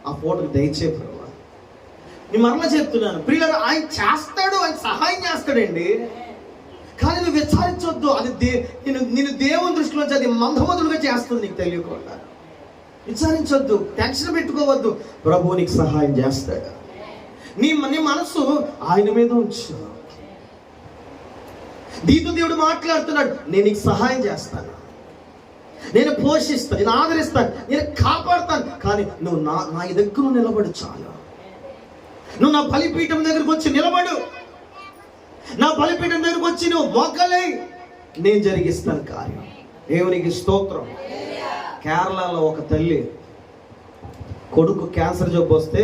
ఆ పూటకు దయచేయి ప్రభువా. నేను మరలా చెప్తున్నాను ప్రియులారా, ఆయన చేస్తాడు, ఆయన సహాయం చేస్తాడండి. కానీ నువ్వు విచారించొద్దు. అది నేను దేవుని దృష్టిలోంచి అది మందమతులుగా చేస్తుంది నీకు తెలియకుండా. విచారించొద్దు, టెన్షన్ పెట్టుకోవద్దు. ప్రభువు నీకు సహాయం చేస్తాడు. నీ మనసు ఆయన మీద ఉంచు. నీతో దేవుడు మాట్లాడుతున్నాడు, నేను నీకు సహాయం చేస్తాను. నేను పోషిస్తాను, నేను ఆదరిస్తాను, నేను కాపాడుతాను. కానీ నువ్వు నా దగ్గర నిలబడు చాలు. నువ్వు నా బలిపీఠం దగ్గరకు వచ్చి నిలబడు, నా బలిపీఠం దగ్గరకు వచ్చి నువ్వు మొక్కలే, నేను జరిగిస్తాను కార్యం. దేవునికి స్తోత్రం. కేరళలో ఒక తల్లి కొడుకు క్యాన్సర్ జబ్బు వస్తే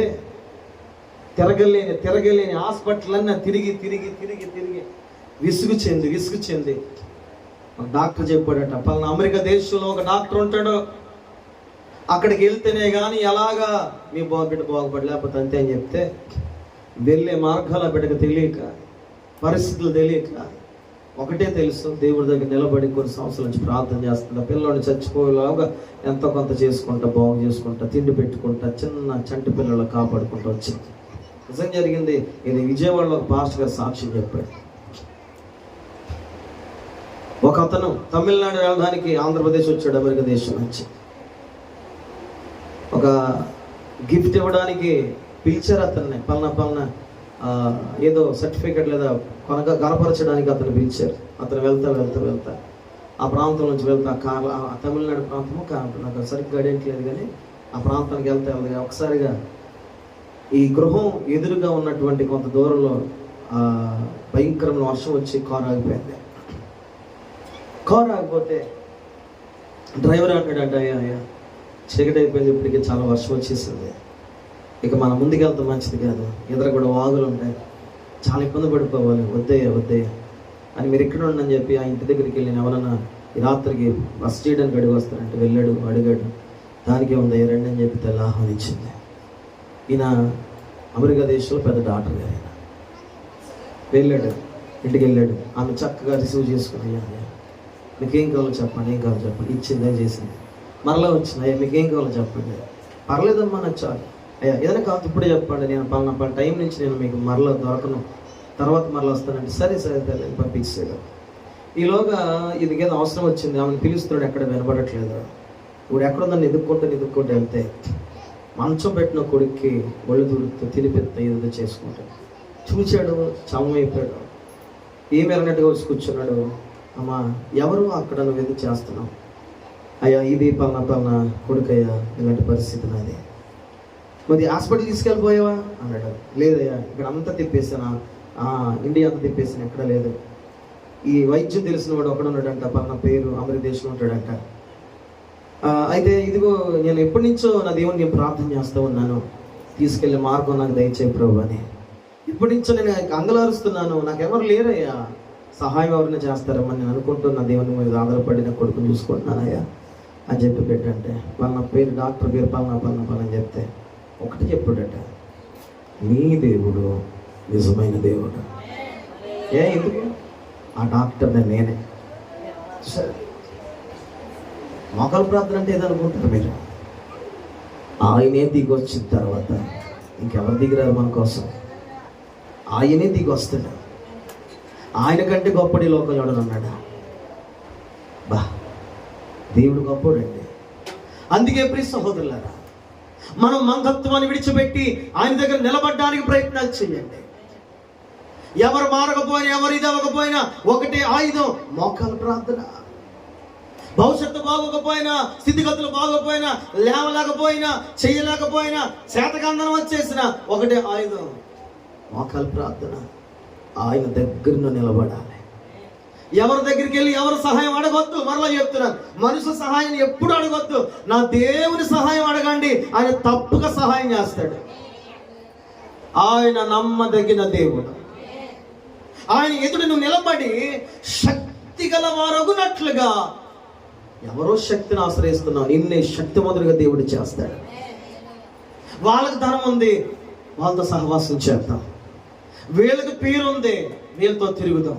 తిరగలేని హాస్పిటల్ అన్నా తిరిగి విసుగు చెంది డాక్టర్ చెప్పాడట, పలానా అమెరికా దేశంలో ఒక డాక్టర్ ఉంటాడు, అక్కడికి వెళ్తేనే కానీ ఎలాగా మీ బిడ్డ బాగుపడి, లేకపోతే అంతే అని చెప్తే వెళ్ళే మార్గాల బిడ్డకు తెలియక, పరిస్థితులు తెలియక ఒకటే తెలుసు, దేవుడి దగ్గర నిలబడి కొన్ని సంవత్సరాల నుంచి ప్రార్థన చేస్తుంటా, పిల్లల్ని చచ్చిపోయేలాగా ఎంతో కొంత చేసుకుంటా, బాగు చేసుకుంటా, తిండి పెట్టుకుంటా, చిన్న చంటి పిల్లలు కాపాడుకుంటూ వచ్చింది. నిజం జరిగింది. ఇది విజయవాడలో ఒక పాస్టర్ గారు సాక్ష్యం చెప్పాడు. ఒక అతను తమిళనాడు రాజధానికి ఆంధ్రప్రదేశ్ వచ్చాడు అమెరికా దేశం నుంచి. ఒక గిఫ్ట్ ఇవ్వడానికి పిలిచారు అతన్ని, పలానా ఏదో సర్టిఫికెట్ లేదా కనపరచడానికి అతను పిలిచారు. అతను వెళ్తా ఆ ప్రాంతం నుంచి ఆ తమిళనాడు ప్రాంతము నాకు సరిగ్గా అడేయట్లేదు, కానీ ఆ ప్రాంతానికి వెళ్తా ఒకసారిగా ఈ గృహం ఎదురుగా ఉన్నటువంటి కొంత దూరంలో భయంకరమైన వర్షం వచ్చి కారు ఆగిపోయింది. కారు ఆగిపోతే డ్రైవర్ అంటాడంట, అయ్యా చీకటి అయిపోయింది, ఇప్పటికే చాలా వర్షం వచ్చేసింది, ఇక మన ముందుకెళ్తే మంచిది కాదు, ఎదురు కూడా వాగులు ఉంటాయి, చాలా ఇబ్బంది పడిపోవాలి, వద్దయ్యా అని మీరు ఇక్కడ ఉండని చెప్పి ఆ ఇంటి దగ్గరికి వెళ్ళిన ఎవరన్నా ఈ రాత్రికి బస్ చేయడానికి అడిగి వస్తారంటే వెళ్ళాడు, అడిగాడు. దానికే ఉందయ్యా రండి అని చెప్పి తెల్ల ఆహ్వానించింది. ఈయన అమెరికా దేశంలో పెద్ద డాక్టర్ గారు. ఆయన వెళ్ళాడు, ఇంటికి వెళ్ళాడు. ఆమె చక్కగా రిసీవ్ చేసుకుని, అయ్యా మీకేం కావాలో చెప్పండి, ఏం కావాలో చెప్పండి, ఇచ్చిందే చేసింది. మరలా వచ్చింది, అయ్యా మీకేం కావాలో చెప్పండి, పర్లేదమ్మా నాకు చాలు, అయ్యా ఏదైనా కావాలి ఇప్పుడే చెప్పండి, నేను పలానా టైం నుంచి నేను మీకు మరలా దొరకను, తర్వాత మరలా వస్తానంటే సరే పంపించాడు. ఈలోగా ఇది ఏదో అవసరం వచ్చింది, ఆమెను పిలుస్తున్నాడు, ఎక్కడ వినబడట్లేదు. ఇప్పుడు ఎక్కడుందని ఎదుక్కుంటూ వెళ్తే మంచం పెట్టిన కొడుక్కి ఒళ్ళు దుడుతూ తినిపెత్త ఏదో చేసుకుంటాడు. చూశాడు, చమమైపోయాడు, ఏమి ఎరనట్టుగా వచ్చి కూర్చున్నాడు. అమ్మా ఎవరు అక్కడ నువ్వు ఎందుకు చేస్తున్నావు? అయ్యా ఇది పలానా కొడుకయ్యా, ఇలాంటి పరిస్థితి నాది. మరి హాస్పిటల్ తీసుకెళ్ళిపోయావా అన్నాడు. లేదయ్యా ఇక్కడ అంతా తిప్పేసాను, ఇండియా అంతా తిప్పేసాను, ఎక్కడ లేదు. ఈ వైద్యం తెలిసిన వాడు ఒకడు ఉన్నాడంట, పలానా పేరు, అమెరికా దేశంలో ఉంటాడంట. అయితే ఇదిగో నేను ఎప్పటి నుంచో నా దేవుని నేను ప్రార్థన చేస్తూ ఉన్నాను, తీసుకెళ్లే మార్గం నాకు దయచేయి ప్రభు అని. ఇప్పటి నుంచో నేను అంగలారుస్తున్నాను, నాకెవరు లేరయ్యా, సహాయం ఎవరైనా చేస్తారమ్మని నేను అనుకుంటున్నా, దేవుని మీద ఆధారపడిన కొడుకుని చూసుకుంటున్నానయ్యా అని చెప్పి పెట్టంటే, పలానా పేరు డాక్టర్ పేరు పలానా అని చెప్తే ఒకటి చెప్పాడట, నీ దేవుడు నిజమైన దేవుడు. ఎందుకు? ఆ డాక్టర్ నేనే. సరే, మోకాలు ప్రార్థన అంటే ఏదనుకుంటారు మీరు? ఆయనే దిగి వచ్చిన తర్వాత ఇంకెవరు దిగిరారు మన కోసం? ఆయనే దిగి వస్తాడు. ఆయన కంటే గొప్పడి లోకంలో ఎవడనున్నాడా? బా, దేవుడు గొప్పడండి. అందుకే ప్రియ సహోదరులారా, మనం మందత్వాన్ని విడిచిపెట్టి ఆయన దగ్గర నిలబడడానికి ప్రయత్నాలు చేయండి. ఎవరు మారకపోయినా, ఎవరు ఇది అవ్వకపోయినా ఒకటే ఆయుధం, మోకాలు ప్రార్థన. భవిష్యత్తు బాగోకపోయినా, స్థితిగతులు బాగోకపోయినా, లేవలేకపోయినా, చేయలేకపోయినా, చేతకందనం వచ్చేసిన ఒకటే ఆయుధం, మోకాలు ప్రార్థన. ఆయన దగ్గర నిలబడాలి. ఎవరి దగ్గరికి వెళ్ళి ఎవరు సహాయం అడగొద్దు. మరలా చెప్తున్నాను, మనుషుల సహాయం ఎప్పుడు అడగొద్దు. నా దేవుని సహాయం అడగండి, ఆయన తప్పుగా సహాయం చేస్తాడు. ఆయన నమ్మదగిన దేవుడు. ఆయన ఎదుట నువ్వు నిలబడి శక్తి గల వారగునట్లుగా, ఎవరో శక్తిని ఆశ్రయిస్తున్నావు, నిన్నే శక్తిమంతుడిగా దేవుడు చేస్తాడు. వాళ్ళకి ధనం ఉంది, వాళ్ళతో సహవాసం చేద్దాం. వీళ్ళకి పేరు ఉంది, వీళ్ళతో తిరుగుదాం.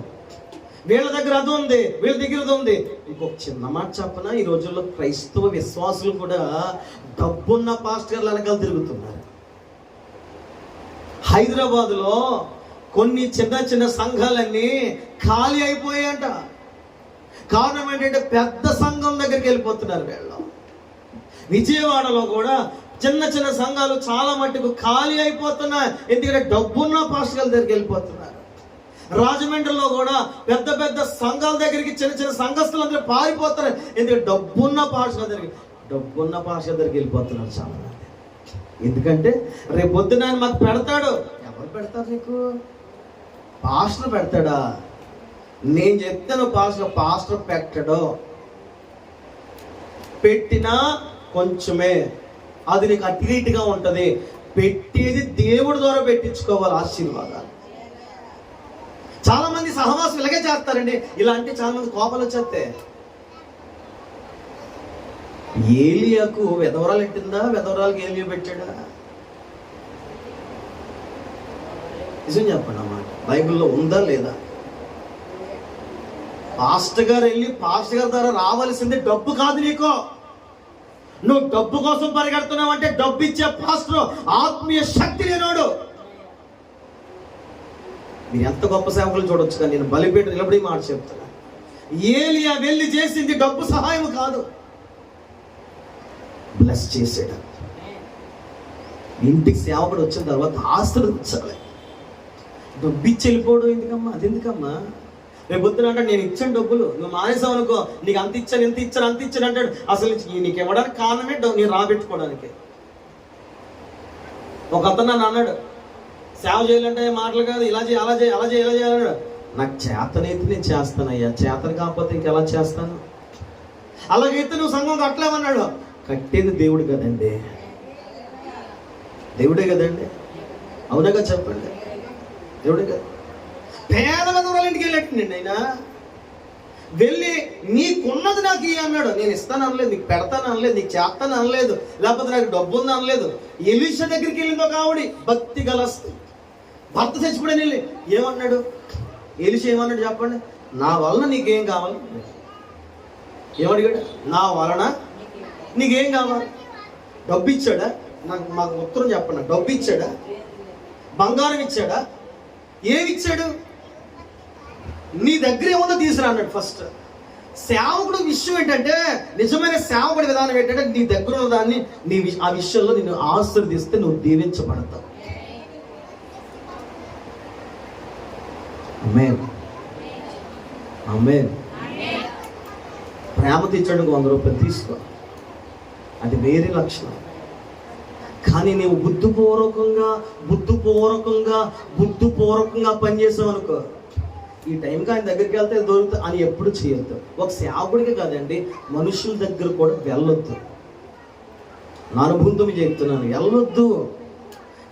వీళ్ళ దగ్గర అది ఉంది, వీళ్ళ దగ్గర అది ఉంది. ఇంకొక చిన్న మాట చెప్పనా, ఈ రోజుల్లో క్రైస్తవ విశ్వాసులు కూడా డబ్బున్న పాస్టర్ల వెనకాల తిరుగుతున్నారు. హైదరాబాదులో కొన్ని చిన్న సంఘాలన్నీ ఖాళీ అయిపోయాయంట. కారణం ఏంటంటే పెద్ద సంఘం దగ్గరికి వెళ్ళిపోతున్నారు వీళ్ళు. విజయవాడలో కూడా చిన్న సంఘాలు చాలా మట్టుకు ఖాళీ అయిపోతున్నాయి. ఎందుకంటే డబ్బున్న పాస్టర్ల దగ్గరికి వెళ్ళిపోతున్నారు. రాజమండ్రిలో కూడా పెద్ద పెద్ద సంఘాల దగ్గరికి చిన్న చిన్న సంఘస్థులందరూ పారిపోతారు. ఎందుకంటే డబ్బున్న పాస్టర్ దగ్గరికి వెళ్ళిపోతున్నారు చాలా మంది. ఎందుకంటే రేపు పొద్దున ఆయన మాకు పెడతాడు. ఎవరు పెడతారు నీకు? పాస్టర్ పెడతాడా? నేను చెప్తాను, పాస్టర్ పెట్టడు. పెట్టినా కొంచెమే, అది నీకు అటు ఇటుగా ఉంటుంది. పెట్టేది దేవుడి ద్వారా పెట్టించుకోవాలి ఆశీర్వాదాలు. చాలా మంది సహవాసం ఇలాగే చేస్తారండి. ఇలా అంటే చాలా మంది కోపాలు వచ్చేస్తే. ఏలియాకు వెధవరాలు పెట్టిందా? వెధవరాలకి ఏలియా పెట్టాడా? నిజం చెప్పండి అన్నమాట, బైబిల్లో ఉందా లేదా? పాస్టర్ గారు వెళ్ళి పాస్టర్ గారి ద్వారా రావాల్సింది డబ్బు కాదు నీకు. నువ్వు డబ్బు కోసం పరిగెడుతున్నావు అంటే డబ్బు ఇచ్చే పాస్టర్ ఆత్మీయ శక్తి లేనోడు. మీరు ఎంత గొప్ప సేవకులు చూడొచ్చు, కానీ నేను బలిపేట నిలబడి మాట చెప్తున్నా. ఏలియా వెళ్ళి చేసింది డబ్బు సహాయం కాదు, బ్లెస్ చేసాడు. ఇంటికి సేవకుడు వచ్చిన తర్వాత ఆశీర్వదించాలి. డబ్బు ఇచ్చి వెళ్ళిపోవడం ఎందుకమ్మా? అది ఎందుకమ్మా? రేపు పొద్దున అంటాడు నేను ఇచ్చాను డబ్బులు, నువ్వు మానేసావు అనుకో, నీకు అంత ఇచ్చాను ఇంత ఇచ్చాను అంత ఇచ్చాను అంటాడు. అసలు నీకు ఇవ్వడానికి కారణమే నేను రాబెట్టుకోవడానికి. ఒక అతను నన్ను అన్నాడు, సేవ చేయాలంటే మాటలు కాదు, ఇలా చేయి అలా చేయి అలా చేయి ఇలా చేయాలన్నాడు. నాకు చేతనైతే నేను చేస్తానయ్యా, చేతను కాకపోతే ఇంకెలా చేస్తాను? అలాగైతే నువ్వు సంఘం కట్టలేమన్నాడు. కట్టేది దేవుడు కదండి, దేవుడే కదండి, అవునగా చెప్పండి, దేవుడే కదా. పేద దూరాల ఇంటికి వెళ్ళట్టుండండి ఆయన. వెళ్ళి నీకున్నది నాకు ఇయ్యి అన్నాడు. నేను ఇస్తాను అనలేదు, నీకు పెడతాను అనలేదు, నీకు చేస్తాను అనలేదు, లేకపోతే నాకు డబ్బు ఉంది అనలేదు. ఎలీషా దగ్గరికి వెళ్ళిందో కావడి భక్తి గల భర్త చచ్చిపోయాను వెళ్ళి ఏమన్నాడు? ఎలీషా ఏమన్నాడు చెప్పండి? నా వలన నీకేం కావాలి? ఏమడిగాడు? నా వలన నీకేం కావాలి? డబ్బు ఇచ్చాడా? మాకు ఉత్తరం చెప్పండి. డబ్బు ఇచ్చాడా? బంగారం ఇచ్చాడా? ఏమిచ్చాడు? నీ దగ్గర ఏముందో తీసుకురా అన్నాడు. ఫస్ట్ సేవకుడు విషయం ఏంటంటే, నిజమైన సేవకుడి విధానం ఏంటంటే, నీ దగ్గర ఉన్న దాన్ని ఆ విషయంలో నిన్ను ఆశీర్వదిస్తే నువ్వు దీవించబడతావు. ఆమేన్, ఆమేన్. ప్రేమ తెచ్చాడు 100 రూపాయలు తీసుకో, అది వేరే లక్షణం. కానీ నీవు బుద్ధిపూర్వకంగా పనిచేసావు అనుకో, ఈ టైంకి ఆయన దగ్గరికి వెళ్తే దొరుకుతుంది అని ఎప్పుడు చేయొద్దు. ఒక సేవకుడికి కాదండి, మనుషుల దగ్గర కూడా వెళ్ళొద్దు. నా అనుభవంతో మీకు చెప్తున్నాను, వెళ్ళొద్దు.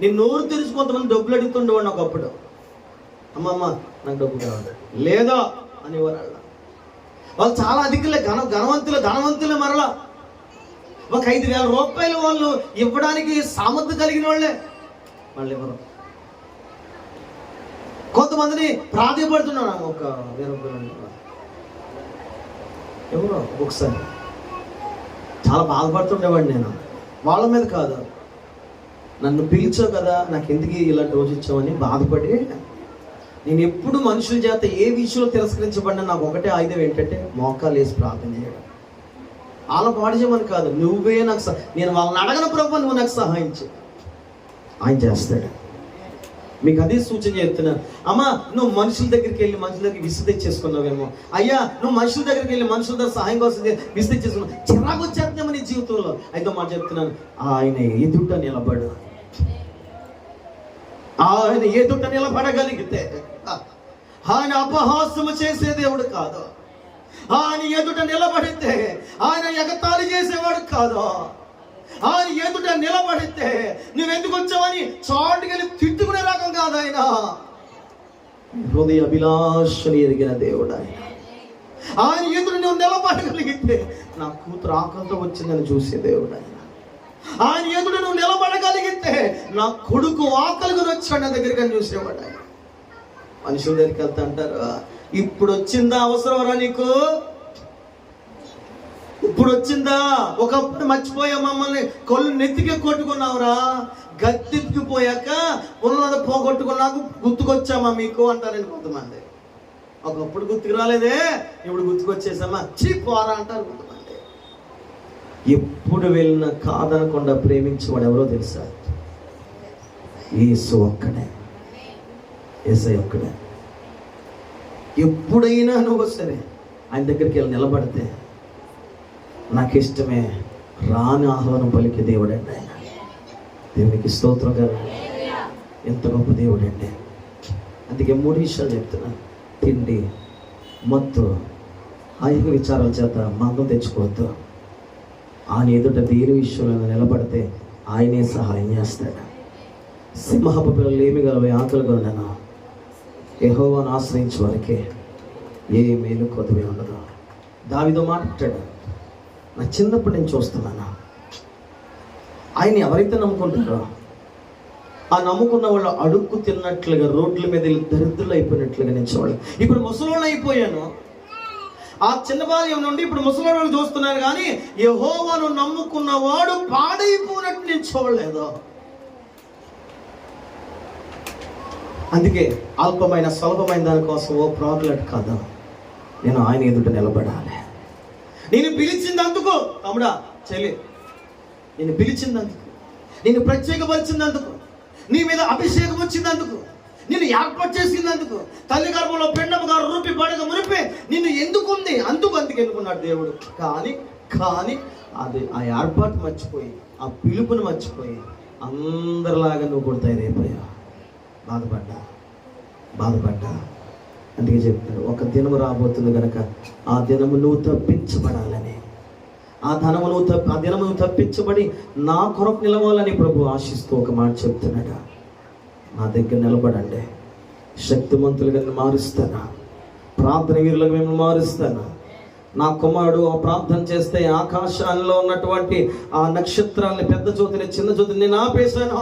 నేను నోరు తెరిచి కొంతమంది డబ్బులు అడుగుతుండేవాడిని ఒకప్పుడు. అమ్మమ్మ నాకు డబ్బు కావాలి లేదా అనేవారు. వాళ్ళు చాలా అధికులే, ధనవంతులే. మరలా ఒక 5,000 రూపాయలు వాళ్ళు ఇవ్వడానికి సామర్థ్యం కలిగిన వాళ్ళే వాళ్ళు ఎవరు. కొంతమందిని ప్రాధాన్యపడుతున్నాను, ఒక 1000 రూపాయలు ఎవరో ఒకసారి చాలా బాధపడుతుండేవాడిని నేను. వాళ్ళ మీద కాదు, నన్ను పిలిచావు కదా, నాకు ఎందుకు ఇలాంటి రోజు ఇచ్చావని బాధపడి. నేను ఎప్పుడు మనుషుల చేత ఏ విషయంలో తిరస్కరించబడినా నాకు ఒకటే ఆయుధం ఏంటంటే, మోకాలు వేసి ప్రార్థన చేయడం. వాళ్ళ పాడు చేయమని కాదు, నువ్వే నాకు నేను వాళ్ళని అడగను ప్రభు, నువ్వు నాకు సహాయం చేయి. ఆయన చేస్తాడు. మీకు అదే సూచన చెప్తున్నాను. అమ్మా, నువ్వు మనుషుల దగ్గరికి వెళ్ళి మనుషుల దగ్గరికి విసుగు తెచ్చేసుకున్నావేమో. అయ్యా, నువ్వు మనుషుల దగ్గరికి వెళ్ళి మనుషుల దగ్గర సహాయం కోసం విసుగు తెచ్చేసుకున్నావు, చిరాకు వచ్చేద్దామో నీ జీవితంలో. అయితే మాట చెప్తున్నాను, ఆయన ఎదుట నిలబడు. ఆయన ఎదుట నిలబడగలిగితే ఆయన అపహాస్యము చేసే దేవుడు కాదు. ఆయన ఎదుట నిలబడితే ఆయన ఎగతాళి చేసేవాడు కాదు. ఆయన ఎదుట నిలబడితే నువ్వెందుకు వచ్చావని చాటుకెళ్ళి తిట్టుకునే రకం కాదు. ఆయన హృదయ అభిలాషని ఎదిగిన దేవుడు. ఆయన ఎదుట నువ్వు నిలబడగలిగితే నా కూతురు ఆకలితో వచ్చిందని చూసే దేవుడు. ఆయన ఎదుట నువ్వు నిలబడగలిగితే నా కొడుకు ఆకలిగా వచ్చాడు నా దగ్గరికి చూసేవాడు. ఆయన మనుషుల దగ్గరికి వెళ్తా అంటారు, ఇప్పుడు వచ్చిందా అవసరం రా నీకు? ఇప్పుడు వచ్చిందా? ఒకప్పుడు మర్చిపోయా, మమ్మల్ని కొళ్ళు నెత్తికే కొట్టుకున్నావురా, గద్దెత్తికిపోయాక ఉన్నది పోగొట్టుకున్నాకు గుర్తుకొచ్చామా మీకు అంటారండి కొంతమంది. ఒకప్పుడు గుర్తుకు రాలేదే, ఇప్పుడు గుర్తుకొచ్చేసామా, పోరా అంటారు కొంతమంది. ఎప్పుడు వెళ్ళినా కాదనకుండా ప్రేమించేవాడు ఎవరో తెలుసా? యేసు ఒక్కడే, యేసయ్య ఒక్కడే. ఎప్పుడైనా నువ్వు సరే ఆయన దగ్గరికి వెళ్ళి నిలబడితే నాకు ఇష్టమే రాని ఆహ్వానం పలికే దేవుడు అండి ఆయన. దేవునికి స్తోత్రం కదా, ఎంత గొప్ప దేవుడు అండి. అందుకే 3 విషయాలు చెప్తున్నాను. తిండి, మత్తు, ఐహిక విచారాల చేత మందం తెచ్చుకోవద్దు. ఆయన ఎదుట దేని విషయంలో నిలబడితే ఆయనే సహాయం చేస్తాడు. సింహపు పిల్లలు ఏమి గలవే ఆకలిగా ఉన్నాను, యెహోవాను ఆశ్రయించే వారికి ఏ మేలు కొద్దిగా ఉండదు. దావీదు మాట్లాడాడు, నా చిన్నప్పుడు నేను చూస్తున్నాను ఆయన ఎవరైతే నమ్ముకుంటారో ఆ నమ్ముకున్న వాళ్ళు అడుక్కు తిన్నట్లుగా రోడ్ల మీద దరిద్రులు అయిపోయినట్లుగా నేను చూడాలి. ఇప్పుడు ముసలోళ్ళు అయిపోయాను, ఆ చిన్న బాల్యం నుండి ఇప్పుడు ముసలోళ్ళు చూస్తున్నాను, కానీ యెహోవాను నమ్ముకున్నవాడు పాడైపోయినట్టు నేను చూడలేదు. అందుకే అల్పమైన స్వల్పమైన దానికోసం ఓ ప్రాబ్లెట్ కాదు, నేను ఆయన ఎదుట నిలబడాలి. నేను పిలిచిందందుకు తమ్ముడా చెల్లి, నేను పిలిచిందందుకు, నేను ప్రత్యేకపరిచిందందుకు, నీ మీద అభిషేకం వచ్చిందందుకు, నిన్ను ఏర్పాటు చేసిందందుకు, తల్లి గర్భంలో పెండము గారు రూపి పడక మునిపే నిన్ను ఎందుకుంది అందుకు ఎన్నుకున్నాడు దేవుడు. కానీ అది ఆ ఏర్పాటు మర్చిపోయి, ఆ పిలుపుని మర్చిపోయి అందరిలాగా నువ్వు కూడా తయారైపోయావు. బాధపడ్డా. అందుకే చెప్తాడు, ఒక దినము రాబోతుంది కనుక ఆ దినము నువ్వు తప్పించబడాలని, ఆ దినము నువ్వు తప్పించబడి నా కొరకు నిలవాలని ప్రభు ఆశిస్తూ ఒక మాట చెప్తున్నాడు. నా దగ్గర నిలబడండి, శక్తిమంతులుగా మారుస్తాను, ప్రార్థన వీరులుగా మేము మారుస్తాను. నా కుమారుడు ఆ ప్రార్థన చేస్తే ఆకాశాల్లో ఉన్నటువంటి ఆ నక్షత్రాలని, పెద్ద జ్యోతిని చిన్న జ్యోతిని నేను ఆపేశాను.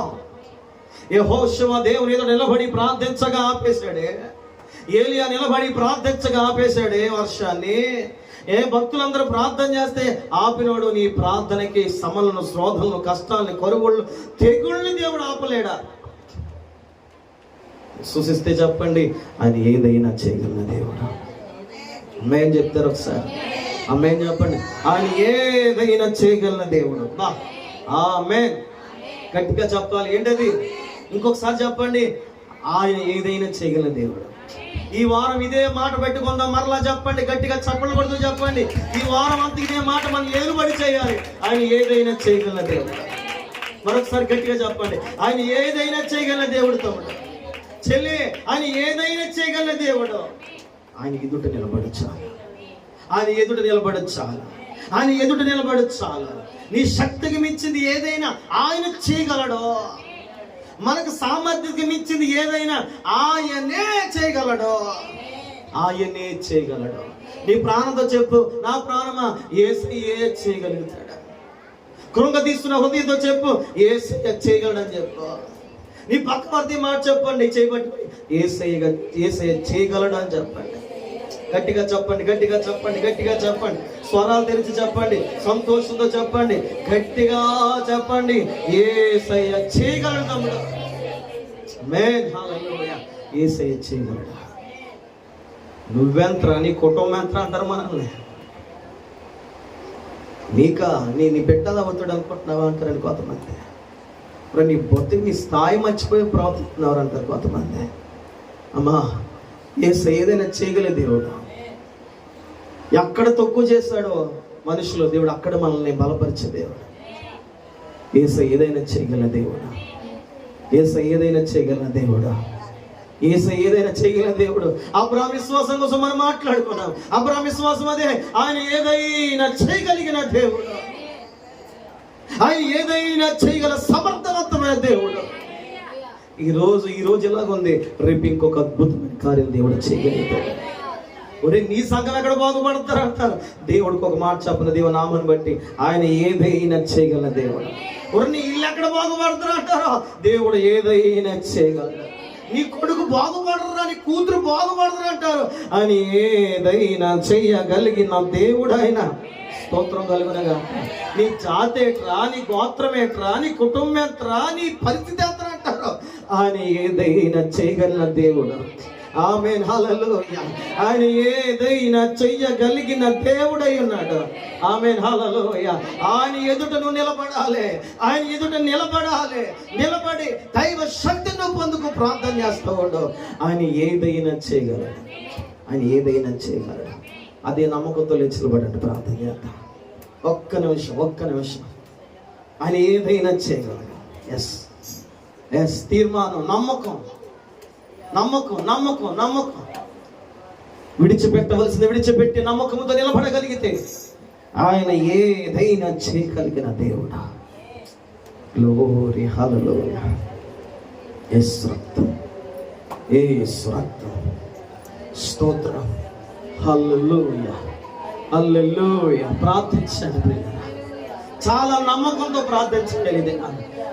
యెహోషువ దేవుని ఎదుట నిలబడి ప్రార్థించగా ఆపేశాడే, ఏలియా నిలబడి ప్రార్థించగా ఆపేశాడే వర్షాన్ని. భక్తులందరూ ప్రార్థన చేస్తే ఆపినోడు నీ ప్రార్థనకి సమలను, శ్రోధలను, కష్టాలని, కరువుళ్ళు, తెగుళ్ళని దేవుడు ఆపలేడా? సూచిస్తే చెప్పండి, ఆయన ఏదైనా చేయగలిగిన దేవుడు. అమ్మేం చెప్తారు ఒకసారి, అమ్మేం చెప్పండి, ఆయన ఏదైనా చేయగలిగిన దేవుడు. ఆమేన్. గట్టిగా చెప్పాలి. ఏంటది? ఇంకొకసారి చెప్పండి, ఆయన ఏదైనా చేయగలిగిన దేవుడు. ఈ వారం ఇదే మాట పెట్టుకుందాం, మరలా చెప్పండి, గట్టిగా చప్పట్లు కొడుతూ చెప్పండి. ఈ వారం అంతా ఇదే మాట మనం ఏలుబడి చేయాలి. ఆయన ఏదైనా చేయగలిగిన దేవుడు. మరొకసారి గట్టిగా చెప్పండి, ఆయన ఏదైనా చేయగలిగిన దేవుడు. తమ్ముడు చెల్లి, ఆయన ఏదైనా చేయగలిగిన దేవుడు. ఆయన ఎదుట నిలబడచాలి, ఆయన ఎదుట నిలబడచాలి, ఆయన ఎదుట నిలబడచాలి. నీ శక్తికి మించింది ఏదైనా ఆయన చేయగలడు. మనకు సామర్థ్యకి మించింది ఏదైనా ఆయనే చేయగలడు, ఆయనే చేయగలడు. నీ ప్రాణంతో చెప్పు, నా ప్రాణమా యేసయ్యే చేయగలుగుతాడు. కృంగ తీసుకున్న హృదయంతో చెప్పు, యేసయ్య చేయగలడని చెప్పు. నీ పక్కవర్తి మాట చెప్పండి, చేయబట్టి యేసయ్య చేయగలడు అని చెప్పండి. గట్టిగా చెప్పండి, గట్టిగా చెప్పండి, గట్టిగా చెప్పండి. స్వరాలు తెరిచి చెప్పండి, సంతోషంతో చెప్పండి, గట్టిగా చెప్పండి, యేసయ్య చేయగలడు తమ్ముడు. ఆమేన్, హల్లెలూయా. యేసయ్య చేయగలడు. నువ్వెంత, నీ కుటుంబం ఎంత అంటారు మనల్ని. నీ బిడ్డలు అవుతాడు అనుకుంటున్నావా అంటారని కొంతమంది. నీ బొత్తికి నీ స్థాయి మర్చిపోయి ప్రవర్తిస్తున్నారు అంటారు కొంతమంది. అమ్మా, యేసయ్య ఏదైనా చేయగలే దేవుడు. ఎక్కడ తక్కువ చేశాడో మనుషులు, దేవుడు అక్కడ మనల్ని బలపరిచే దేవుడు. యేసయ్య ఏదైనా చేయగల దేవుడు. యేసయ్య ఏదైనా చేయగల దేవుడు. యేసయ్య ఏదైనా చేయగల దేవుడు. అబ్రాహాము విశ్వాసం కోసం మనం మాట్లాడుకున్నాం. అబ్రాహాము విశ్వాసం అదే, ఆయన ఏదైనా చేయగలిగిన దేవుడు, ఆయన ఏదైనా చేయగల సమర్థవంతమైన దేవుడు. ఈ రోజు ఎలాగుంది, రేపు ఇంకొక అద్భుతమైన కార్యం దేవుడు చేయగలుగుతాడు. ఒరే, నీ సంఘం ఎక్కడ బాగుపడతారు అంటారు. దేవుడికి ఒక మాట చెప్పిన దేవుని నామని బట్టి ఆయన ఏదైనా చేయగల దేవుడు. ఒరే, నీ ఇల్లు ఎక్కడ బాగుపడతారు అంటారు. దేవుడు ఏదైనా చేయగలడు. నీ కొడుకు బాగుపడరా, నీ కూతురు బాగుపడరు అంటారు. ఆయన ఏదైనా చెయ్యగలిగిన దేవుడు ఆయన. స్తోత్రం కలుగునగా. నీ జాతి ఏట్రా, నీ గోత్రం ఏట్రా, నీ కుటుంబం ఏట్రా, నీ పరిస్థితి ఎంతరా అంటారు. ఆయన ఏదైనా చేయగలిగిన దేవుడు. ఆమేన్, హల్లెలూయా. ఆయన ఏదైనా చెయ్యగలిగిన దేవుడై ఉన్నాడు. ఆమేన్, హల్లెలూయా. ఆయన ఎదుట నువ్వు నిలబడాలి, ఆయన ఎదుట నిలబడి దైవ శక్తిని పొందుకు ప్రార్థన చేస్తాడు. ఆయన ఏదైనా చేయగలడు. ఆయన ఏదైనా చేయగలడు. అదే నమ్మకంతో లేచిలబడండి, ప్రార్థన చేద్దాం. ఒక్క నిమిషం. ఆయన ఏదైనా చేయగలడు. ఎస్ తీర్మానం, నమ్మకం. విడిచిపెట్టవలసింది విడిచిపెట్టి నమ్మకంతో నిలబడగలిగితే ఆయన ఏదైనా చేయగలిగిన దేవుడా. గ్లోరీ, హల్లెలూయా. యేసు రక్తం, స్తోత్రం. హల్లెలూయా. ప్రార్థించండి ప్రియులారా. చాలా నమ్మకంతో ప్రార్థించండి.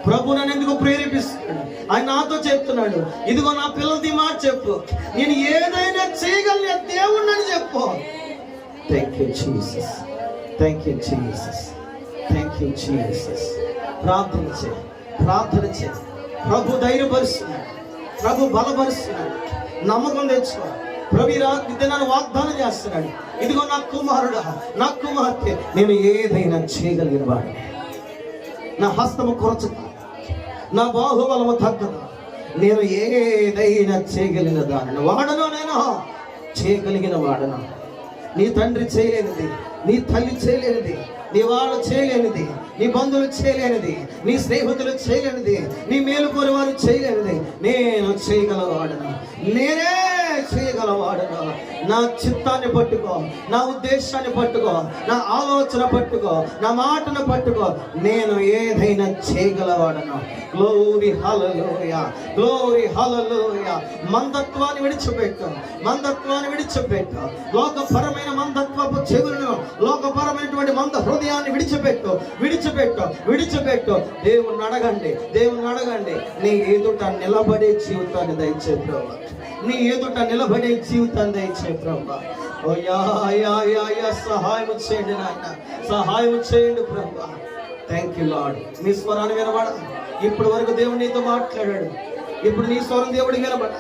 ప్రభు నన్ను ఎందుకు ప్రేరేపిస్తున్నాడు? ఆయన నాతో చెప్తున్నాడు, ఇదిగో నా పిల్లలది మాట చెప్పు, నేను ఏదైనా చేయగలిగిన దేవుణ్ణి చెప్పు. Thank you Jesus. ప్రార్థన చే. ప్రభు ధైర్యపరుస్తున్నాడు, ప్రభు బలపరుస్తున్నాడు. నమ్మకం తెచ్చుకో. ప్రభు నన్ను వాగ్దానం చేస్తున్నాడు, ఇదిగో నా కుమారుడా, నా కుమార్తె, నేను ఏదైనా చేయగలిగిన వాడిని. నా హస్తము కొరచదు, నా బాహుబలము తగ్గదు. నేను ఏదైనా చేయగలిగిన దానిని వాడను. నేను చేయగలిగిన వాడను. నీ తండ్రి చేయలేనిది, నీ తల్లి చేయలేనిది, నీ వాళ్ళు చేయలేనిది, నీ బంధువులు చేయలేనిది, నీ స్నేహితులు చేయలేనిది, నీ మేలుకోని వారు చేయలేనిది నేను చేయగలవాడను. నేనే చేయగలవాడను. నా చిత్తాన్ని పట్టుకో, నా ఉద్దేశాన్ని పట్టుకో, నా ఆలోచన పట్టుకో, నా మాటను పట్టుకో. నేను ఏదైనా చేయగలవాడను. గ్లోరీ హల్లెలూయా. మందత్వాన్ని విడిచిపెట్టు. లోకపరమైన మందత్వపు చెవులను, లోకపరమైనటువంటి మంద హృదయాన్ని విడిచిపెట్టు. దేవుణ్ణి అడగండి. నీ ఎదుట నిలబడే జీవితాన్ని దయచే ప్రభు. నీ ఎదుట నిలబడే జీవితాన్ని దయచే ప్రభు. సహాయం చేయండి నాయన, సహాయం చేయండి ప్రభు. Thank you lord. నీ స్వరాన్ని వినబడ. ఇప్పటి వరకు దేవుడు నీతో మాట్లాడాడు, ఇప్పుడు నీ స్వరం దేవుడికి వినబడ.